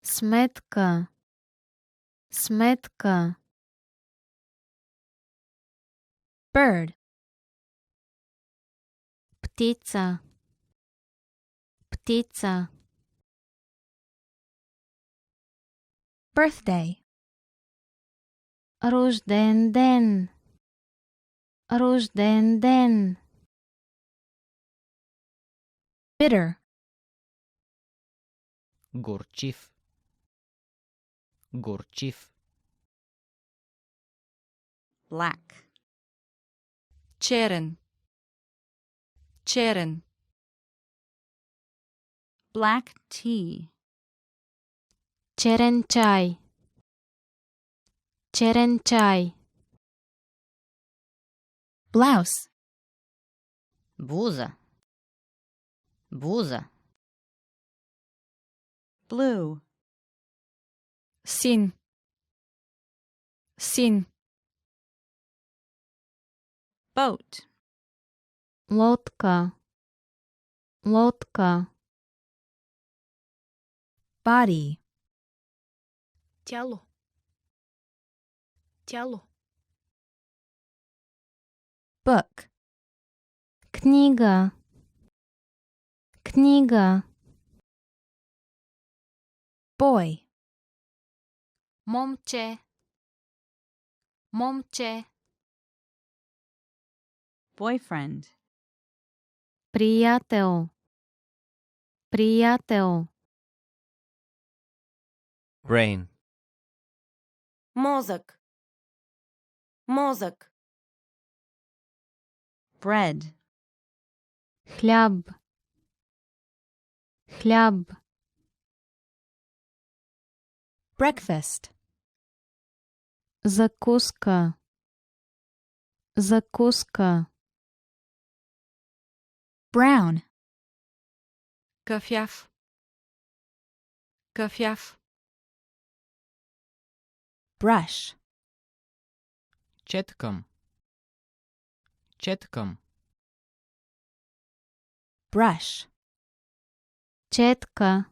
Сметка. Сметка. Bird. Птица. Птица. Birthday. Рожден ден. Рожден ден. Bitter. Горчив. Горчив. Black. Черен. Черен. Black tea. Черен чай. Черен чай. Blouse. Блуза. Блуза. Blue. Син. Син. Boat. Лодка. Лодка. Body. Тяло. Тяло. Book. Книга. Книга. Boy. Момче. Момче. Boyfriend. Приятел. Приятел. Brain. мозък, мозък, Bread. Хляб. Хляб. Breakfast. Закуска. Закуска. Brown. Кафяв. Кафяв. Brush. Четкам. Четкам. Brush. Четка.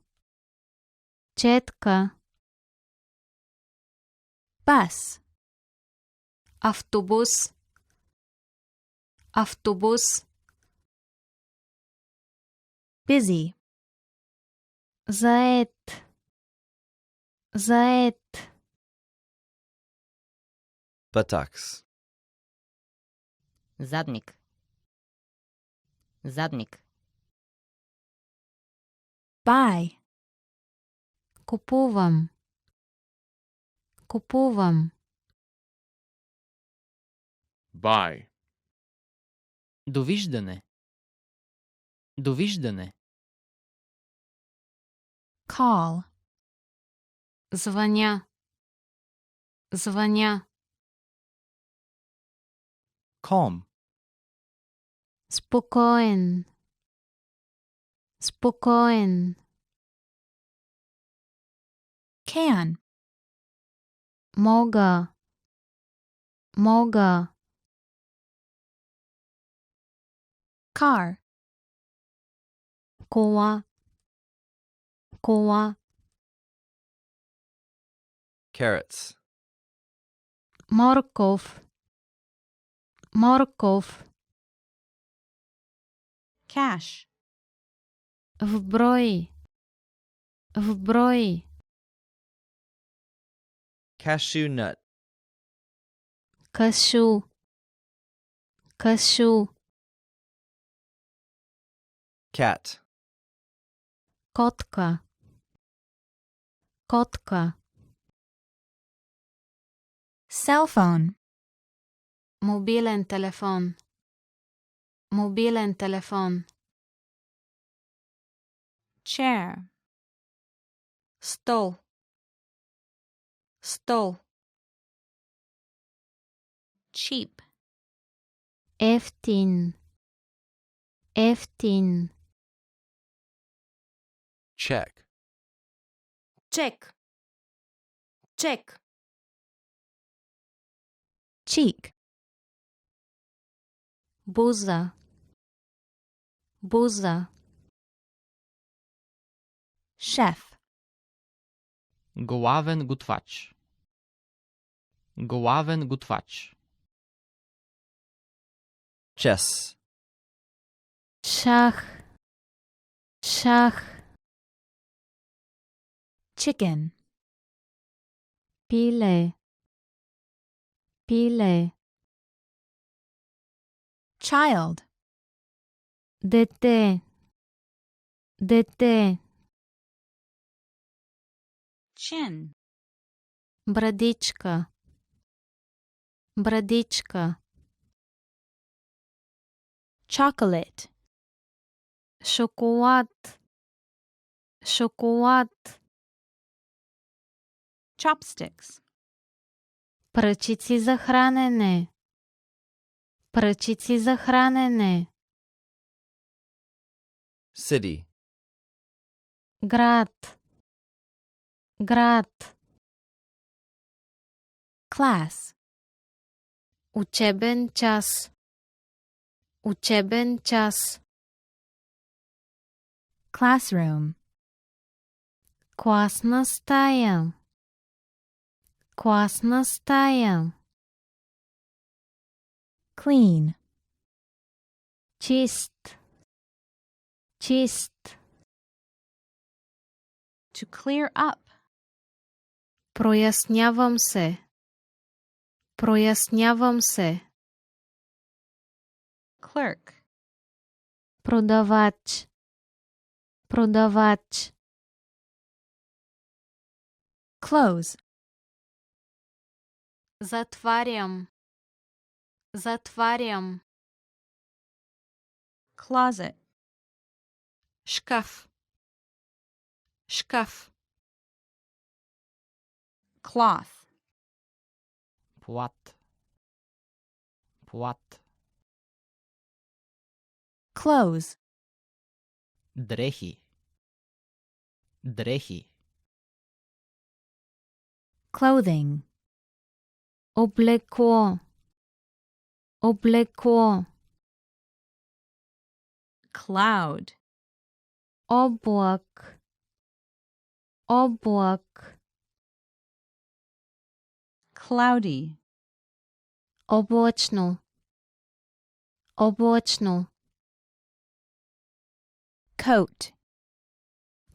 Четка. Bus. Автобус. Автобус. Busy. Заед. Заед. Buttocks. Задник. Задник. Buy. Купувам. Купувам. Buy. Довиждане. Довиждане. Call. Звъня. Звъня. Calm. Спокоен. Спокоен. Can. Мога. Мога. Car. Кола. Кола. Carrots. Морков. Морков. Cash. В брой. В брой. Cashew nut. Кашу. Кашу. Cat. Котка. Котка. Cell phone. Мобилен телефон. Мобилен телефон. Chair. Стол. Стол. Cheap. Ефтин. Ефтин. Check. Check. Check. Cheek. Буза. Буза. Chef. Главен готвач. Главен готвач. Chess. Шах. Шах. Chicken. Пиле. Пиле. Child. Дете. Дете. Chin. Брадичка. Брадичка. Chocolate. Шоколад. Шоколад. Chopsticks. Пръчици за хранене. Пръчици за хранене. City. Град. Град. Class. Учебен час. Учебен час. Classroom. Класна стая. Класна стая. Clean. Чист. Чист. To clear up. Прояснявам се. Прояснявам се. Clerk. Продавач. Продавач. Close. Затварям. Затварям. Closet. Шкаф. Шкаф. Cloth. Плат. Плат. Clothes. Дрехи. Дрехи. Clothing. Облекло. Облекло. Cloud. Облак. Облак. Cloudy. Облачно. Облачно. Coat.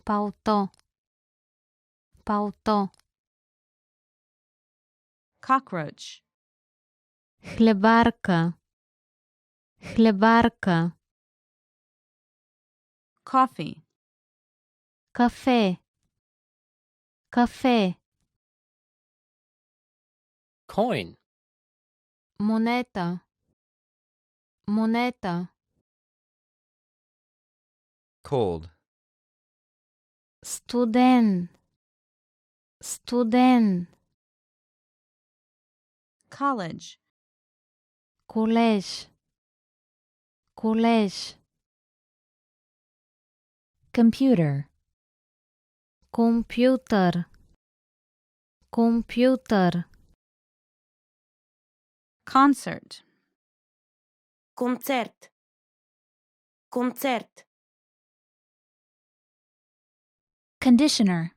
Палто. Палто. Cockroach. Хлебарка. Хлебарка. Coffee. Кафе. Кафе. Coin. Монета. Монета. Cold. Студен. Студен. College. Колеж. Колеж. Computer. Компютър. Компютър. Concert. Концерт. Концерт. Conditioner.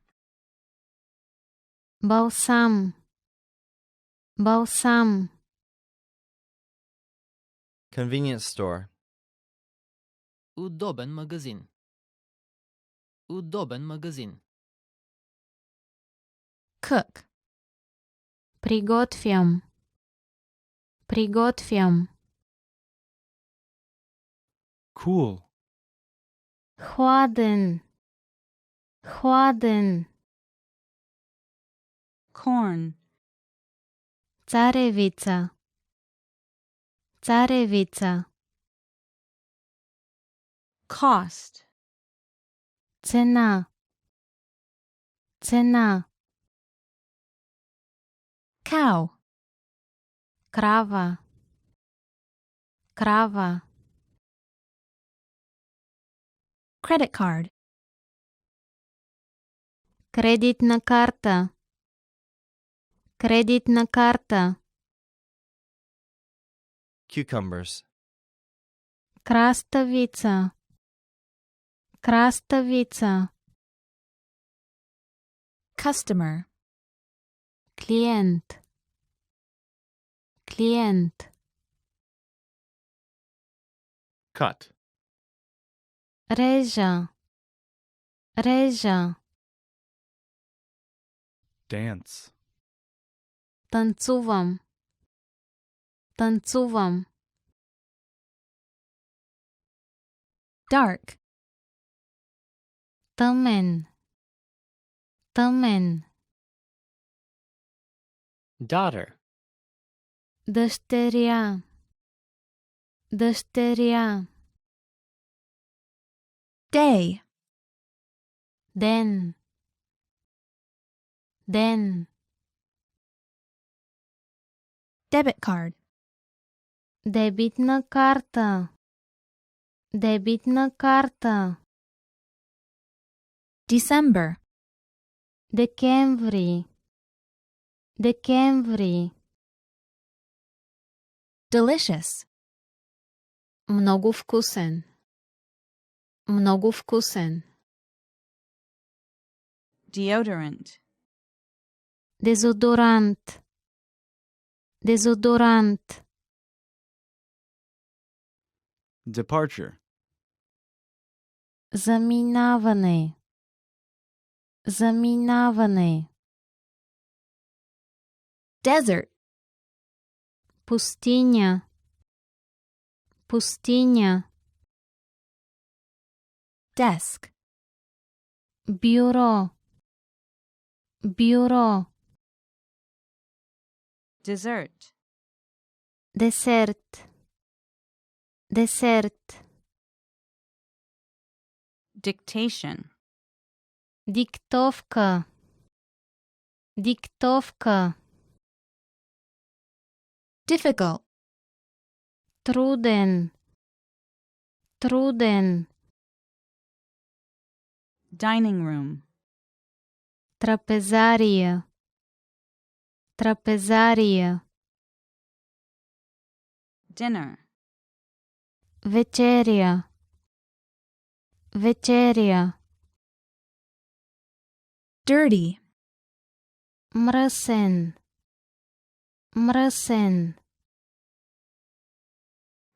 Балсам. Балсам. Convenience store. Удобен магазин. Удобен магазин. Cook. Приготвям. Приготвям. Cool. Хладен. Хладен. Corn. Царевица. Царевица. Cost. Цена. Цена. Cow. Крава. Крава. Credit card. Кредитна карта. Кредитна карта. Cucumbers. Краставица. Краставица. Customer. Клиент. Клиент. Cut. Режа. Режа. Dance. Танцувам. Танцувам. Dark. Тъмен. Тъмен. Daughter. Дъщеря. Дъщеря. Day. Ден. Ден. Debit card. Дебитна карта. Дебитна карта. December. Декември. Декември. Delicious. Много вкусен. Много вкусен. Deodorant. Дезодорант. Дезодорант. Departure. Заминаване. Заминаване. Desert. Пустиня. Пустиня. Desk. Бюро. Бюро. Dessert. Десерт. Десерт. Dictation. Диктовка. Диктовка. Difficult. Труден. Труден. Dining room. Трапезария. Трапезария. Dinner. Вечеря. Вечеря. Dirty. Мръсен. Мръсен.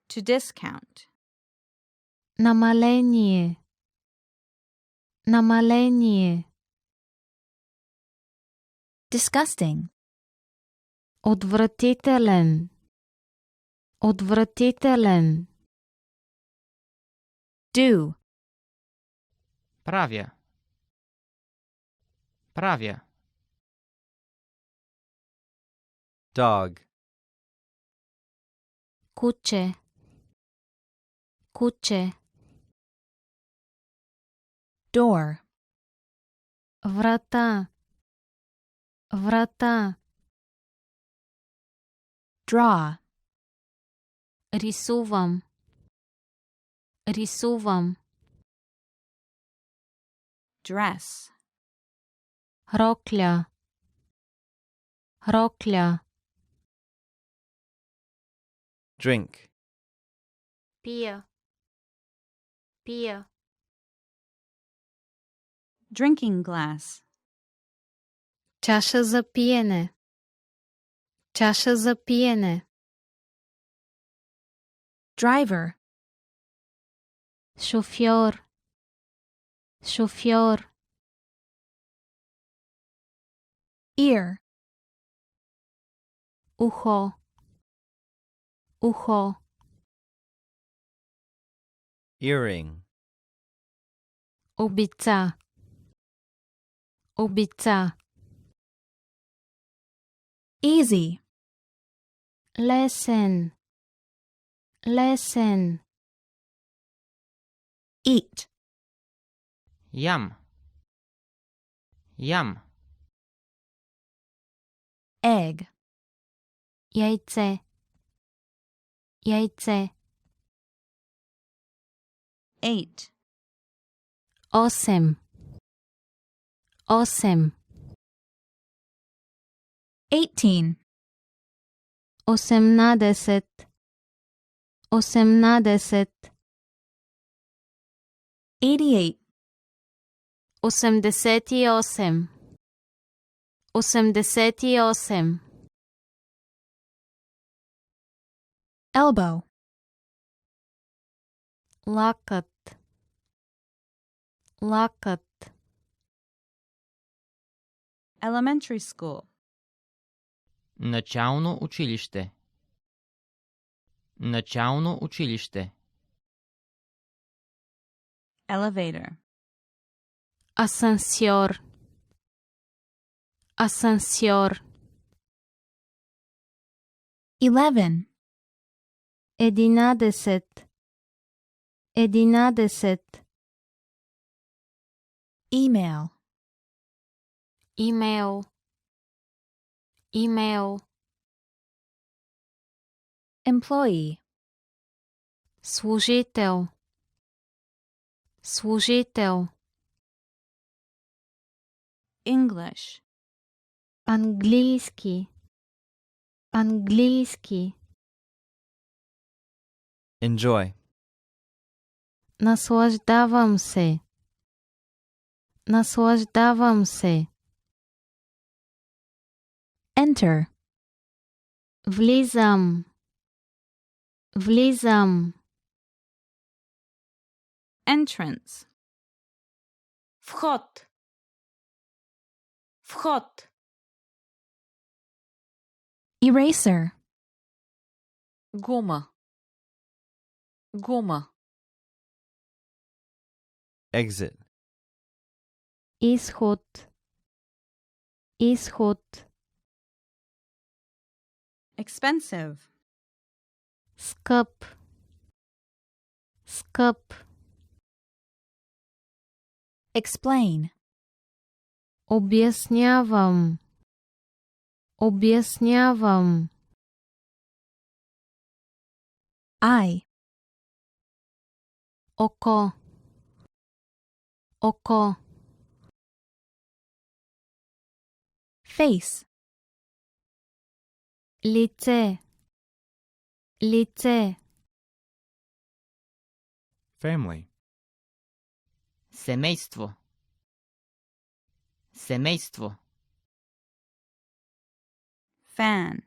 To discount. Намаление. Намаление. Disgusting. Отвратителен. Отвратителен. Do. Правя. Правя. Dog. Куче. Куче. Door. Врата. Врата. Draw. Рисувам. Рисувам. Dress. Рокля. Рокля. Drink. Пия. Пия. Drinking glass. Чаша за пиене. Чаша за пиене. Driver. Шофьор. Шофьор. Ear. Ухо. Ухо. Earring. Обица. Обица. Easy. Лесен. Лесен. Eat. Ям. Ям. Egg. Яйце. Яйце. 8. 8. 8. 18. 18. 18. 88. 88. 88. Elbow. Лакът. Лакът. Elementary school. Начално училище. Начално училище. Elevator. Асансьор. Асансьор. 11. 11. 11. Email. Имейл. Имейл. Employee. Служител. Служител. English. Английски. Английски. Enjoy. Наслаждавам се. Наслаждавам се. Enter. Влизам. Влизам. Entrance. Вход. Вход. Eraser. Гума. Гума. Exit. Изход. Изход. Expensive. Скъп. Скъп. Explain. Обяснявам. Обяснявам. Eye. Око. Око. Face. Лице. Лице. Family. Семейство. Семейство. Fan.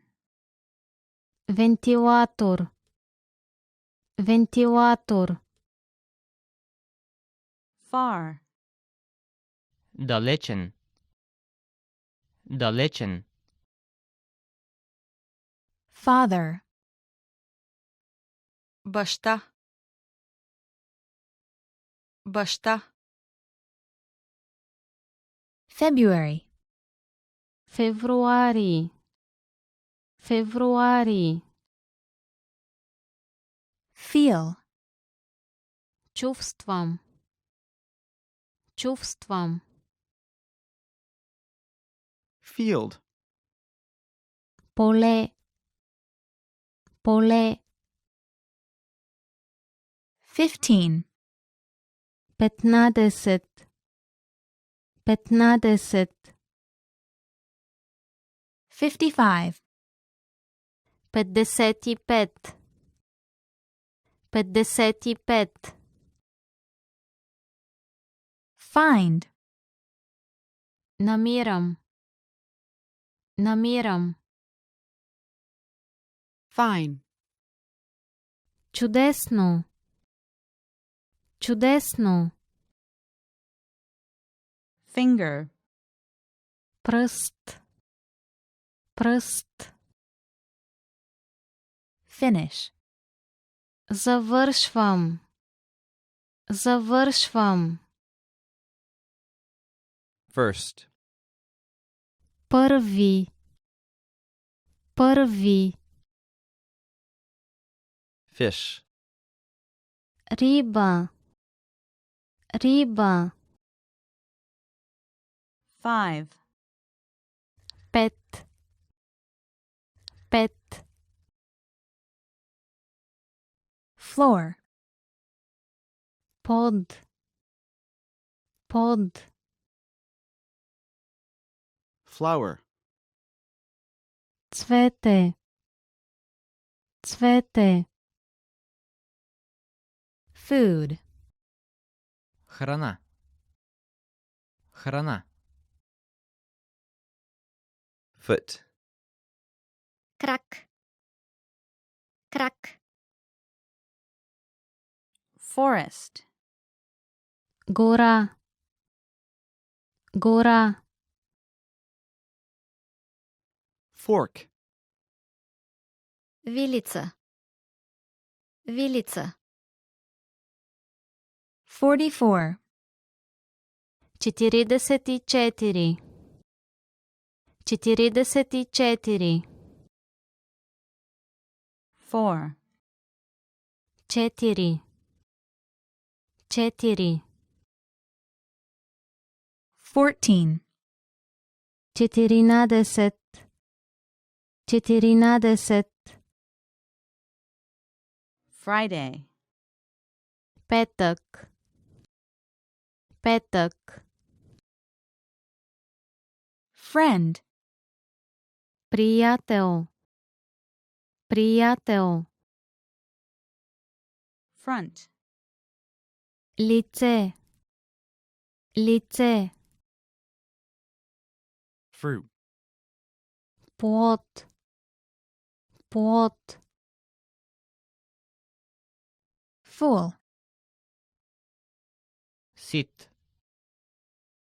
Вентилатор. Вентилатор. Far. Далечен. Далечен. Father. Баща. Баща. February. Februari. Februari. Feel. Чувствам. Чувствам. Field. Поле. Поле. 15. 15. 15. 55. 55. 55. Find. Намирам. Намирам. Fine. Чудесно. Чудесно. Finger. Пръст. Пръст. Finish. Завършвам. Завършвам. First. Първи. Първи. Fish. Риба. Риба. 5. 5. 5. Floor. Под. Под. Flower. Цвете. Цвете. Food. Храна. Храна. Foot. Крак. Крак. Forest. Гора. Гора. Fork. Вилица. Вилица. 44. 44. 44. 4. 4. 4. 14. 14. 14. Friday. Петък. Петък. Friend. Приятел. Приятел. Front. Лице. Лице. Fruit. Плод. Плод. Fool. Сит.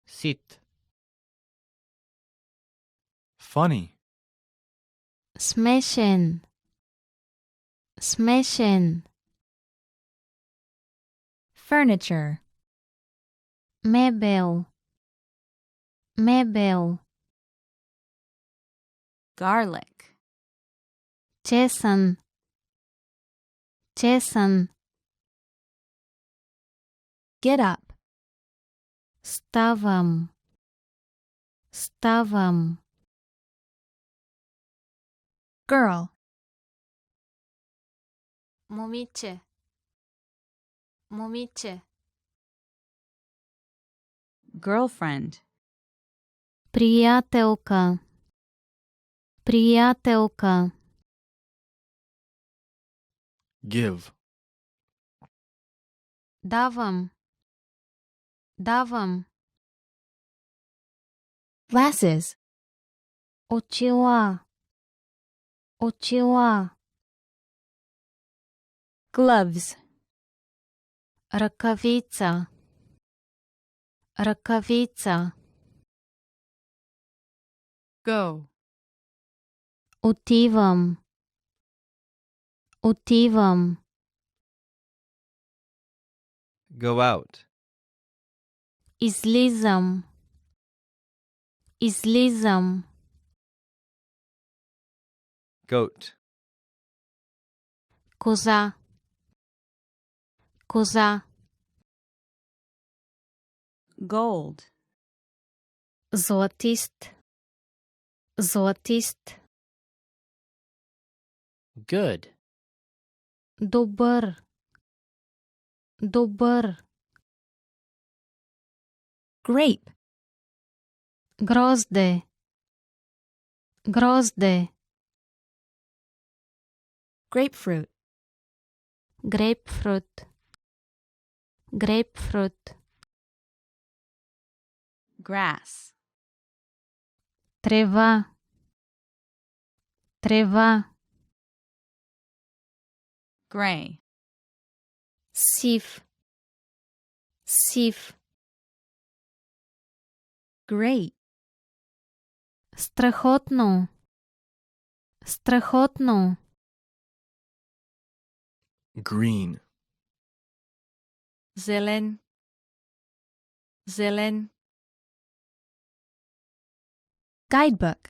Сит. Funny. Смешен. Смешен. Furniture. Мебел. Мебел. Garlic. Чесън. Чесън. Get up. Ставам. Ставам. Girl. Момиче. Момиче. Girlfriend. Приятелка. Приятелка. Give. Давам. Давам. Glasses. Очила. Очила. Gloves. Ръкавица. Ръкавица. Go. Отивам. Отивам. Go out. Излизам. Излизам. Goat. Коза. Коза. Gold. Златист. Златист. Good. Добър. Добър. Grape. Грозде. Грозде. Grapefruit. Грейпфрут. Грейпфрут. Grass. Трева. Трева. Gray. Сив. Сив. Great. Страхотно. Страхотно. Green. Зелен. Зелен. Guidebook.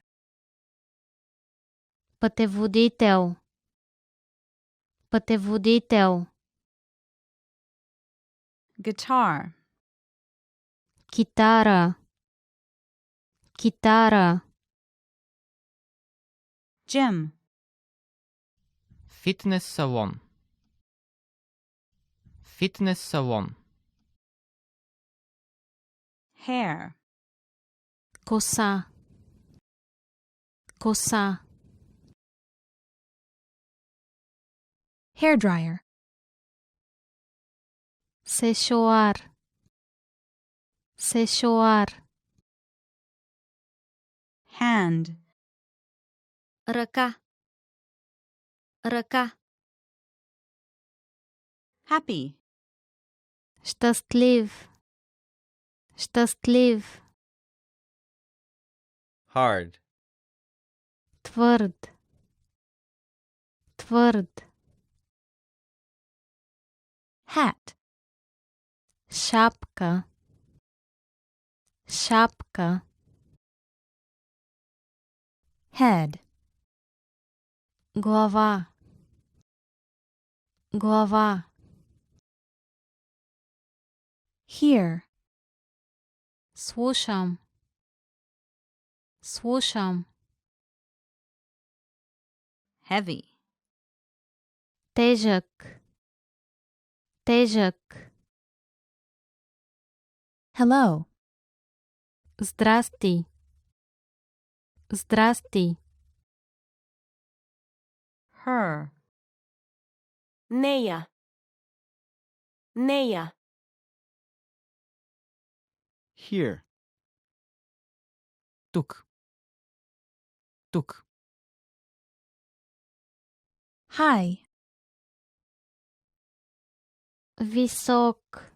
Пътеводител. Пътеводител. Guitar. Китара. Китара. Gym. Фитнес салон. Фитнес салон. Hair. Коса. Коса. Hairdryer. Сешоар. Сешоар. Hand. Ръка. Ръка. Happy. Щастлив. Щастлив. Hard. Твърд. Твърд. Hat. Шапка. Шапка. Head. Глава. Глава. Hear. Слушам. Слушам. Heavy. Тежък. Тежък. Hello. Здрасти. Здрасти. Her. Нея. Нея. Here. Тук. Тук. High. Висок.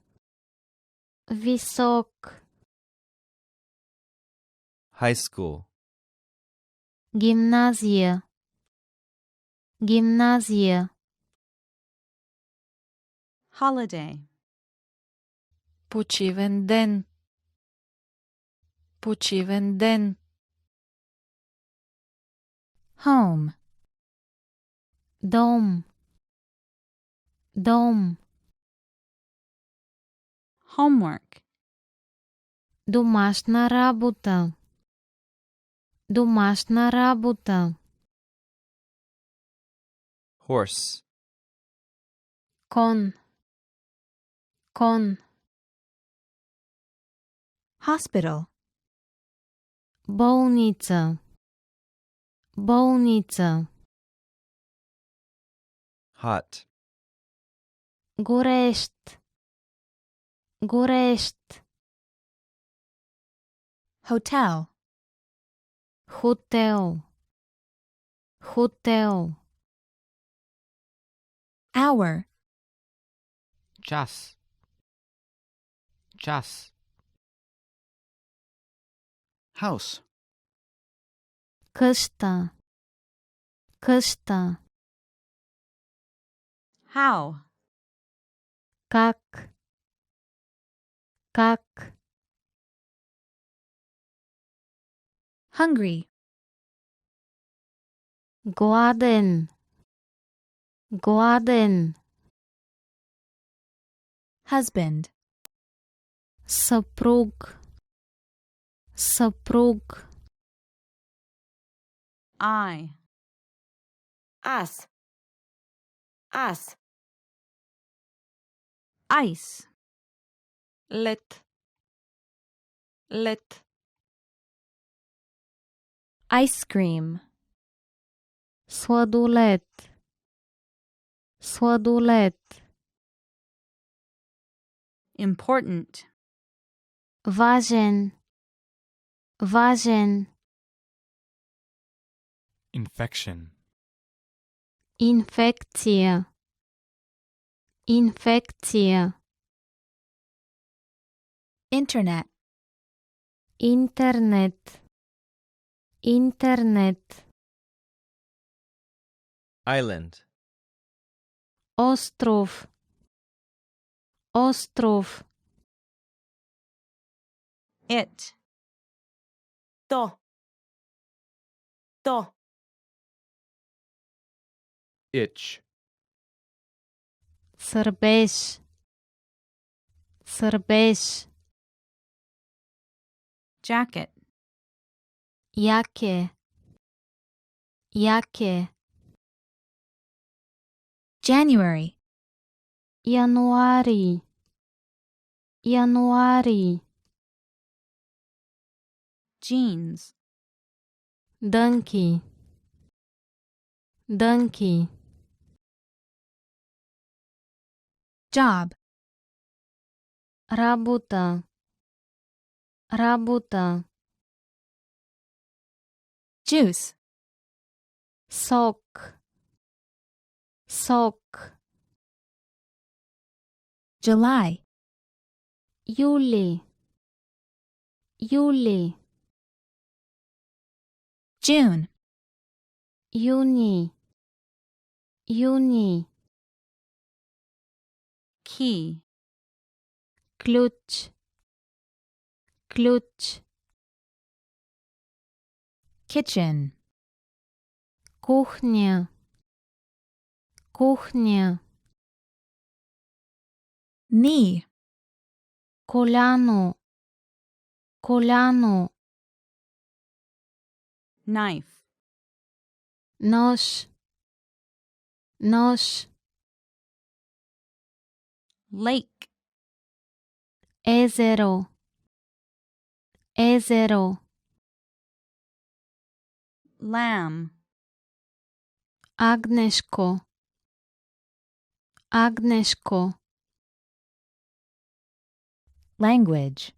Висок. High school. Гимназия. Гимназия. Holiday. Почивен ден. Почивен ден. Home. Дом. Дом. Homework. Домашна работа. Домашна работа. Horse. Кон. Кон. Hospital. Болница. Болница. Hot. Горещ. Горещ. Hotel. Хотел. Хотел. Hour. Час. Час. House. Къща. Къща. How. Как. Как. hungry, Gладен. Gладен. husband, Съпруг. Съпруг. I, Аз. Аз. ice, Лед. Лед. Ice cream. Сладолед. Сладолед. important, Важен. Важен. Infection. Инфекция. Инфекция. internet, Интернет. Интернет. Island. Остров. Остров. it, То. То. Itch. Сърбеж. Сърбеж. jacket, Яке. Яке. January, Януари. Януари. jeans, Дънки. Дънки. job, Работа. Работа. juice, Сок. Сок. July, Юли. Юли. June, Юни. Юни. key, Ключ. Ключ. kitchen, Кухня. Кухня. knee, Коляно. Коляно. knife, Нож. Нож. lake, Езеро. Езеро. lamb, Агнешко. Агнешко. language,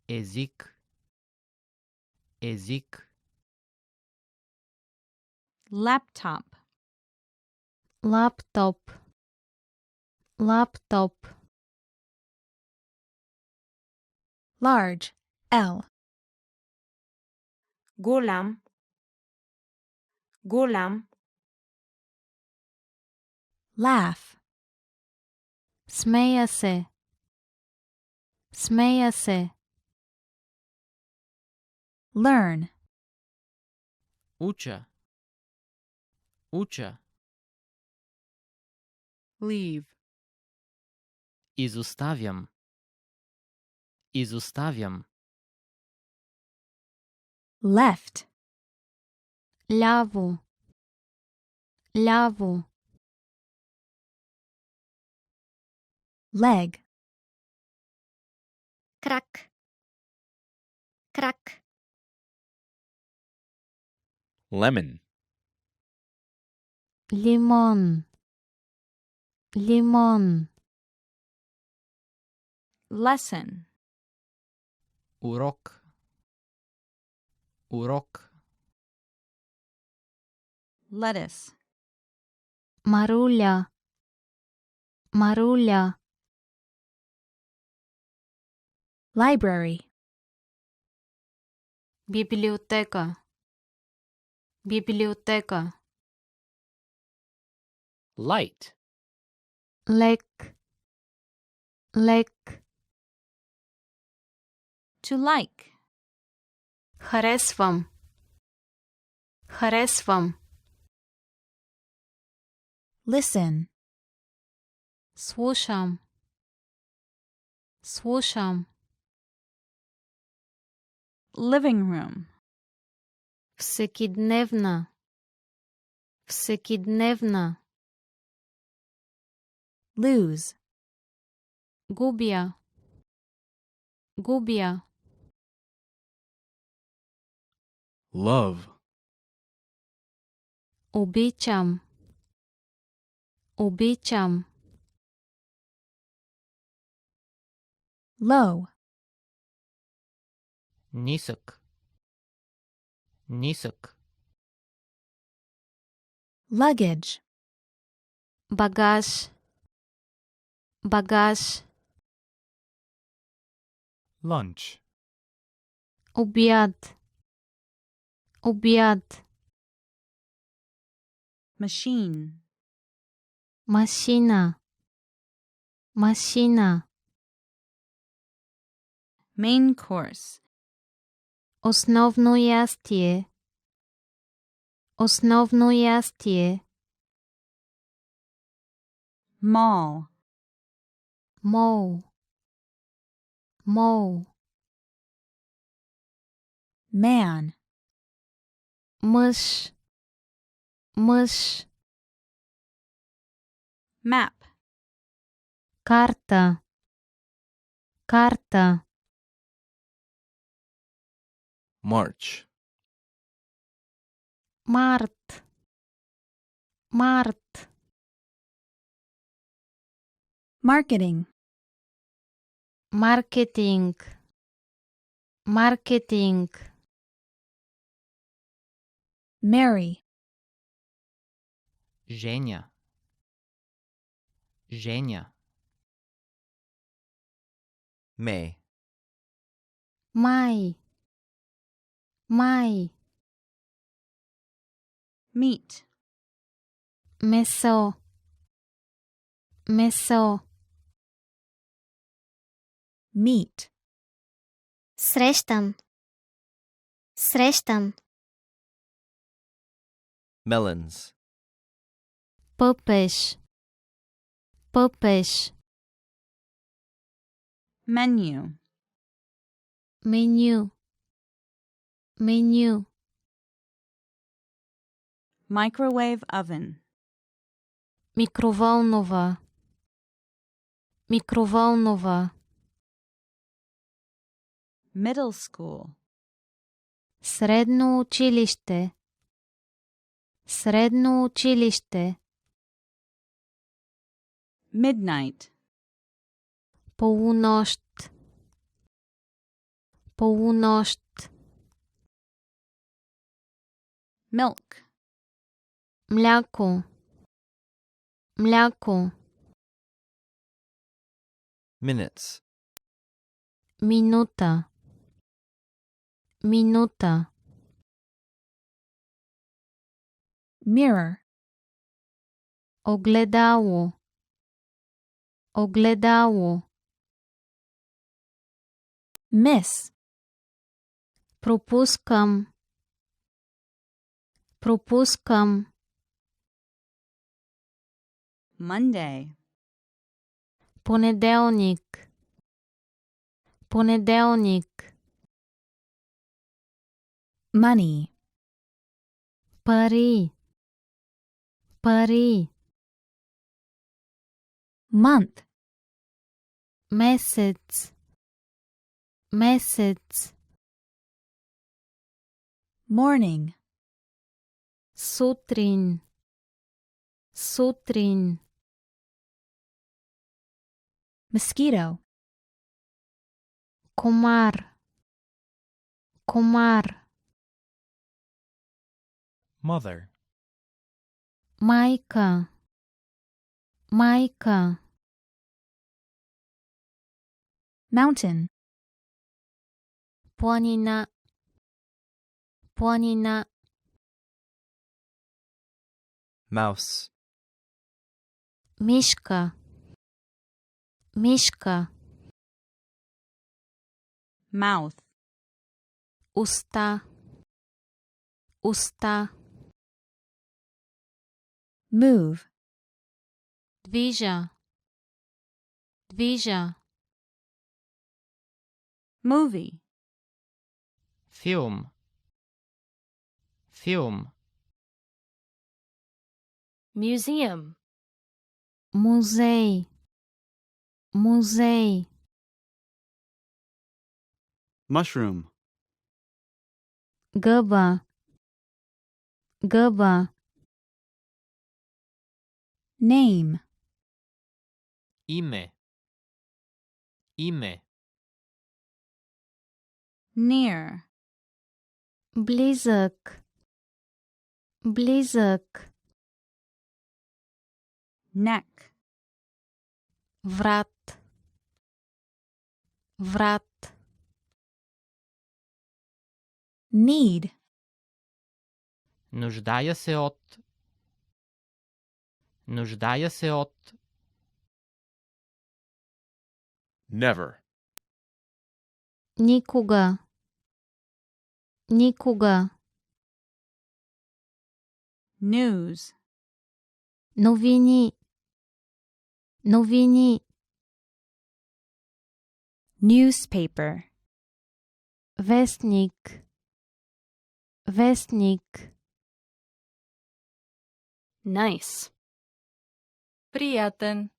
език, език, laptop, Лаптоп. Лаптоп. large, L, Голям. Голям. laugh, Смея се. Смея се. learn, уча, уча, leave, изоставям, изоставям, left, Ляво. Ляво. leg, Крак. Крак. Lemon. Лимон. Лимон. lesson, урок, урок, lettuce, Маруля. Маруля. library, Библиотека. Библиотека. Light. Лек. Лек. to like, Харесвам. Харесвам. Listen. Слушам. Слушам. Living room. Всекидневна. Всекидневна. Lose. Губя. Губя. Love. Обичам. Обичам. Low. Нисък. Нисък. Luggage. Багаж. Багаж. Lunch. Обяд. Обяд. Machine. Машина. Машина. Main course. Основно ястие. Основно ястие. Mall. Мол. Мол. Man. Мъж. Мъж. Map. Карта. Карта. March. Март. Март. Marketing. Маркетинг. Маркетинг. Marry. Женя. Женя. May. Май. Май. Meet. Месо. Месо. Meet. Срещам. Срещам. Melons. Пъпеш. Пъпеш. Menu. Меню. Меню. Microwave oven. Микроволнова. Микроволнова. Middle school. Средно училище. Средно училище. Midnight. Полунощ. Полунощ. Milk. Мляко. Мляко. Minutes. Минута. Минута. Mirror. Огледало. Огледало. Miss. Пропускам. Пропускам. Monday. Понеделник. Понеделник. Money. Пари. Пари. Month. Месец. Месец. Morning. Сутрин. Сутрин. Mosquito. Комар. Комар. Mother. Майка. Майка. Mountain. Планина. Планина. Mouse. Мишка. Мишка. Mouth. Уста. Уста. Move. Движа. Движа. Movie. Film. Film. Museum. Музей. Музей. Mushroom. Гъба. Гъба. Name. Име. Име. Near. Близък. Близък. Neck. Врат. Врат. Need. Нуждая се от. Нуждая се от. Never. Никога. Никога. News. Новини. Новини. Newspaper. Вестник. Вестник. Nice. Приятен.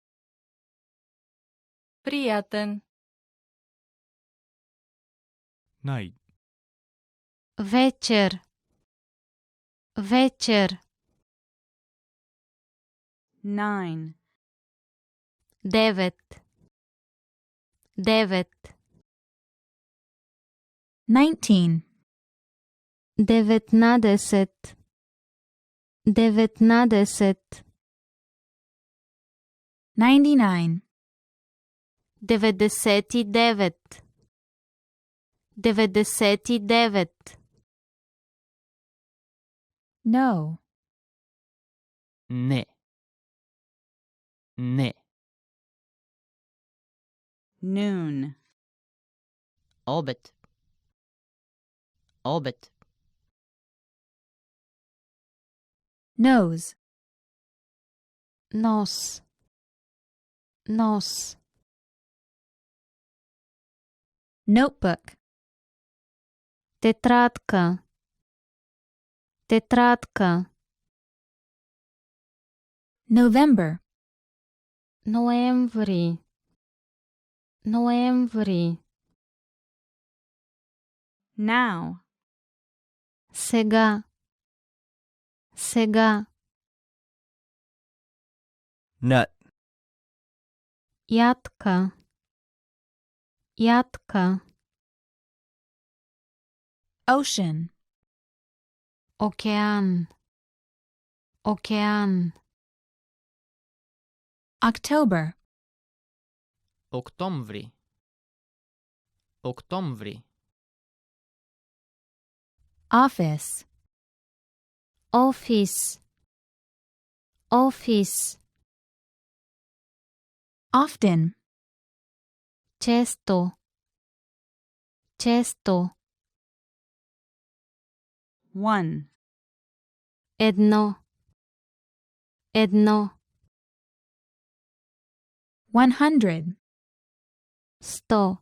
Приятен. Night. Вечер. Вечер. 9. 9. 9. 19. 19. 19. 99. 99. 99. No. Не. Не. Noon. Обед. Обед. Nose. Нос. Нос. Notebook. Тетрадка. Тетрадка. November. Ноември. Ноември. Now. Сега. Сега. Nut. Ядка. Ядка. Ocean. Океан. Океан. October. Октомври. Октомври. Office. Офис. Офис. Often. Често. Често. 1. Едно. Едно. 100. 100.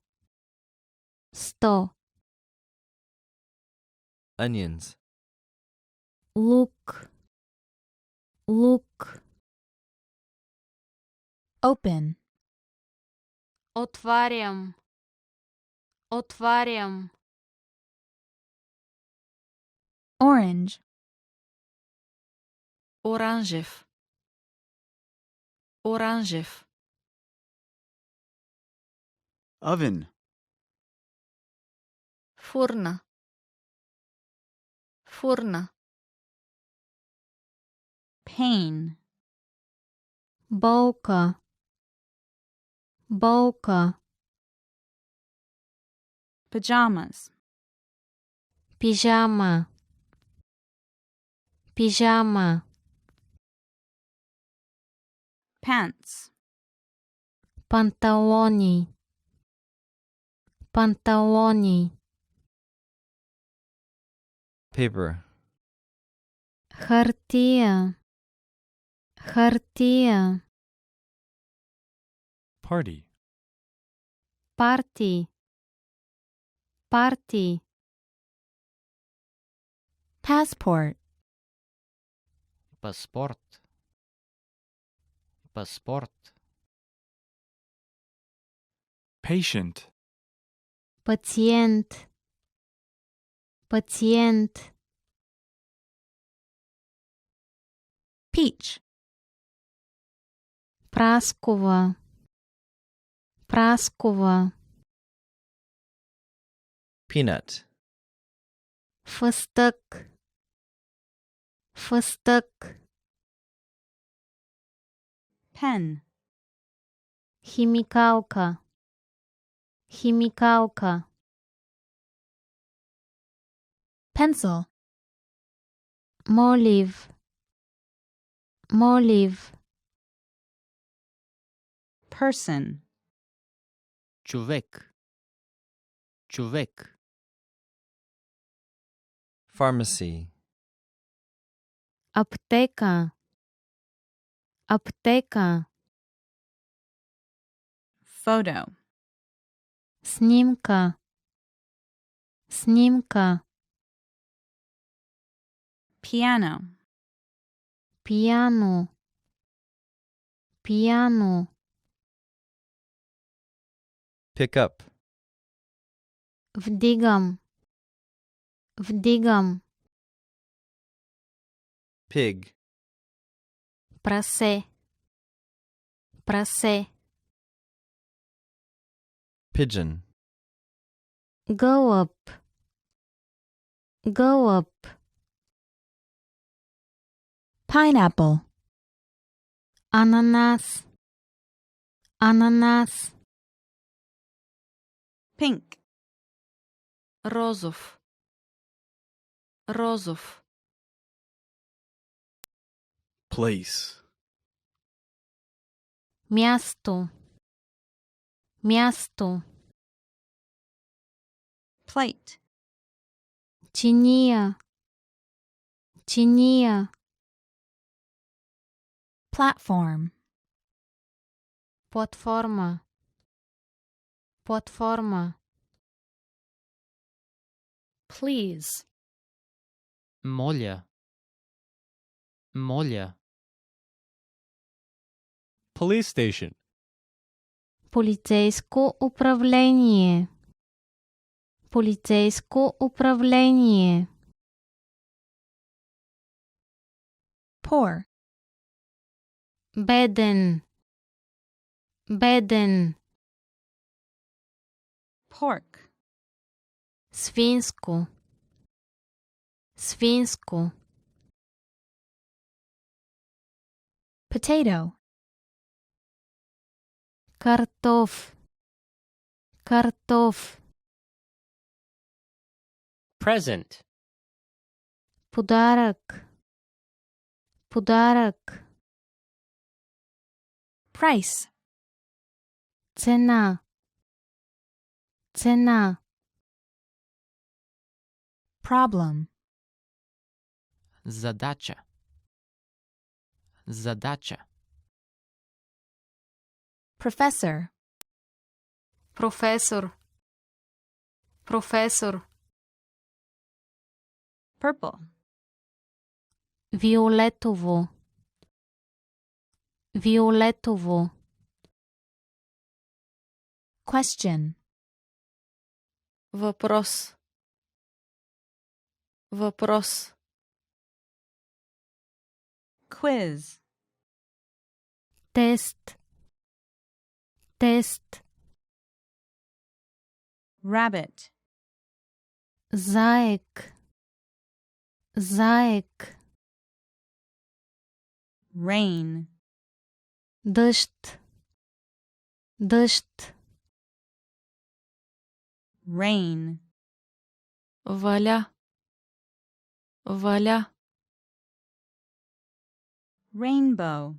100. Onions. Лук. Лук. Open. Отварям. Отварям. Orange. Оранжев. Оранжев. Oven. Фурна. Фурна. Pain. Болка. Болка. Pajamas. Пижама. Пижама. Pants. Панталони. Панталони. paper, хартия, хартия, Party. парти, парти, passport, паспорт, паспорт, Patient. пациент, пациент, peach, праскова, праскова, peanut, фъстък, фъстък, pen, химикалка, химикалка, pencil, молив, молив, person, човек, човек, pharmacy, аптека, аптека, photo, снимка, снимка, piano, пиано, пиано, pick up, вдигам, вдигам, pig, прасе, прасе, pigeon, гълъб, гълъб, pineapple, ананас, ананас, pink, розов, розов, Place. място, място, plate, чиния, чиния, platform, платформа, платформа. Please. моля, моля, Police station. Полицейско управление, полицейско управление, poor, беден, беден, pork, свинско, свинско, potato, картоф, картоф, present, подарък, подарък, price, цена, цена, problem, задача, задача, professor, професор, професор, purple, виолетово, виолетово, question, въпрос, въпрос, quiz, тест, тест, rabbit, заек, заек, rain, дъжд, дъжд, rain, валя, валя, rainbow,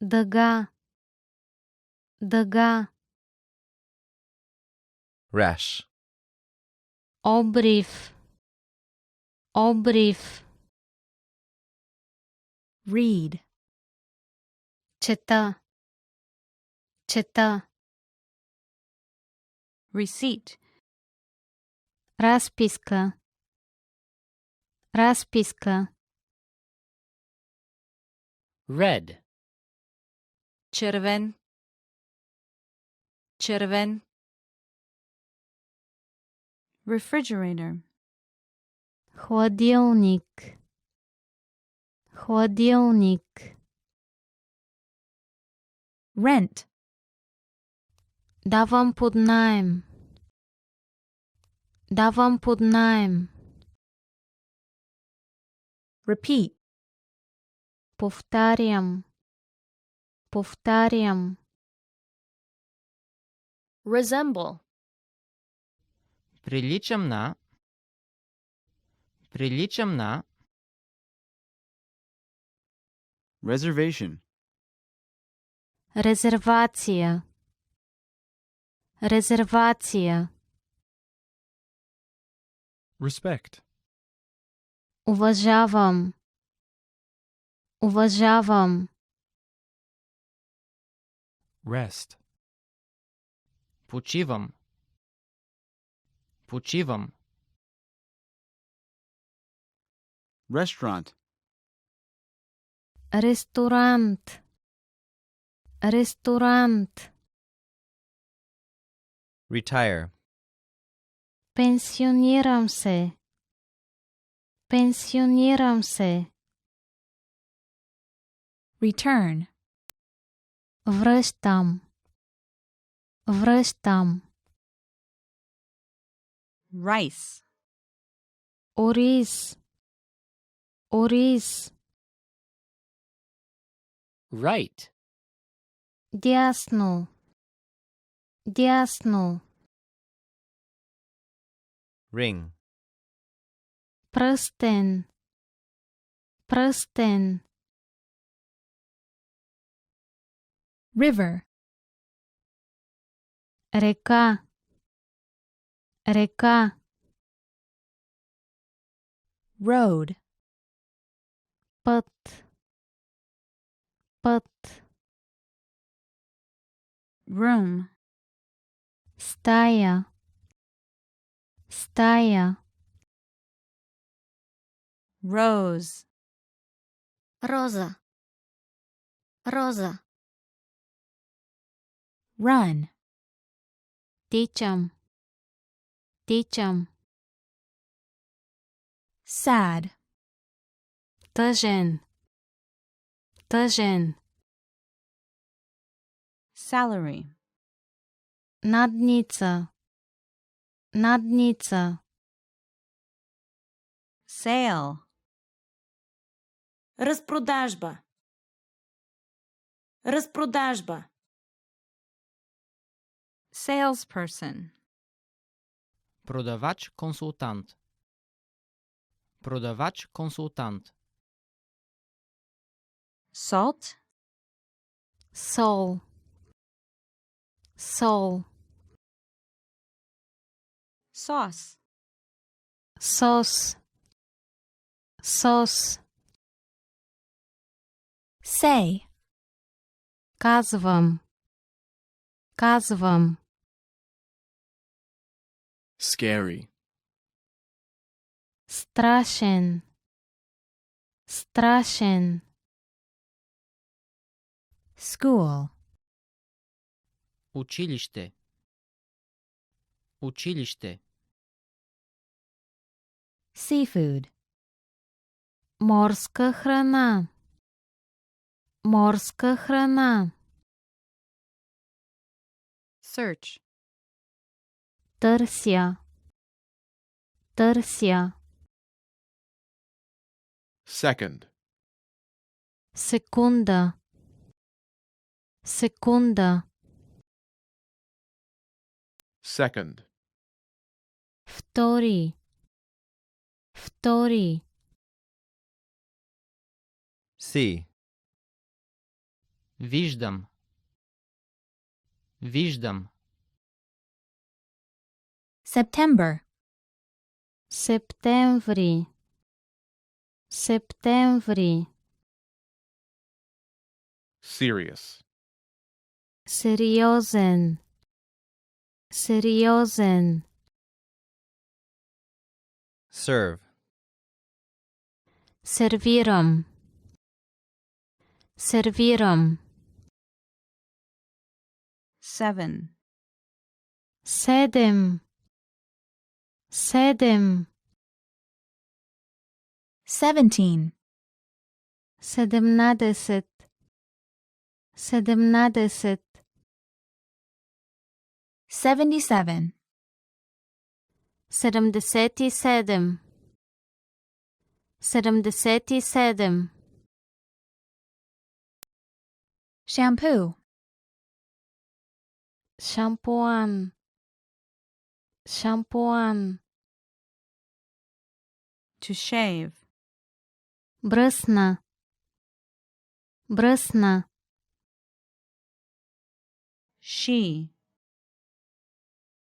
дъга, дъга, rash, обрив, Обрив. Read. Чета. Чета. Receipt. Разписка. Разписка. Red. Червен. Червен. Refrigerator. Хладилник. Хладилник. Rent. Давам под наем. Давам под наем. Repeat. Повтарям. Повтарям. Resemble. Приличам на. Приличам на. Reservation. Резервация. Резервация. Respect. Уважавам. Уважавам. Rest. Почивам. Почивам. Restaurant. Ресторант. Ресторант. Retire. Пенсионирам се. Пенсионирам се. Return. Връщам. Връщам. Rice. Ориз. Ориз. Right. Дясно. Дясно. Ring. Пръстен. Пръстен. River. Река. Река. Road. Път. Път. Room. Стая. Стая. Rose. Роза. Роза. Run. Тичам. Тичам. Sad. Тъжен. Тъжен. Salary. Надница. Надница. Sale. Разпродажба. Разпродажба. Salesperson. Продавач-консултант. Продавач-консултант. Salt. Сол. Сол. Sauce. Сос. Сос. Say. Казвам. Казвам. Scary. Страшен. Страшен. School. Училище. Училище. Seafood. Морска храна. Морска храна. Search. Търся. Търся. Second. Секунда. Секунда. Second. Втори. Втори. See. Виждам. Виждам. September. Септември. Септември. Serious. Сериозен. Сериозен. Serve. Сервирам. Сервирам. 7. Седем. Седем. 17. Седемнадесет. Седемнадесет. 77. Седемдесет и седем. Седемдесет и седем. Shampoo. Шампуан. Шампуан. To shave. Бръсна. Бръсна. She.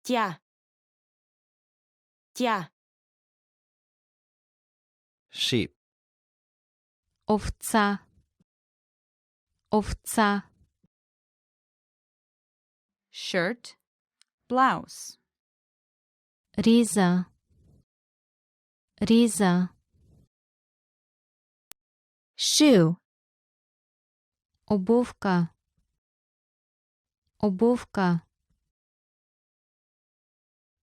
Тя. Тя. Sheep. Овца. Овца. Shirt. Blouse. Риза. Риза. Shoe. Обувка. Обувка.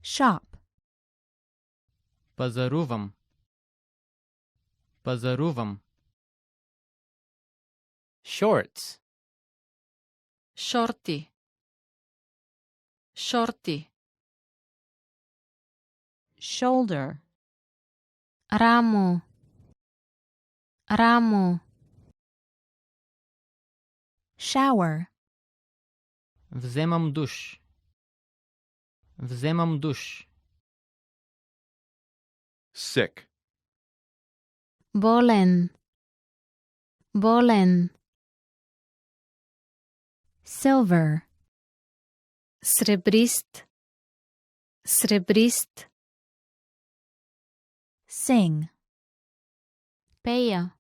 Shop. Пазарувам. Пазарувам. Shorts. Шорти. Шорти. Shoulder. Рамо. Рамо. Shower. Вземам душ. Вземам душ. Sick. Болен. Болен. Silver. Сребрист. Сребрист. Sing. Пея.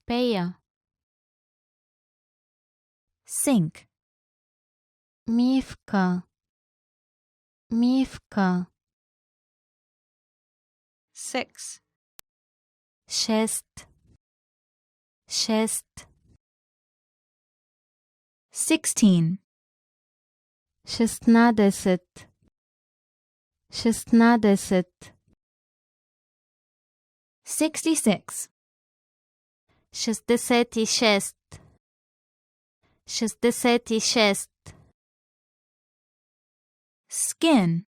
Пея. Sink. Мивка. Мивка. 6. Шест. Шест. 16. Шестнадесет. Шестнадесет. 66. Шестдесет и шест. Шестдесет и шест. Skin.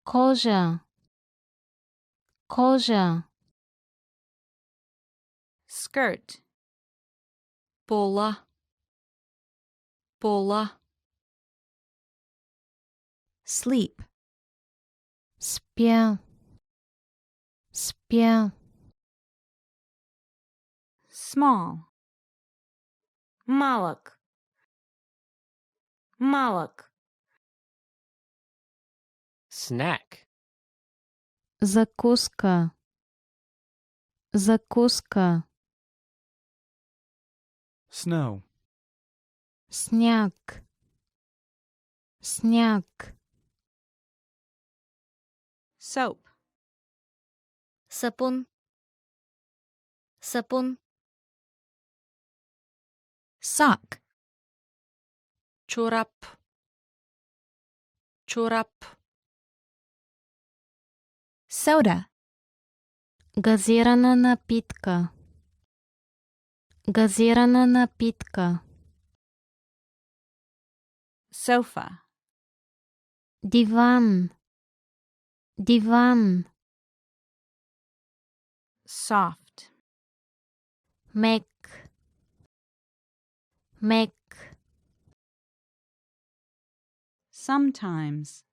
Кожа. Кожа. Skirt. Пола. Пола. Sleep. Спя. Спя. Small. Малък. Малък. Snack. Закуска. Закуска. Snow. Сняг. Сняг. Soap. Сапун. Сапун. Sock. Чорап. Чорап. Soda. Газирана напитка. Газирана напитка. Sofa. Диван. Диван. Soft. Мек. Мек. Sometimes.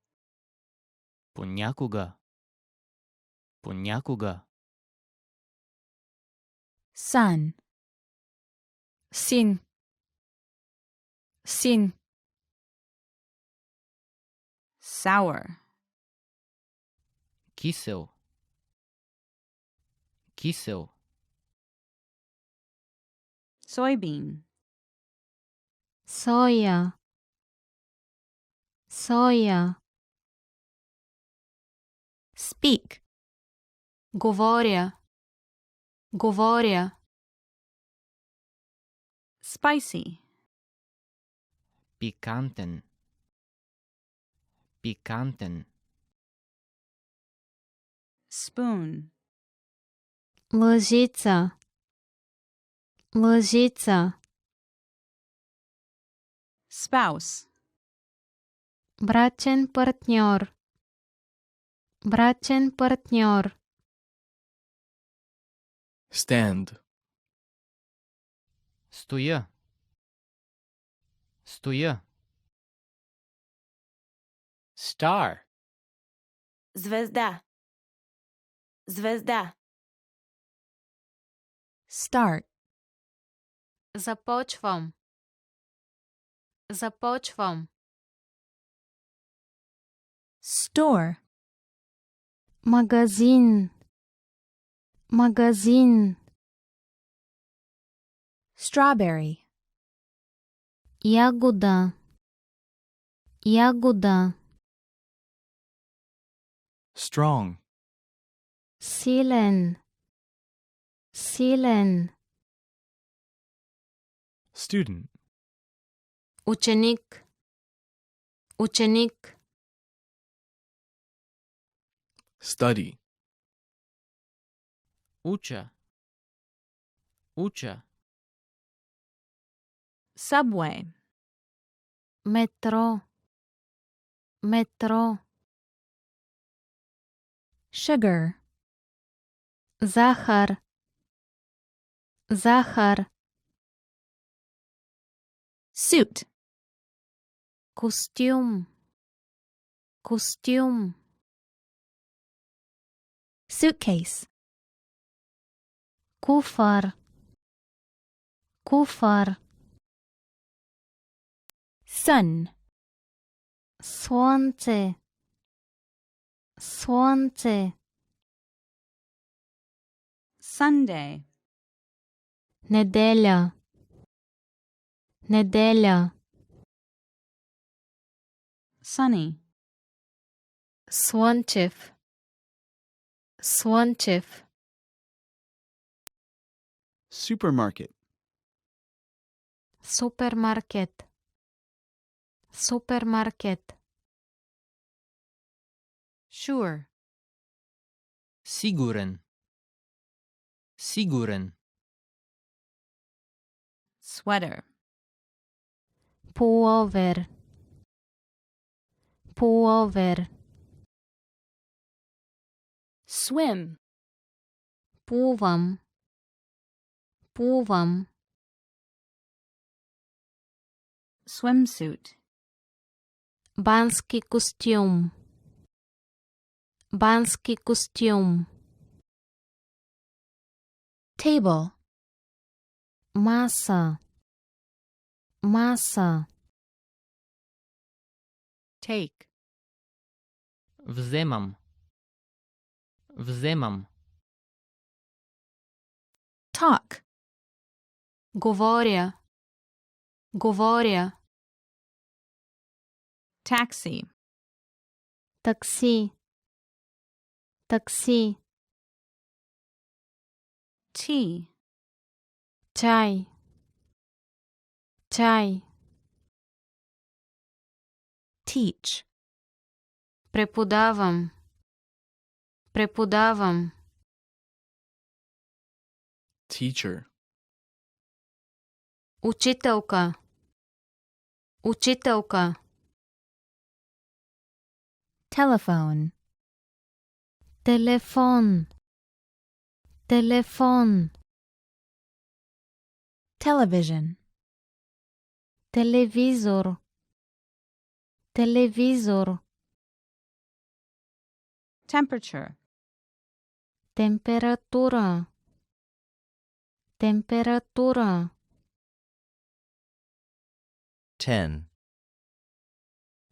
Понякога. Понякога. Sun. Син. Син. Sour. Кисел. Кисел. Soybean. Соя. Соя. Speak. Говоря. Говоря. Spicy. Пикантен. Пикантен. Spoon. Лъжица. Лъжица. Spouse. Брачен партньор. Брачен партньор. Stand. Стоя. Стоя. Star. Звезда. Звезда. Start. Започвам. Започвам. Store. Магазин. Магазин. Strawberry. Ягода. Ягода. Strong. Силен. Силен. Student. Ученик. Ученик. Study. Уча. Уча. Subway. Метро. Метро. Sugar. Захар. Захар. Suit. Костюм. Костюм. Suitcase. Куфар. Куфар. Sun. Слънце. Слънце. Sunday. Неделя. Неделя. Sunny. Слънчев. Слънчев. Supermarket. Супермаркет. Супермаркет. Sure. Сигурен. Сигурен. Sweater. Пуловер. Пуловер. Swim. Плувам. Плувам. Swimsuit. Бански костюм. Бански костюм. Table. Маса. Маса. Take. Вземам. Вземам. Talk. Говоря. Говоря. Taxi. Такси. Такси. Tea. Чай. Чай. Teach. Преподавам. Преподавам. Teacher. Учителка. Учителка. Telephone. Телефон. Телефон. Television. Телевизор. Телевизор. Temperature. Температура. Температура. 10.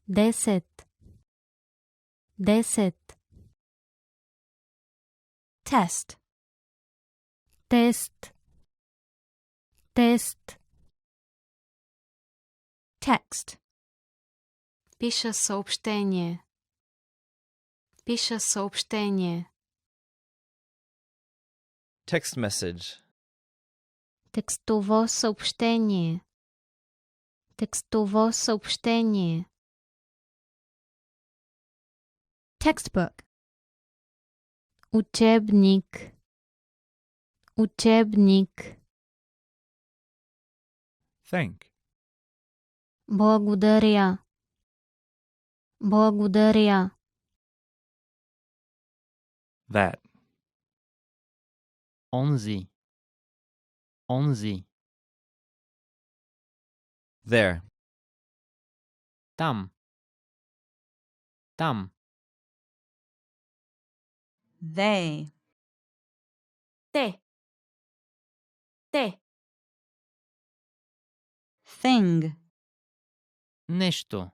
10. 10. Test. тест, тест, Text. пиша съобщение, пиша съобщение, Text message. текстово съобщение, текстово съобщение, Textbook. учебник, учебник, Thank. благодаря, благодаря, That. Онзи. Онзи. There. Там. Там. They. те, те, Thing. Нещо.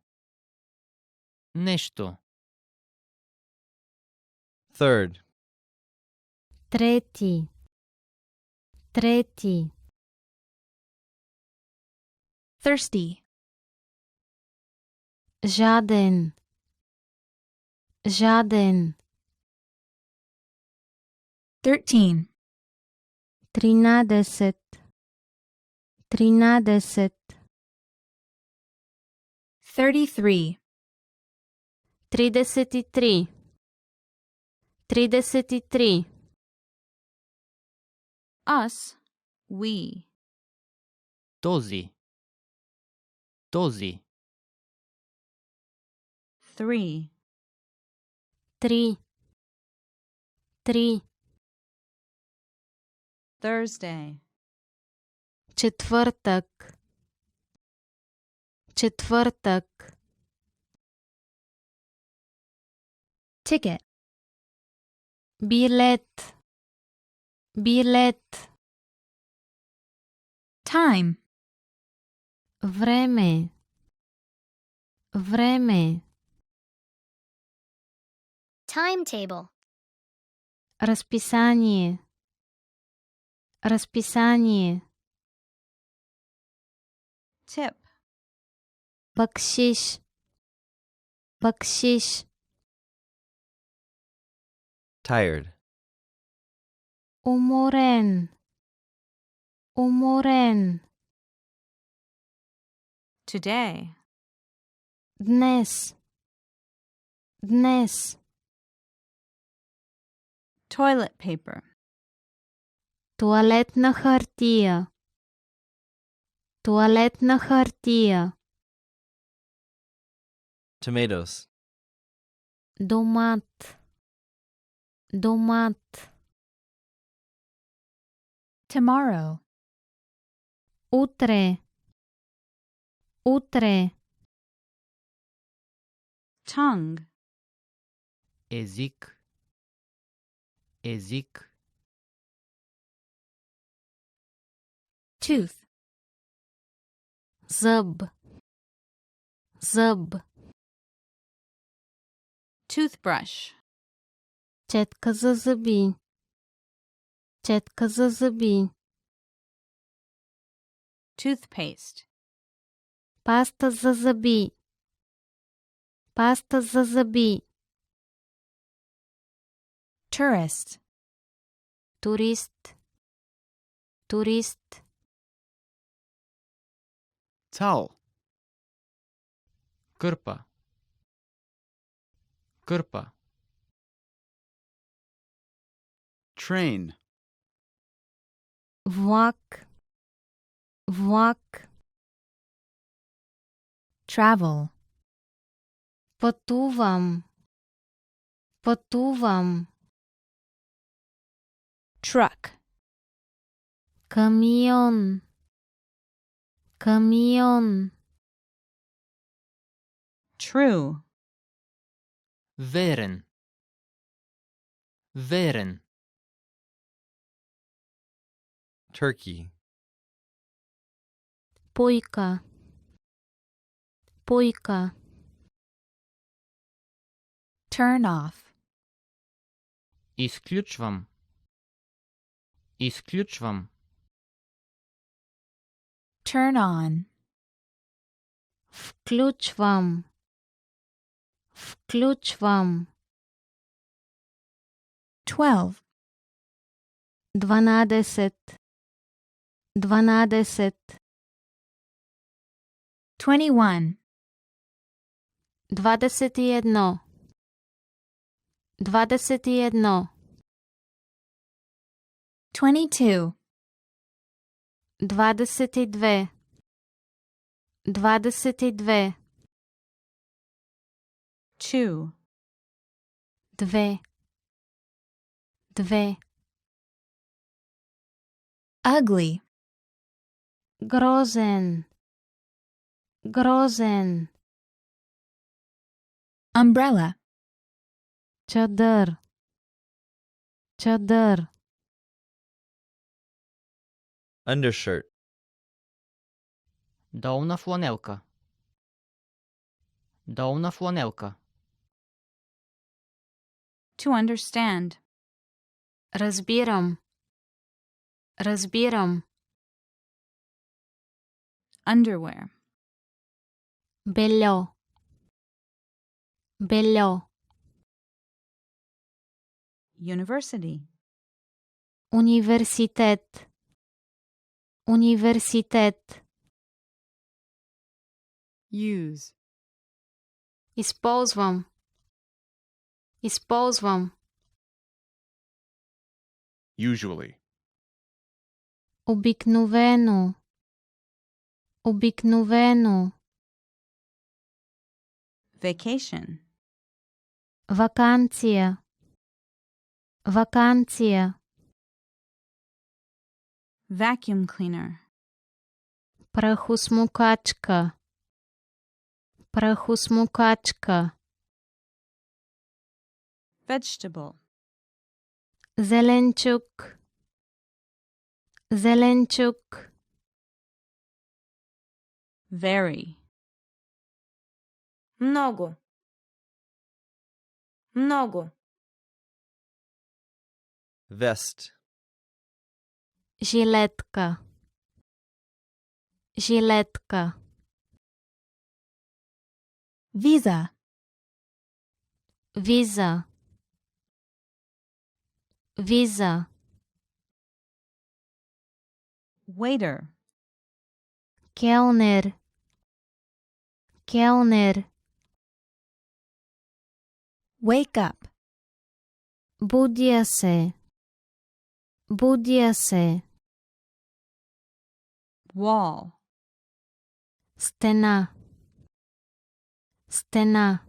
Нещо. Third. трети, трети, Thirsty. жаден, жаден, 13. 13, 13, 33. 33, 33, Us. We. Този. Този. 3. 3, 3, Thursday. четвъртък, четвъртък, Ticket. билет, билет, Time. време, време, Timetable. разписание, разписание, Tip. бакшиш, бакшиш, Tired. уморен, уморен, Today. днес, днес, Toilet paper. туалетна хартия, туалетна хартия, Tomatoes. домат, домат, Tomorrow. утре, утре, Tongue. Език. Език. Tooth. зъб, зъб, Toothbrush. четка за зъби, четка за зъби, Toothpaste. паста за зъби, паста за зъби, Tourist. турист, турист, Towel. Кърпа. Кърпа. Train. влак, влак, Travel. пътувам, пътувам, Truck. камион, камион, True. Верен. Верен. Turkey. пуйка, пуйка, Turn off. Изключвам. Изключвам. Turn on. Включвам. Включвам. 12. 12. 12. 21. 21. 21. 22. 22. 22. 2. 2. 2. Ugly. Грозен. Грозен. Umbrella. Чадър. Чадър. Undershirt. Долна фланелка. Долна фланелка. To understand. Разбирам. Разбирам. Underwear. Бельо. Бельо. University. Университет. Университет. Use. Използвам. Използвам. Usually. Обикновено. Обикновено. Vacation. Ваканция. Ваканция. Vacuum cleaner. Прахосмукачка. Прахосмукачка. Vegetable. Зеленчук. Зеленчук. Very. Много. Много. Vest. Жилетка. Жилетка. Visa. Виза. Виза. Waiter. Келнер. Келнер. Wake up. Будя се. Будя се. Wall. Стена. Стена.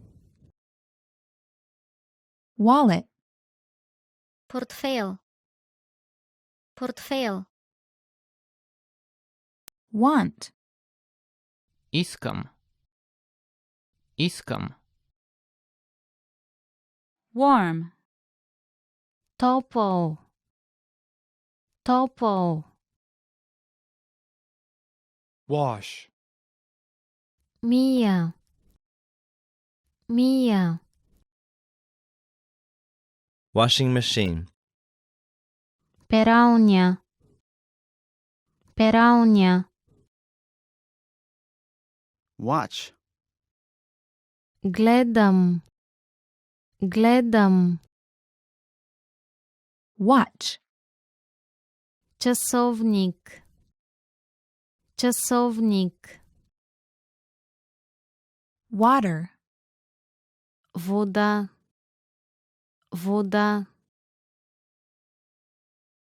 Wallet. Портфейл. Портфейл. Want. Искам. Искам. Warm. Топъл. Топъл. Wash. Мия. Мия. Washing machine. Пералня. Пералня. Watch. Гледам. Гледам. Watch. Часовник. Часовник. Water. Вода. Вода.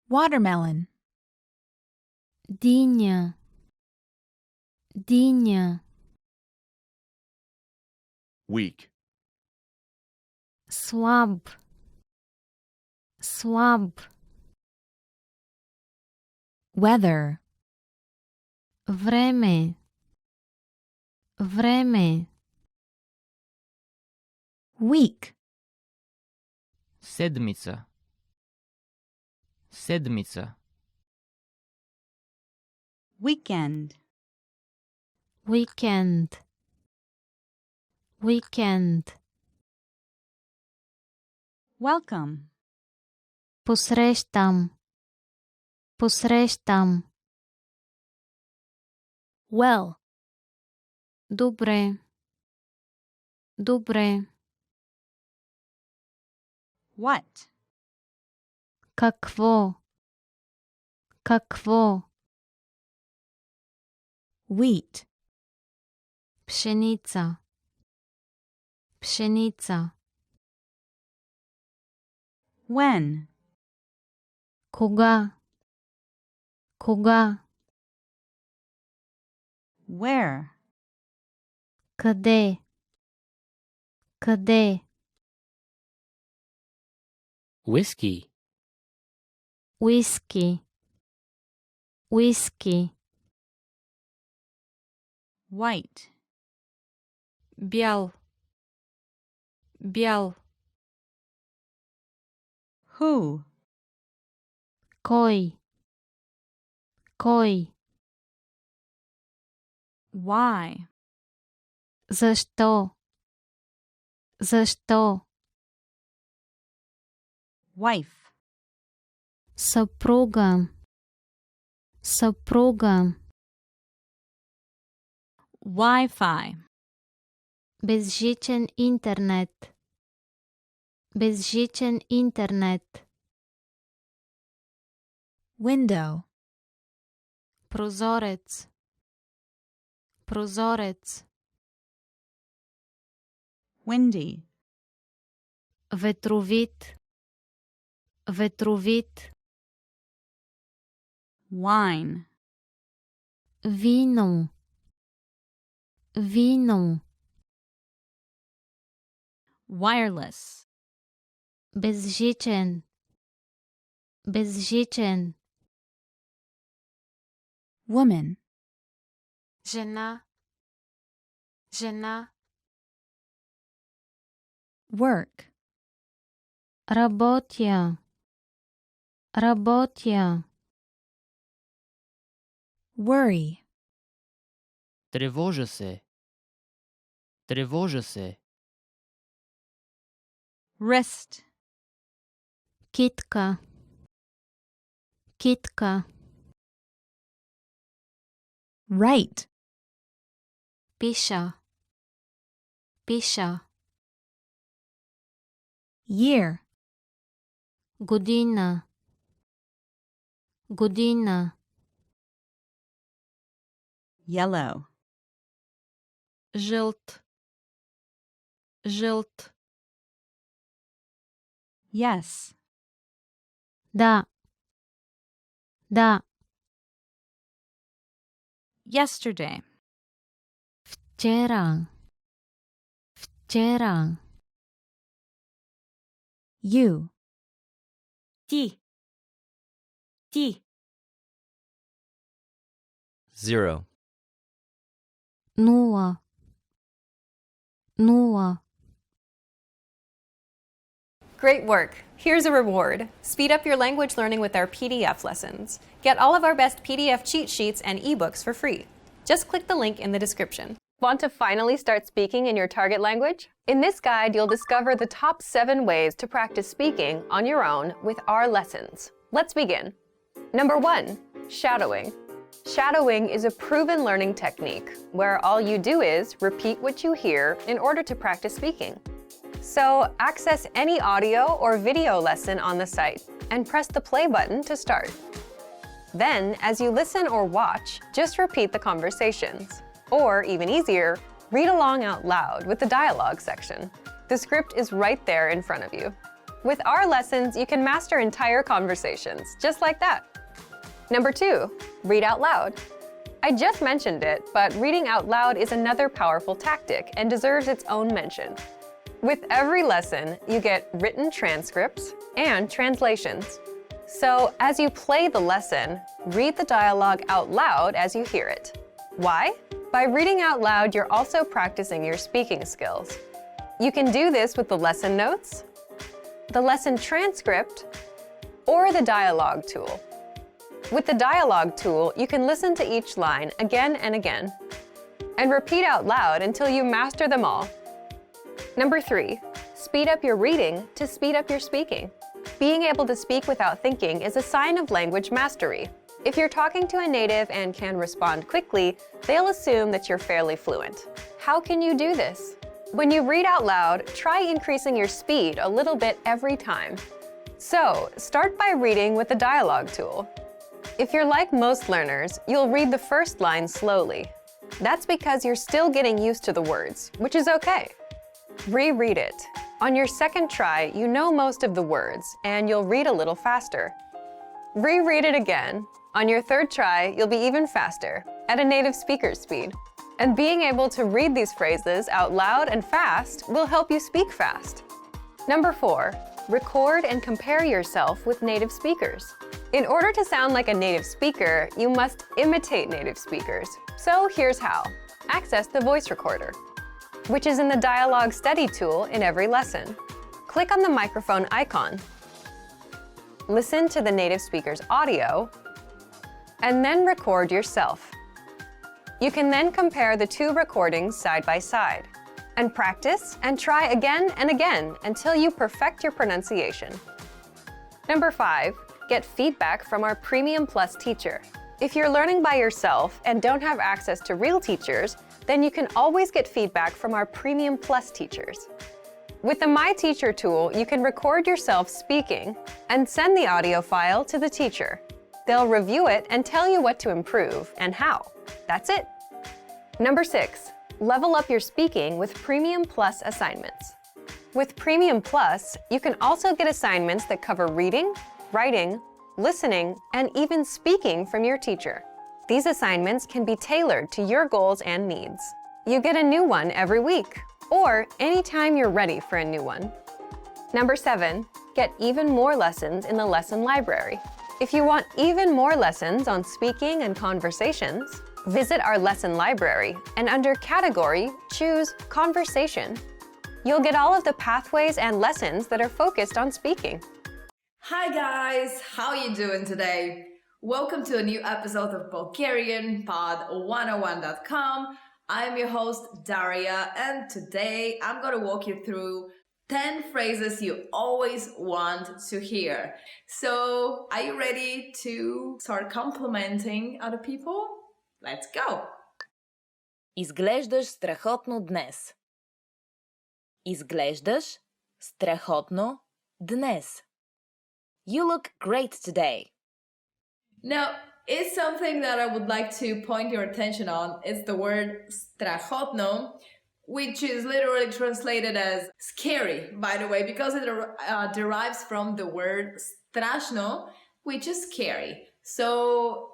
Watermelon. Диня. Диня. Weak. Слаб. Слаб. Weather. Време. Време. Week. Седмица. Седмица. Weekend. Weekend. Weekend. Welcome. Посрещам. Посрещам. Well. Добре. Добре. What? Какво? Какво? Wheat. Пшеница. Пшеница. When? Кога? Кога? Where? Къде? Къде? Whiskey. Уиски. Уиски. White. Бял. Бял. Who? Кой? Кой? Why? Защо? Защо? Wife. Съпруга. Съпруга. Wi-Fi. Безжичен интернет. Безжичен интернет. Window. Прозорец. Прозорец. Windy. Ветровит. Ветровит. Wine. Вино. Вино. Wireless. Безжичен. Безжичен. Woman. Жена. Жена. Work. Работя. Работя. Worry. Тревожа се. Тревожа се. Wrist. Китка. Китка. Right. Пиша. Пиша. Year. Година. Година. Yellow. Жълт. Жълт. Yes. Да. Да. Yesterday. Вчера. Вчера. You. Ти. Ти. Zero. Нула. Нула. Great work! Here's a reward. Speed up your language learning with our PDF lessons. Get all of our best PDF cheat sheets and ebooks for free. Just click the link in the description. Want to finally start speaking in your target language? In this guide, you'll discover the top 7 ways to practice speaking on your own with our lessons. Let's begin. Number 1, shadowing. Shadowing is a proven learning technique where all you do is repeat what you hear in order to practice speaking. So access any audio or video lesson on the site and press the play button to start. Then, as you listen or watch, just repeat the conversations. Or, even easier, read along out loud with the dialogue section. The script is right there in front of you. With our lessons, you can master entire conversations, just like that. Number 2, read out loud. I just mentioned it, but reading out loud is another powerful tactic and deserves its own mention. With every lesson, you get written transcripts and translations. So, as you play the lesson, read the dialogue out loud as you hear it. Why? By reading out loud, you're also practicing your speaking skills. You can do this with the lesson notes, the lesson transcript, or the dialogue tool. With the dialogue tool, you can listen to each line again and again, and repeat out loud until you master them all. Number 3, speed up your reading to speed up your speaking. Being able to speak without thinking is a sign of language mastery. If you're talking to a native and can respond quickly, they'll assume that you're fairly fluent. How can you do this? When you read out loud, try increasing your speed a little bit every time. So, start by reading with the dialogue tool. If you're like most learners, you'll read the first line slowly. That's because you're still getting used to the words, which is okay. Reread it. On your second try, you know most of the words, and you'll read a little faster. Reread it again. On your third try, you'll be even faster, at a native speaker's speed. And being able to read these phrases out loud and fast will help you speak fast. Number 4, record and compare yourself with native speakers. In order to sound like a native speaker, you must imitate native speakers. So here's how. Access the voice recorder, which is in the Dialogue Study tool in every lesson. Click on the microphone icon. Listen to the native speaker's audio, and then record yourself. You can then compare the two recordings side by side, and practice and try again and again until you perfect your pronunciation. Number 5, get feedback from our Premium Plus teacher. If you're learning by yourself and don't have access to real teachers, then you can always get feedback from our Premium Plus teachers. With the My Teacher tool, you can record yourself speaking and send the audio file to the teacher. They'll review it and tell you what to improve and how. That's it. Number 6, level up your speaking with Premium Plus assignments. With Premium Plus, you can also get assignments that cover reading, writing, listening, and even speaking from your teacher. These assignments can be tailored to your goals and needs. You get a new one every week, or anytime you're ready for a new one. Number 7, get even more lessons in the lesson library. If you want even more lessons on speaking and conversations, visit our lesson library and under Category, choose Conversation. You'll get all of the pathways and lessons that are focused on speaking. Hi guys, how are you doing today? Welcome to a new episode of BulgarianPod101.com. I'm your host Daria, and today I'm going to walk you through 10 phrases you always want to hear. So, are you ready to start complimenting other people? Let's go! Изглеждаш страхотно днес. Изглеждаш страхотно днес. You look great today. Now, it's something that I would like to point your attention on. It's the word strachotno, which is literally translated as scary, by the way, because it derives from the word strashno, which is scary. So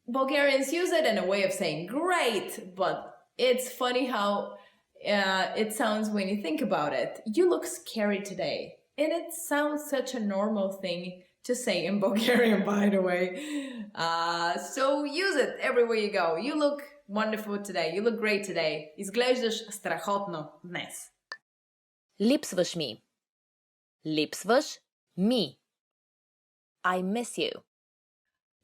Bulgarians use it in a way of saying great, but it's funny how it sounds when you think about it. You look scary today. And it sounds such a normal thing to say in Bulgarian, by the way. So use it everywhere you go. You look wonderful today. You look great today. Изглеждаш страхотно днес. Липсваш ми. Липсваш ми. I miss you.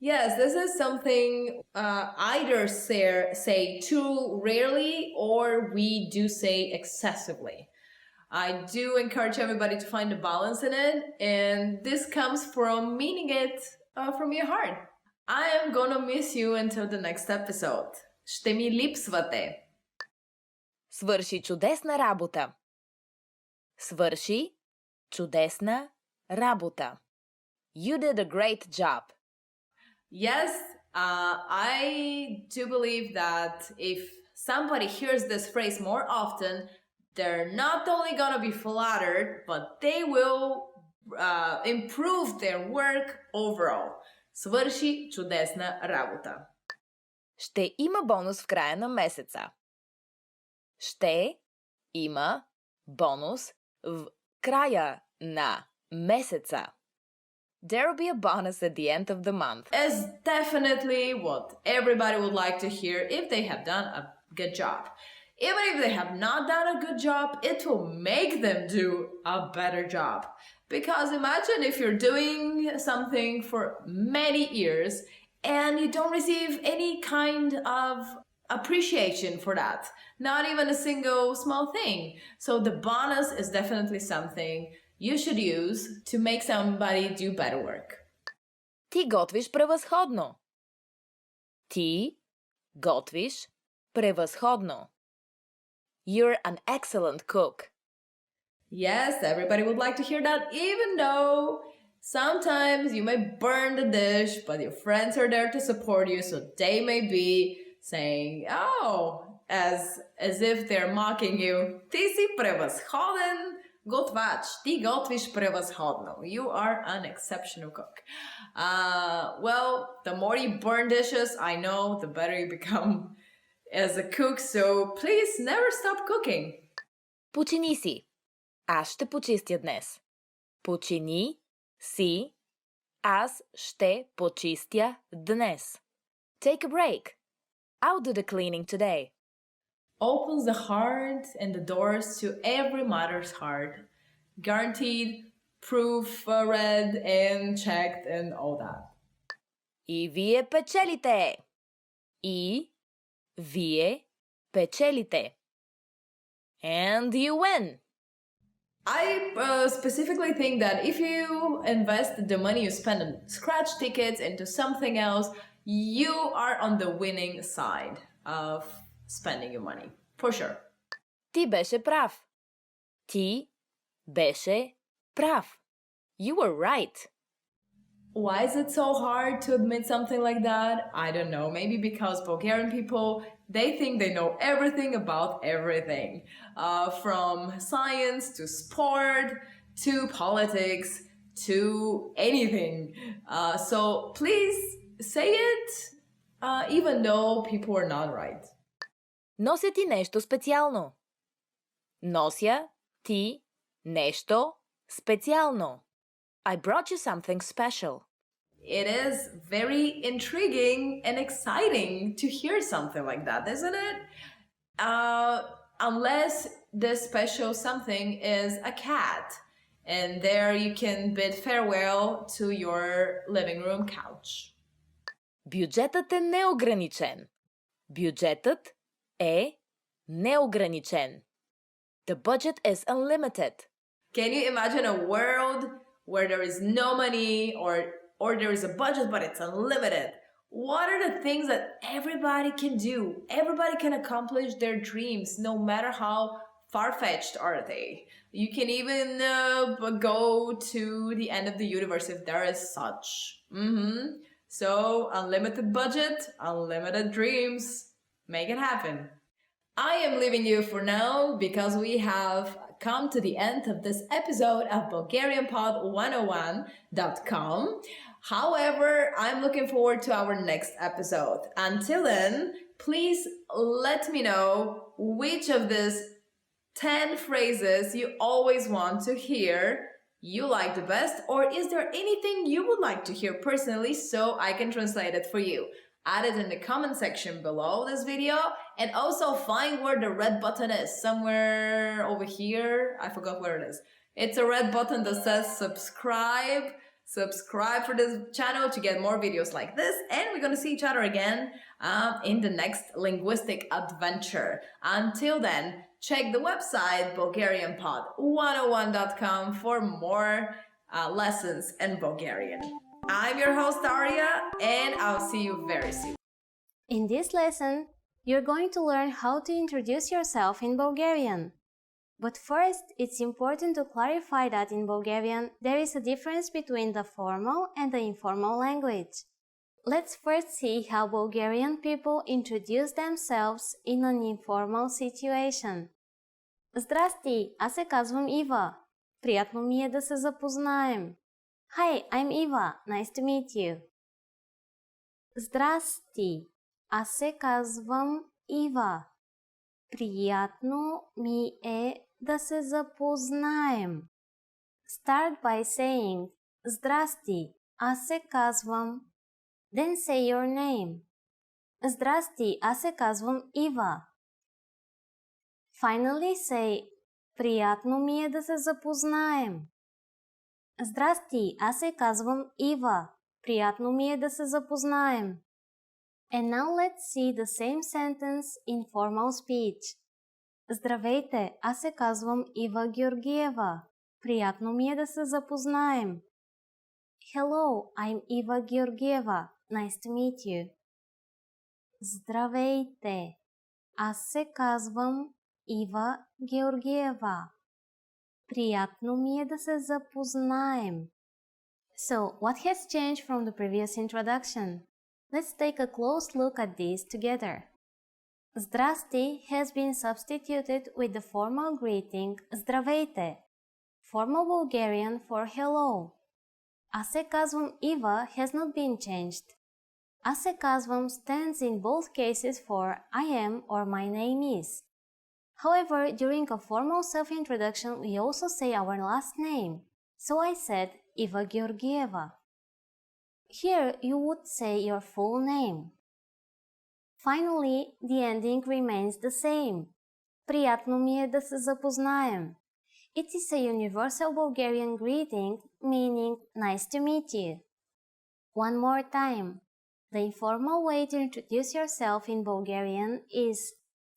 Yes, this is something either say too rarely or we do say excessively. I do encourage everybody to find a balance in it, and this comes from meaning it from your heart. I am gonna miss you until the next episode. Ще ми липсвате. Свърши чудесна работа. Свърши чудесна работа. You did a great job. Yes, I do believe that if somebody hears this phrase more often, they're not only gonna be flattered, but they will improve their work overall. Свърши чудесна работа. Ще има бонус в края на месеца. Ще има бонус в края на месеца. There will be a bonus at the end of the month. Is definitely what everybody would like to hear if they have done a good job. Even if they have not done a good job, it will make them do a better job. Because imagine if you're doing something for many years and you don't receive any kind of appreciation for that. Not even a single small thing. So the bonus is definitely something you should use to make somebody do better work. Ти готвиш превъзходно. Ти готвиш превъзходно. You're an excellent cook. Yes, everybody would like to hear that, even though sometimes you may burn the dish, but your friends are there to support you, so they may be saying, oh, as if they're mocking you. Ти си превъзходен готвач. Ти готвиш превъзходно. You are an exceptional cook. Well, the more you burn dishes, I know, the better you become as a cook, so please never stop cooking. Почини си. Аз ще почистя днес. Почини си. Аз ще почистя днес. Take a break. I'll do the cleaning today. Opens the heart and the doors to every mother's heart. Guaranteed, proof read and checked and all that. И вие печелите. И вие печелите. And you win. I specifically think that if you invest the money you spend on scratch tickets into something else, you are on the winning side of spending your money. For sure. Ти беше прав. Ти беше прав. You were right. Why is it so hard to admit something like that? I don't know. Maybe because Bulgarian people, they think they know everything about everything. From science to sport to politics to anything. So please say it, even though people are not right. Нося ти нещо специално. Нося ти нещо специално. I brought you something special. It is very intriguing and exciting to hear something like that, isn't it? Unless the special something is a cat. And there you can bid farewell to your living room couch. Бюджетът е неограничен. Бюджетът е неограничен. The budget is unlimited. Can you imagine a world where there is no money or there is a budget but it's unlimited? What are the things that everybody can do? Everybody can accomplish their dreams no matter how far-fetched are they. You can even go to the end of the universe if there is such. So unlimited budget, unlimited dreams. Make it happen. I am leaving you for now because we have come to the end of this episode of BulgarianPod101.com. However, I'm looking forward to our next episode. Until then, please let me know which of these 10 phrases you always want to hear you like the best, or is there anything you would like to hear personally so I can translate it for you? Add it in the comment section below this video, and also find where the red button is. Somewhere over here. I forgot where it is. It's a red button that says subscribe. Subscribe for this channel to get more videos like this, and we're gonna see each other again in the next linguistic adventure. Until then, check the website BulgarianPod101.com for more lessons in Bulgarian. I'm your host Daria, and I'll see you very soon. In this lesson, you're going to learn how to introduce yourself in Bulgarian. But first, it's important to clarify that in Bulgarian, there is a difference between the formal and the informal language. Let's first see how Bulgarian people introduce themselves in an informal situation. Здрасти, аз се казвам Ива. Приятно ми е да се запознаем. Hi, I'm Eva. Nice to meet you. Здрасти, аз се казвам Ива. Приятно ми е да се запознаем. Start by saying Здрасти, аз се казвам. Then say your name. Здрасти, аз се казвам Ива. Finally say Приятно ми е да се запознаем. Здрасти, аз се казвам Ива. Приятно ми е да се запознаем. And now let's see the same sentence in formal speech. Здравейте, аз се казвам Ива Георгиева. Приятно ми е да се запознаем. Hello, I'm Eva Georgieva. Nice to meet you. Здравейте! Аз се казвам Ива Георгиева. Приятно ми е да се запознаем. So, what has changed from the previous introduction? Let's take a close look at these together. Здрасти has been substituted with the formal greeting Здравейте, formal Bulgarian for hello. Аз се казвам Ива has not been changed. Аз се казвам stands in both cases for I am or my name is. However, during a formal self-introduction, we also say our last name. So I said Eva Georgieva. Here, you would say your full name. Finally, the ending remains the same. Приятно ми е да се запознаем. It is a universal Bulgarian greeting meaning nice to meet you. One more time. The informal way to introduce yourself in Bulgarian is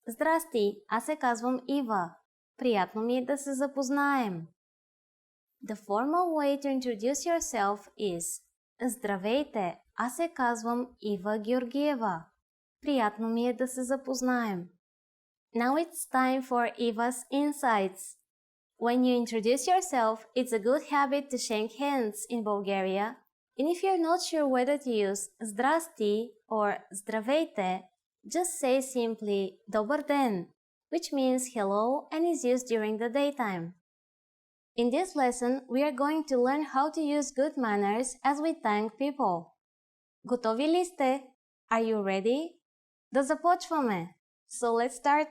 Здрасти, аз се казвам Ива. Приятно ми е да се запознаем. The formal way to introduce yourself is Здравейте, аз се казвам Ива Георгиева. Приятно ми е да се запознаем. Now it's time for Eva's insights. When you introduce yourself, it's a good habit to shake hands in Bulgaria. And if you're not sure whether to use Здрасти or Здравейте, just say simply Добър ден, which means hello and is used during the daytime. In this lesson, we are going to learn how to use good manners as we thank people. Готови ли сте? Are you ready? Да започваме! So let's start.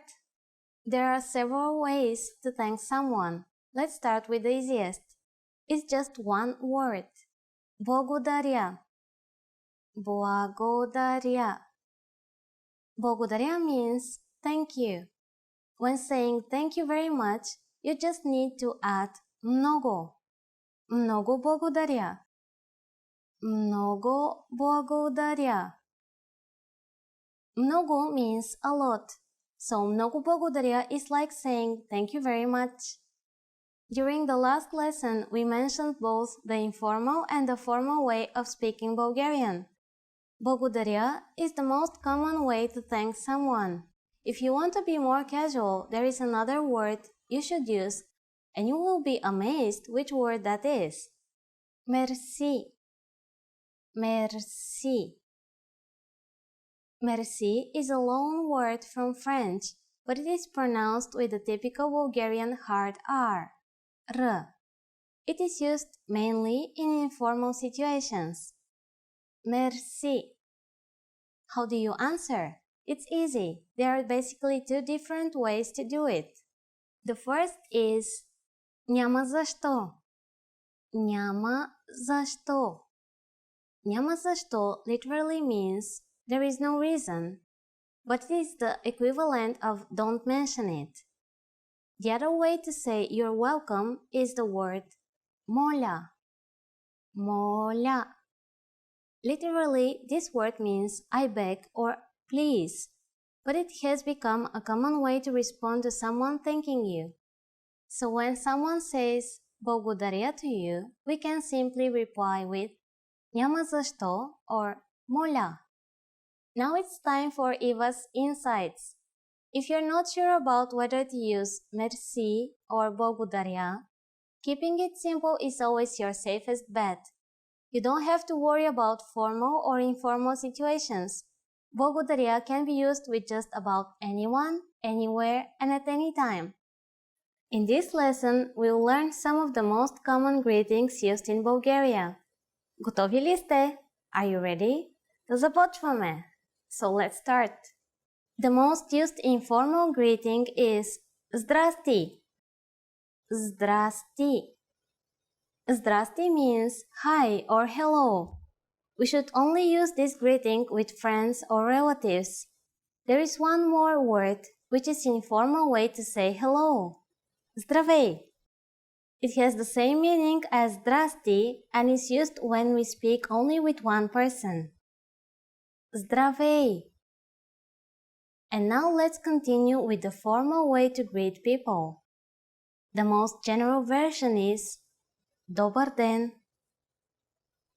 There are several ways to thank someone. Let's start with the easiest. It's just one word. Благодаря. Благодаря. Благодаря means thank you. When saying thank you very much, you just need to add много. Много благодаря. Много благодаря. Много means a lot. So много благодаря is like saying thank you very much. During the last lesson, we mentioned both the informal and the formal way of speaking Bulgarian. Благодаря is the most common way to thank someone. If you want to be more casual, there is another word you should use, and you will be amazed which word that is. Merci. Merci. Merci is a loan word from French, but it is pronounced with the typical Bulgarian hard R. R. It is used mainly in informal situations. Merci. How do you answer? It's easy. There are basically two different ways to do it. The first is няма защо. Няма защо. Няма защо literally means there is no reason, but it is the equivalent of don't mention it. The other way to say you're welcome is the word моля. Моля. Literally, this word means I beg or please, but it has become a common way to respond to someone thanking you. So when someone says благодаря to you, we can simply reply with няма защо or моля. Now it's time for Eva's insights. If you're not sure about whether to use merci or благодаря, keeping it simple is always your safest bet. You don't have to worry about formal or informal situations. Благодаря can be used with just about anyone, anywhere, and at any time. In this lesson, we'll learn some of the most common greetings used in Bulgaria. Готови ли сте? Are you ready? Да започваме! So let's start. The most used informal greeting is Здрасти. Здрасти. Здрасти means hi or hello. We should only use this greeting with friends or relatives. There is one more word which is informal way to say hello. Здравей. It has the same meaning as здрасти and is used when we speak only with one person. Здравей. And now let's continue with the formal way to greet people. The most general version is Добър ден.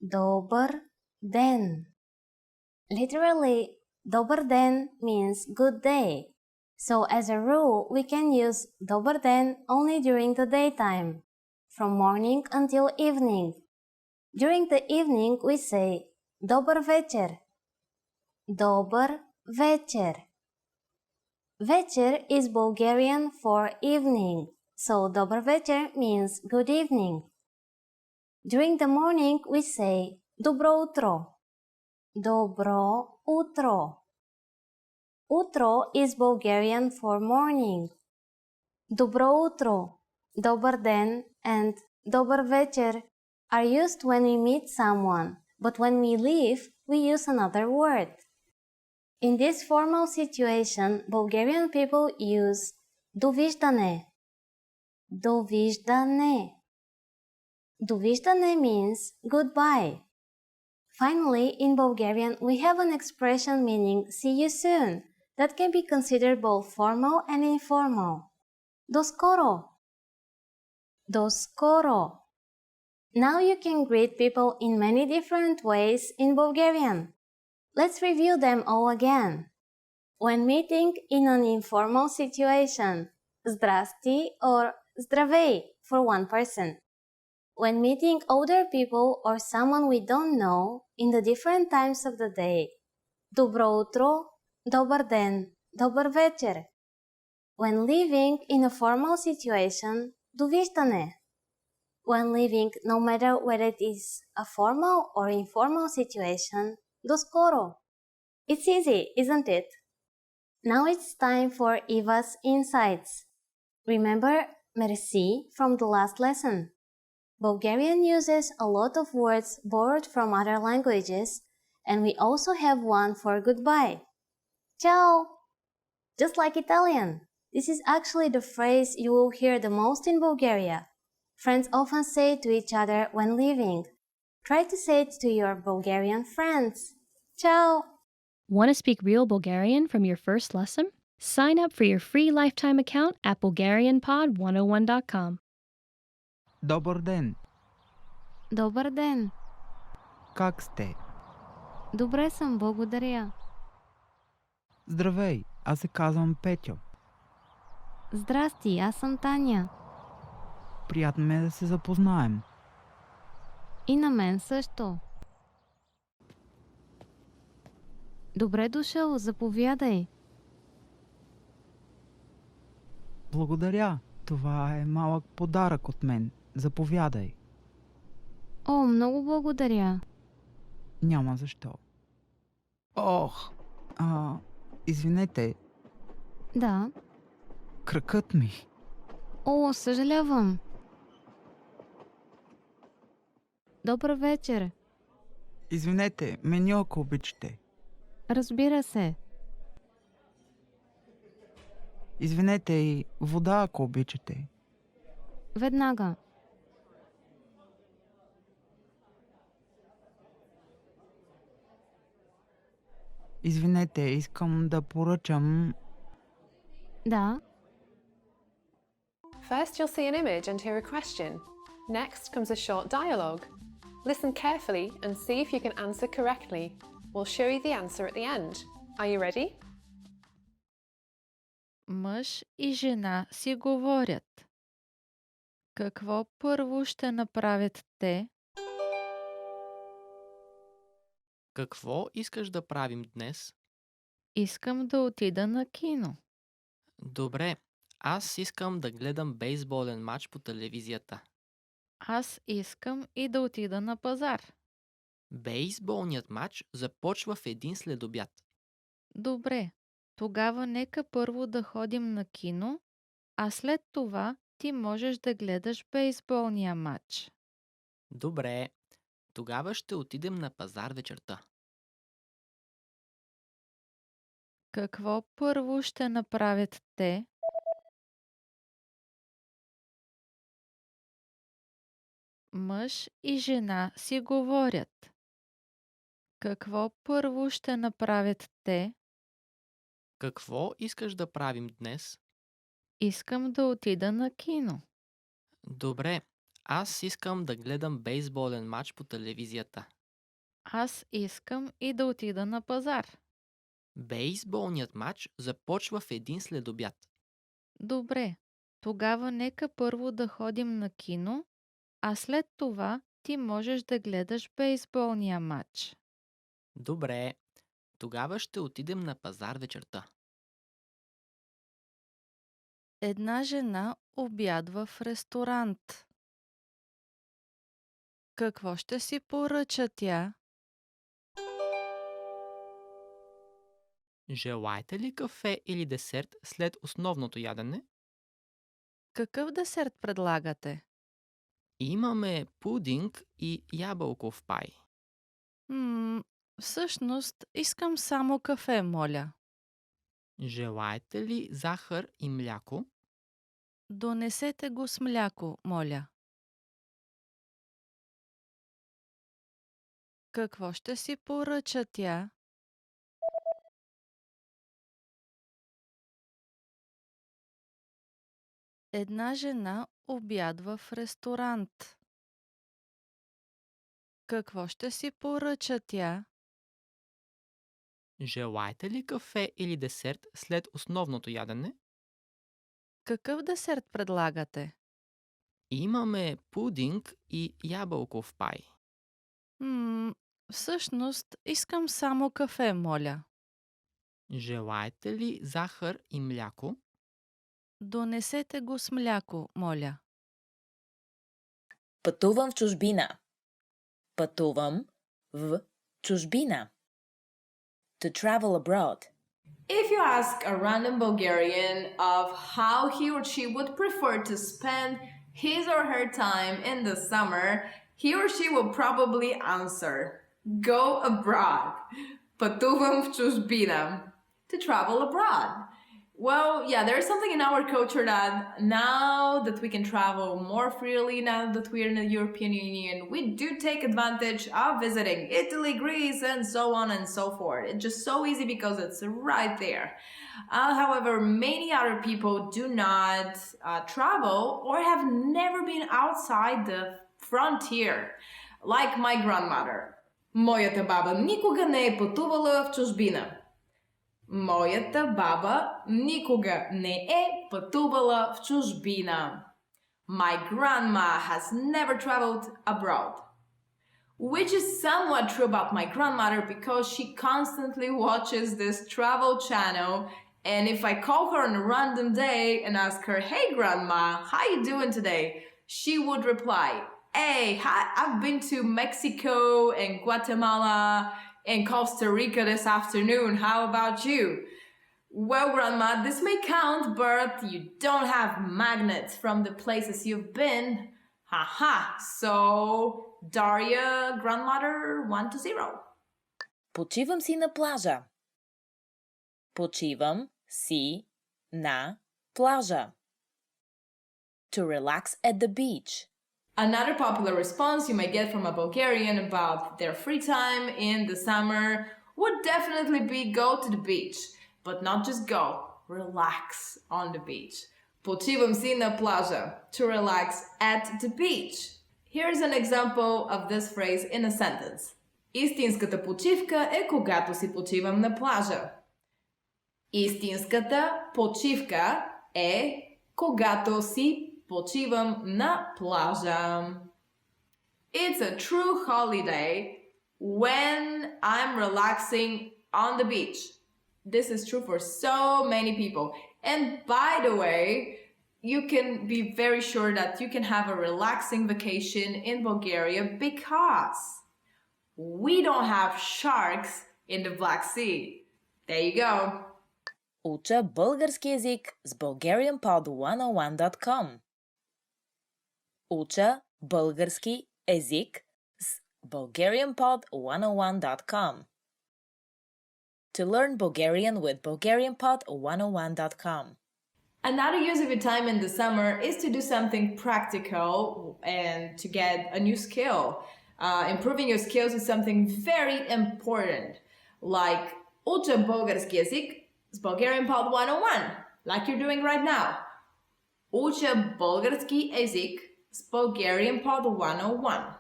Добър ден. Literally, Добър ден means good day. So as a rule, we can use Добър ден only during the daytime, from morning until evening. During the evening, we say Добър вечер. Добър вечер. Вечер is Bulgarian for evening, so Добър вечер means good evening. During the morning, we say Добро утро. Добро утро. Утро is Bulgarian for morning. Добро утро, Добър ден, and Добър вечер are used when we meet someone, but when we leave, we use another word. In this formal situation, Bulgarian people use довиждане. Довиждане. Довиждане means goodbye. Finally, in Bulgarian, we have an expression meaning see you soon that can be considered both formal and informal. До скоро. До скоро. Now you can greet people in many different ways in Bulgarian. Let's review them all again. When meeting in an informal situation, здрасти or здравей for one person. When meeting older people or someone we don't know in the different times of the day, добро утро, добър ден, добър вечер. When living in a formal situation, довиждане. When living, no matter whether it is a formal or informal situation, до скоро. It's easy, isn't it? Now it's time for Eva's insights. Remember merci from the last lesson. Bulgarian uses a lot of words borrowed from other languages, and we also have one for goodbye. Ciao! Just like Italian, this is actually the phrase you will hear the most in Bulgaria. Friends often say it to each other when leaving. Try to say it to your Bulgarian friends. Ciao! Want to speak real Bulgarian from your first lesson? Sign up for your free lifetime account at BulgarianPod101.com. Добър ден! Добър ден! Как сте? Добре съм, благодаря. Здравей, аз се казвам Петьо. Здрасти, аз съм Таня. Приятно ме е да се запознаем. И на мен също. Добре дошъл, заповядай. Благодаря, това е малък подарък от мен. Заповядай. О, много благодаря. Няма защо. Ох, извинете, Да. кракът ми. О, съжалявам. Добър вечер. Извинете, меню ако обичате. Разбира се. Извинете и вода ако обичате. Веднага. Извинете, искам да поръчам... Да. First, you'll see an image and hear a question. Next comes a short dialogue. Listen carefully and see if you can answer correctly. We'll show you the answer at the end. Are you ready? Мъж и жена си говорят. Какво първо ще направят те? Какво искаш да правим днес? Искам да отида на кино. Добре, аз искам да гледам бейсболен матч по телевизията. Аз искам и да отида на пазар. Бейсболният матч започва в 1 следобед. Добре, тогава нека първо да ходим на кино, а след това ти можеш да гледаш бейсболния матч. Добре, тогава ще отидем на пазар вечерта. Какво първо ще направят те? Мъж и жена си говорят. Какво първо ще направят те? Какво искаш да правим днес? Искам да отида на кино. Добре, аз искам да гледам бейсболен матч по телевизията. Аз искам и да отида на пазар. Бейсболният матч започва в 1 следобед. Добре, тогава нека първо да ходим на кино, а след това ти можеш да гледаш бейсболния матч. Добре, тогава ще отидем на пазар вечерта. Една жена обядва в ресторант. Какво ще си поръча тя? Желаете ли кафе или десерт след основното ядене? Какъв десерт предлагате? Имаме пудинг и ябълков пай. Всъщност искам само кафе, моля. Желаете ли захар и мляко? Донесете го с мляко, моля. Какво ще си поръча тя? Една жена обядва в ресторант. Какво ще си поръча тя? Желаете ли кафе или десерт след основното ядене? Какъв десерт предлагате? Имаме пудинг и ябълков пай. Всъщност искам само кафе, моля. Желаете ли захар и мляко? Донесете го с мляко, моля. Пътувам в чужбина. Пътувам в чужбина. To travel abroad. If you ask a random Bulgarian of how he or she would prefer to spend his or her time in the summer, he or she will probably answer, go abroad. Пътувам в чужбина. To travel abroad. Well, yeah, there's something in our culture that now that we can travel more freely, now that we're in the European Union, we do take advantage of visiting Italy, Greece, and so on and so forth. It's just so easy because it's right there. However, many other people do not travel or have never been outside the frontier, like my grandmother. Моята баба никога не е пътувала в чужбина. Моята баба никога не е пътувала в чужбина. My grandma has never traveled abroad. Which is somewhat true about my grandmother because she constantly watches this travel channel, and if I call her on a random day and ask her, "Hey grandma, how you doing today?" she would reply, "Hey, I've been to Mexico and Guatemala in Costa Rica this afternoon. How about you?" Well, Grandma, this may count, but you don't have magnets from the places you've been. Haha. So, Daria, grandmother, 1-0. Почивам си на плажа. Почивам си на плажа. To relax at the beach. Another popular response you may get from a Bulgarian about their free time in the summer would definitely be go to the beach. But not just go, relax on the beach. Почивам си на плажа. To relax at the beach. Here's an example of this phrase in a sentence. Истинската почивка е когато си почивам на плажа. Истинската почивка е когато си почивам на плажа. It's a true holiday when I'm relaxing on the beach. This is true for so many people. And by the way, you can be very sure that you can have a relaxing vacation in Bulgaria because we don't have sharks in the Black Sea. There you go. Уча български език с bulgarianpod101.com. Уча български език с bulgarianpod101.com. To learn Bulgarian with bulgarianpod101.com. Another use of your time in the summer is to do something practical and to get a new skill. Improving your skills is something very important, like уча български език с Bulgarian Pod 101, like you're doing right now. Уча български език Bulgarian Pod 101.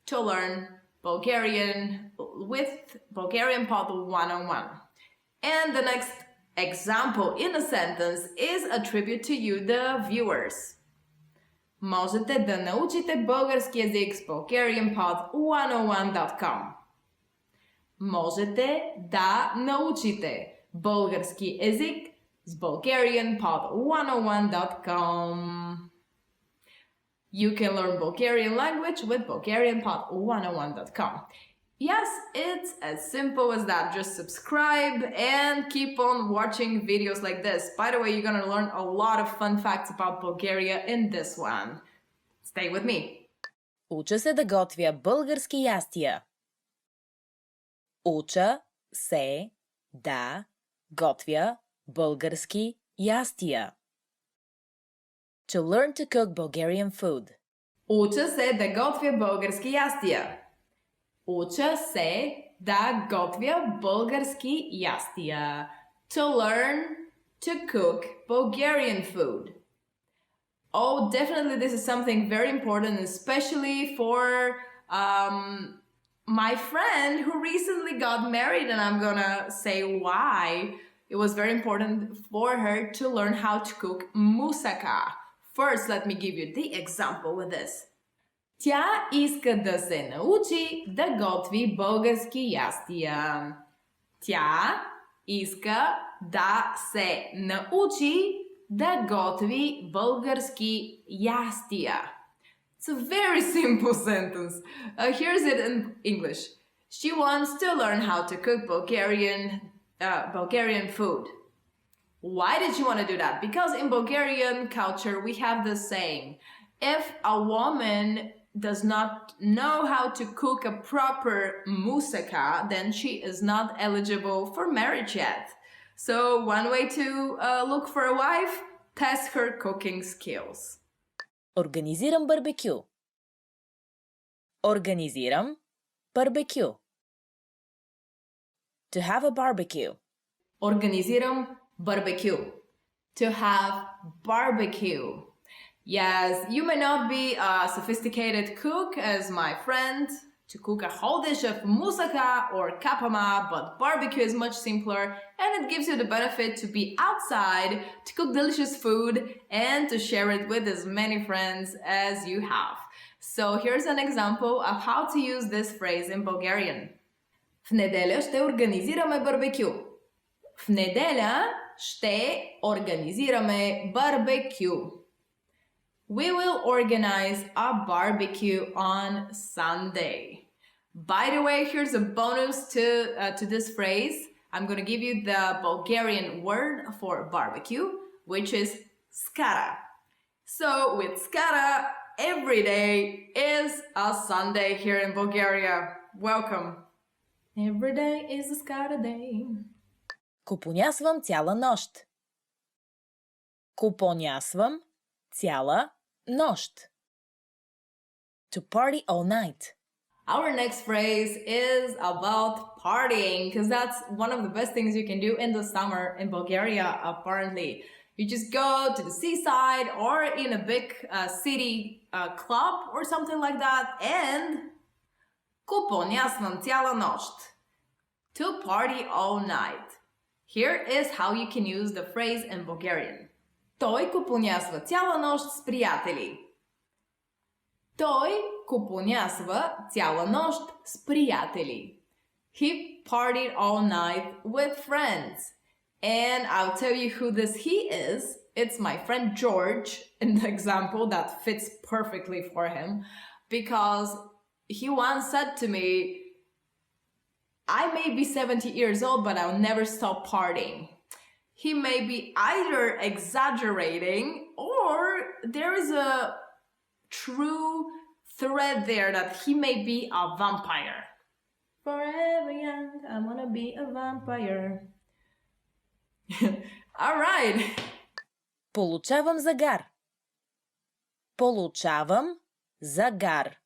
To learn Bulgarian with Bulgarian Pod 101. And the next example in a sentence is a tribute to you, the viewers. Можете да научите български език с bulgarianpod101.com. Можете да научите български език с bulgarianpod101.com. You can learn Bulgarian language with bulgarianpod101.com. Yes, it's as simple as that. Just subscribe and keep on watching videos like this. By the way, you're gonna learn a lot of fun facts about Bulgaria in this one. Stay with me. Уча се да готвя български ястия. Уча се да готвя български ястия. To learn to cook Bulgarian food. Уча се да готвя български ястия. Уча се да готвя български ястия. To learn to cook Bulgarian food. Oh, definitely this is something very important, especially for my friend who recently got married, and I'm gonna say why. It was very important for her to learn how to cook moussaka. First, let me give you the example with this. Тя иска да се научи да готви български ястия. Тя иска да се научи да готви български ястия. It's a very simple sentence. Here's it in English. She wants to learn how to cook Bulgarian food. Why did she want to do that? Because in Bulgarian culture, we have this saying, if a woman does not know how to cook a proper moussaka, then she is not eligible for marriage yet. So one way to look for a wife, test her cooking skills. Организирам барбекю. Организирам барбекю. To have a barbecue. Organizirам barbecue. To have barbecue. Yes, you may not be a sophisticated cook as my friend to cook a whole dish of moussaka or kapama, but barbecue is much simpler and it gives you the benefit to be outside, to cook delicious food and to share it with as many friends as you have. So here's an example of how to use this phrase in Bulgarian. В неделя ще организираме барбекю. В неделя ще организираме барбекю. We will organize a barbecue on Sunday. By the way, here's a bonus to this phrase. I'm going to give you the Bulgarian word for barbecue, which is skara. So with skara, every day is a Sunday here in Bulgaria. Welcome. Every day is a skara day. Купонясвам цяла нощ. Купонясвам цяла нощ. To party all night. Our next phrase is about partying, because that's one of the best things you can do in the summer in Bulgaria, apparently. You just go to the seaside or in a big city club or something like that and купонясвам цяла нощ. To party all night. Here is how you can use the phrase in Bulgarian. Той купонясва цяла нощ с приятели. Той купонясва цяла нощ с приятели. He partied all night with friends. And I'll tell you who this he is. It's my friend George in the example that fits perfectly for him. Because he once said to me, I may be 70 years old, but I'll never stop partying. He may be either exaggerating or there is a true thread there that he may be a vampire. Forever young, I wanna be a vampire. All right. Получавам загар. Получавам загар.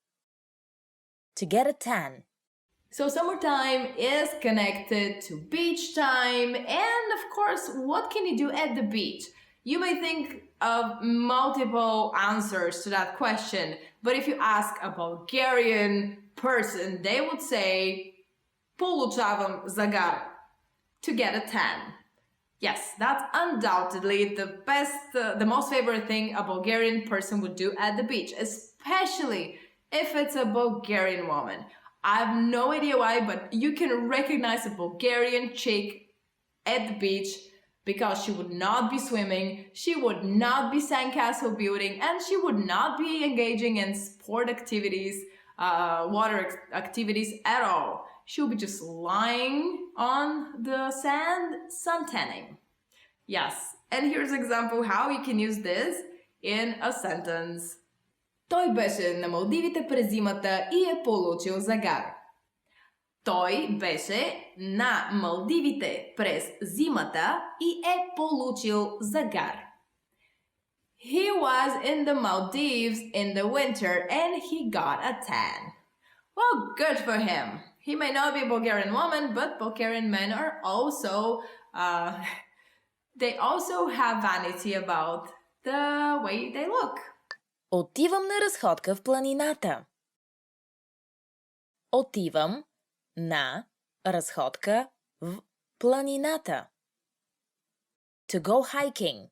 To get a tan. So summertime is connected to beach time, and of course, what can you do at the beach? You may think of multiple answers to that question, but if you ask a Bulgarian person, they would say получавам загар, to get a tan. Yes, that's undoubtedly the best, the most favorite thing a Bulgarian person would do at the beach, especially if it's a Bulgarian woman. I have no idea why, but you can recognize a Bulgarian chick at the beach because she would not be swimming, she would not be sandcastle building, and she would not be engaging in sport activities, water activities at all. She'll be just lying on the sand, suntanning. Yes, and here's an example how you can use this in a sentence. Той беше на Малдивите през зимата и е получил загар. Той беше на Малдивите през зимата и е получил загар. He was in the Maldives in the winter and he got a tan. Well, good for him. He may not be a Bulgarian woman, but Bulgarian men are also, they also have vanity about the way they look. Отивам на разходка в планината. Отивам на разходка в планината. To go hiking.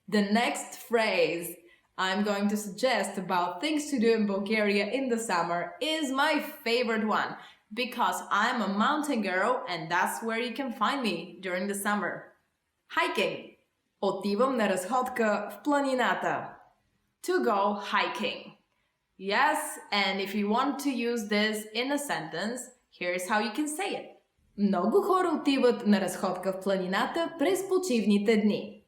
The next phrase I'm going to suggest about things to do in Bulgaria in the summer is my favorite one because I'm a mountain girl and that's where you can find me during the summer. Hiking. Отивам на разходка в планината. To go hiking. Yes, and if you want to use this in a sentence, here's how you can say it. Много хора отиват на разходка в планината през почивните дни.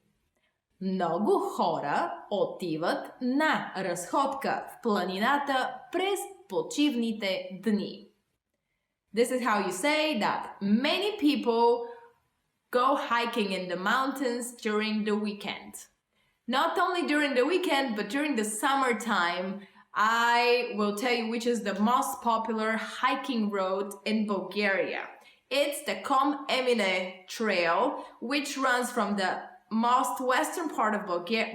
Много хора отиват на разходка в планината през почивните дни. This is how you say that many people go hiking in the mountains during the weekend. Not only during the weekend, but during the summertime, I will tell you which is the most popular hiking route in Bulgaria. It's the Comprehension trail, which runs from the most western part of Bulgaria,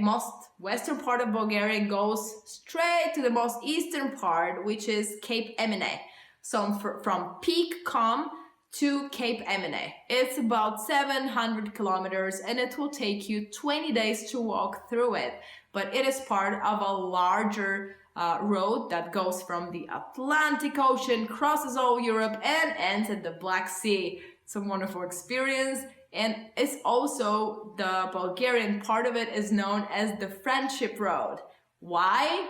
goes straight to the most eastern part, which is Cape Emine. So from Peak Com to Cape Emine. It's about 700 kilometers and it will take you 20 days to walk through it. But it is part of a larger road that goes from the Atlantic Ocean, crosses all Europe and ends at the Black Sea. It's a wonderful experience. And it's also, the Bulgarian part of it is known as the Friendship Road. Why?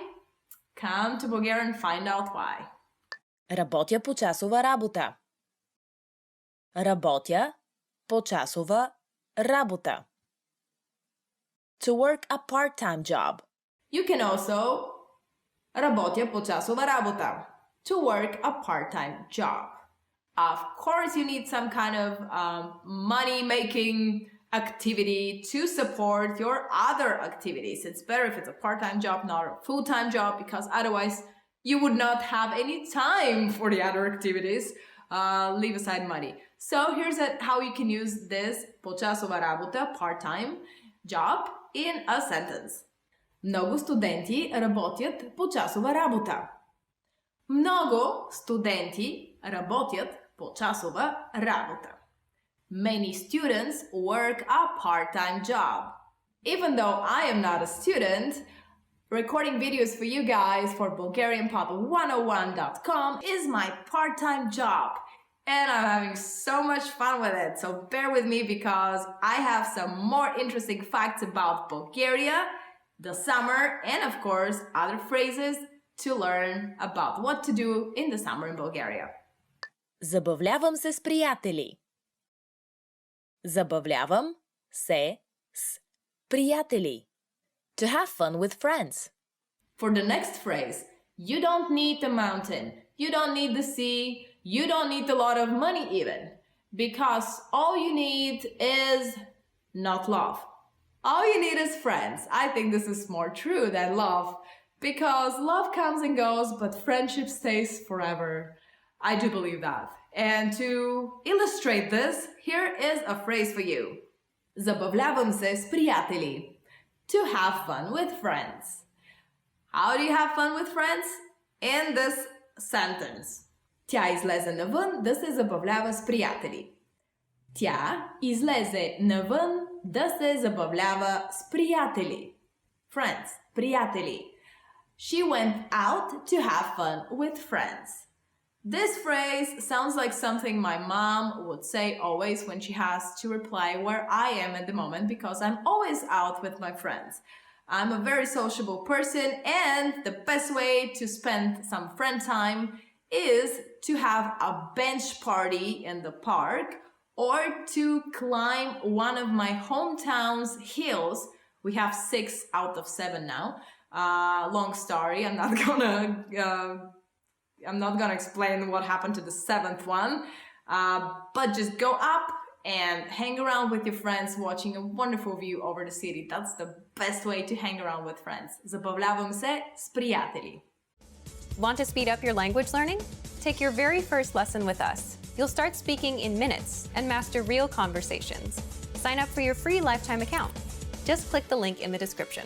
Come to Bulgaria and find out why. Работя по часова работа. Работя по часова работа. To work a part-time job. You can also работя по часова работа. To work a part-time job. Of course, you need some kind of money-making activity to support your other activities. It's better if it's a part-time job, not a full-time job, because otherwise you would not have any time for the other activities. Leave aside money. So here's how you can use this почасова работа, part-time job, in a sentence. Много студенти работят почасова работа. Много студенти работят почасова работа. Many students work a part-time job. Even though I am not a student, recording videos for you guys for BulgarianPop101.com is my part-time job. And I'm having so much fun with it. So bear with me because I have some more interesting facts about Bulgaria, the summer, and of course, other phrases to learn about what to do in the summer in Bulgaria. Забавлявам се с приятели. Забавлявам се с приятели. To have fun with friends. For the next phrase, you don't need the mountain, you don't need the sea, you don't need a lot of money even, because all you need is not love. All you need is friends. I think this is more true than love, because love comes and goes, but friendship stays forever. I do believe that. And to illustrate this, here is a phrase for you. Забавлявам се с приятели. to have fun with friends. How do you have fun with friends? In this sentence. Тя излезе навън да се забавлява с приятели. Тя излезе навън да се забавлява с приятели. Friends, приятели. She went out to have fun with friends. This phrase sounds like something my mom would say always when she has to reply where I am at the moment, because I'm always out with my friends. I'm a very sociable person, and the best way to spend some friend time is to have a bench party in the park or to climb one of my hometown's hills. We have 6 out of 7 now. Long story. I'm not gonna explain what happened to the 7th one, but just go up and hang around with your friends, watching a wonderful view over the city. That's the best way to hang around with friends. Забавлявам се с приятели. Want to speed up your language learning? Take your very first lesson with us. You'll start speaking in minutes and master real conversations. Sign up for your free lifetime account. Just click the link in the description.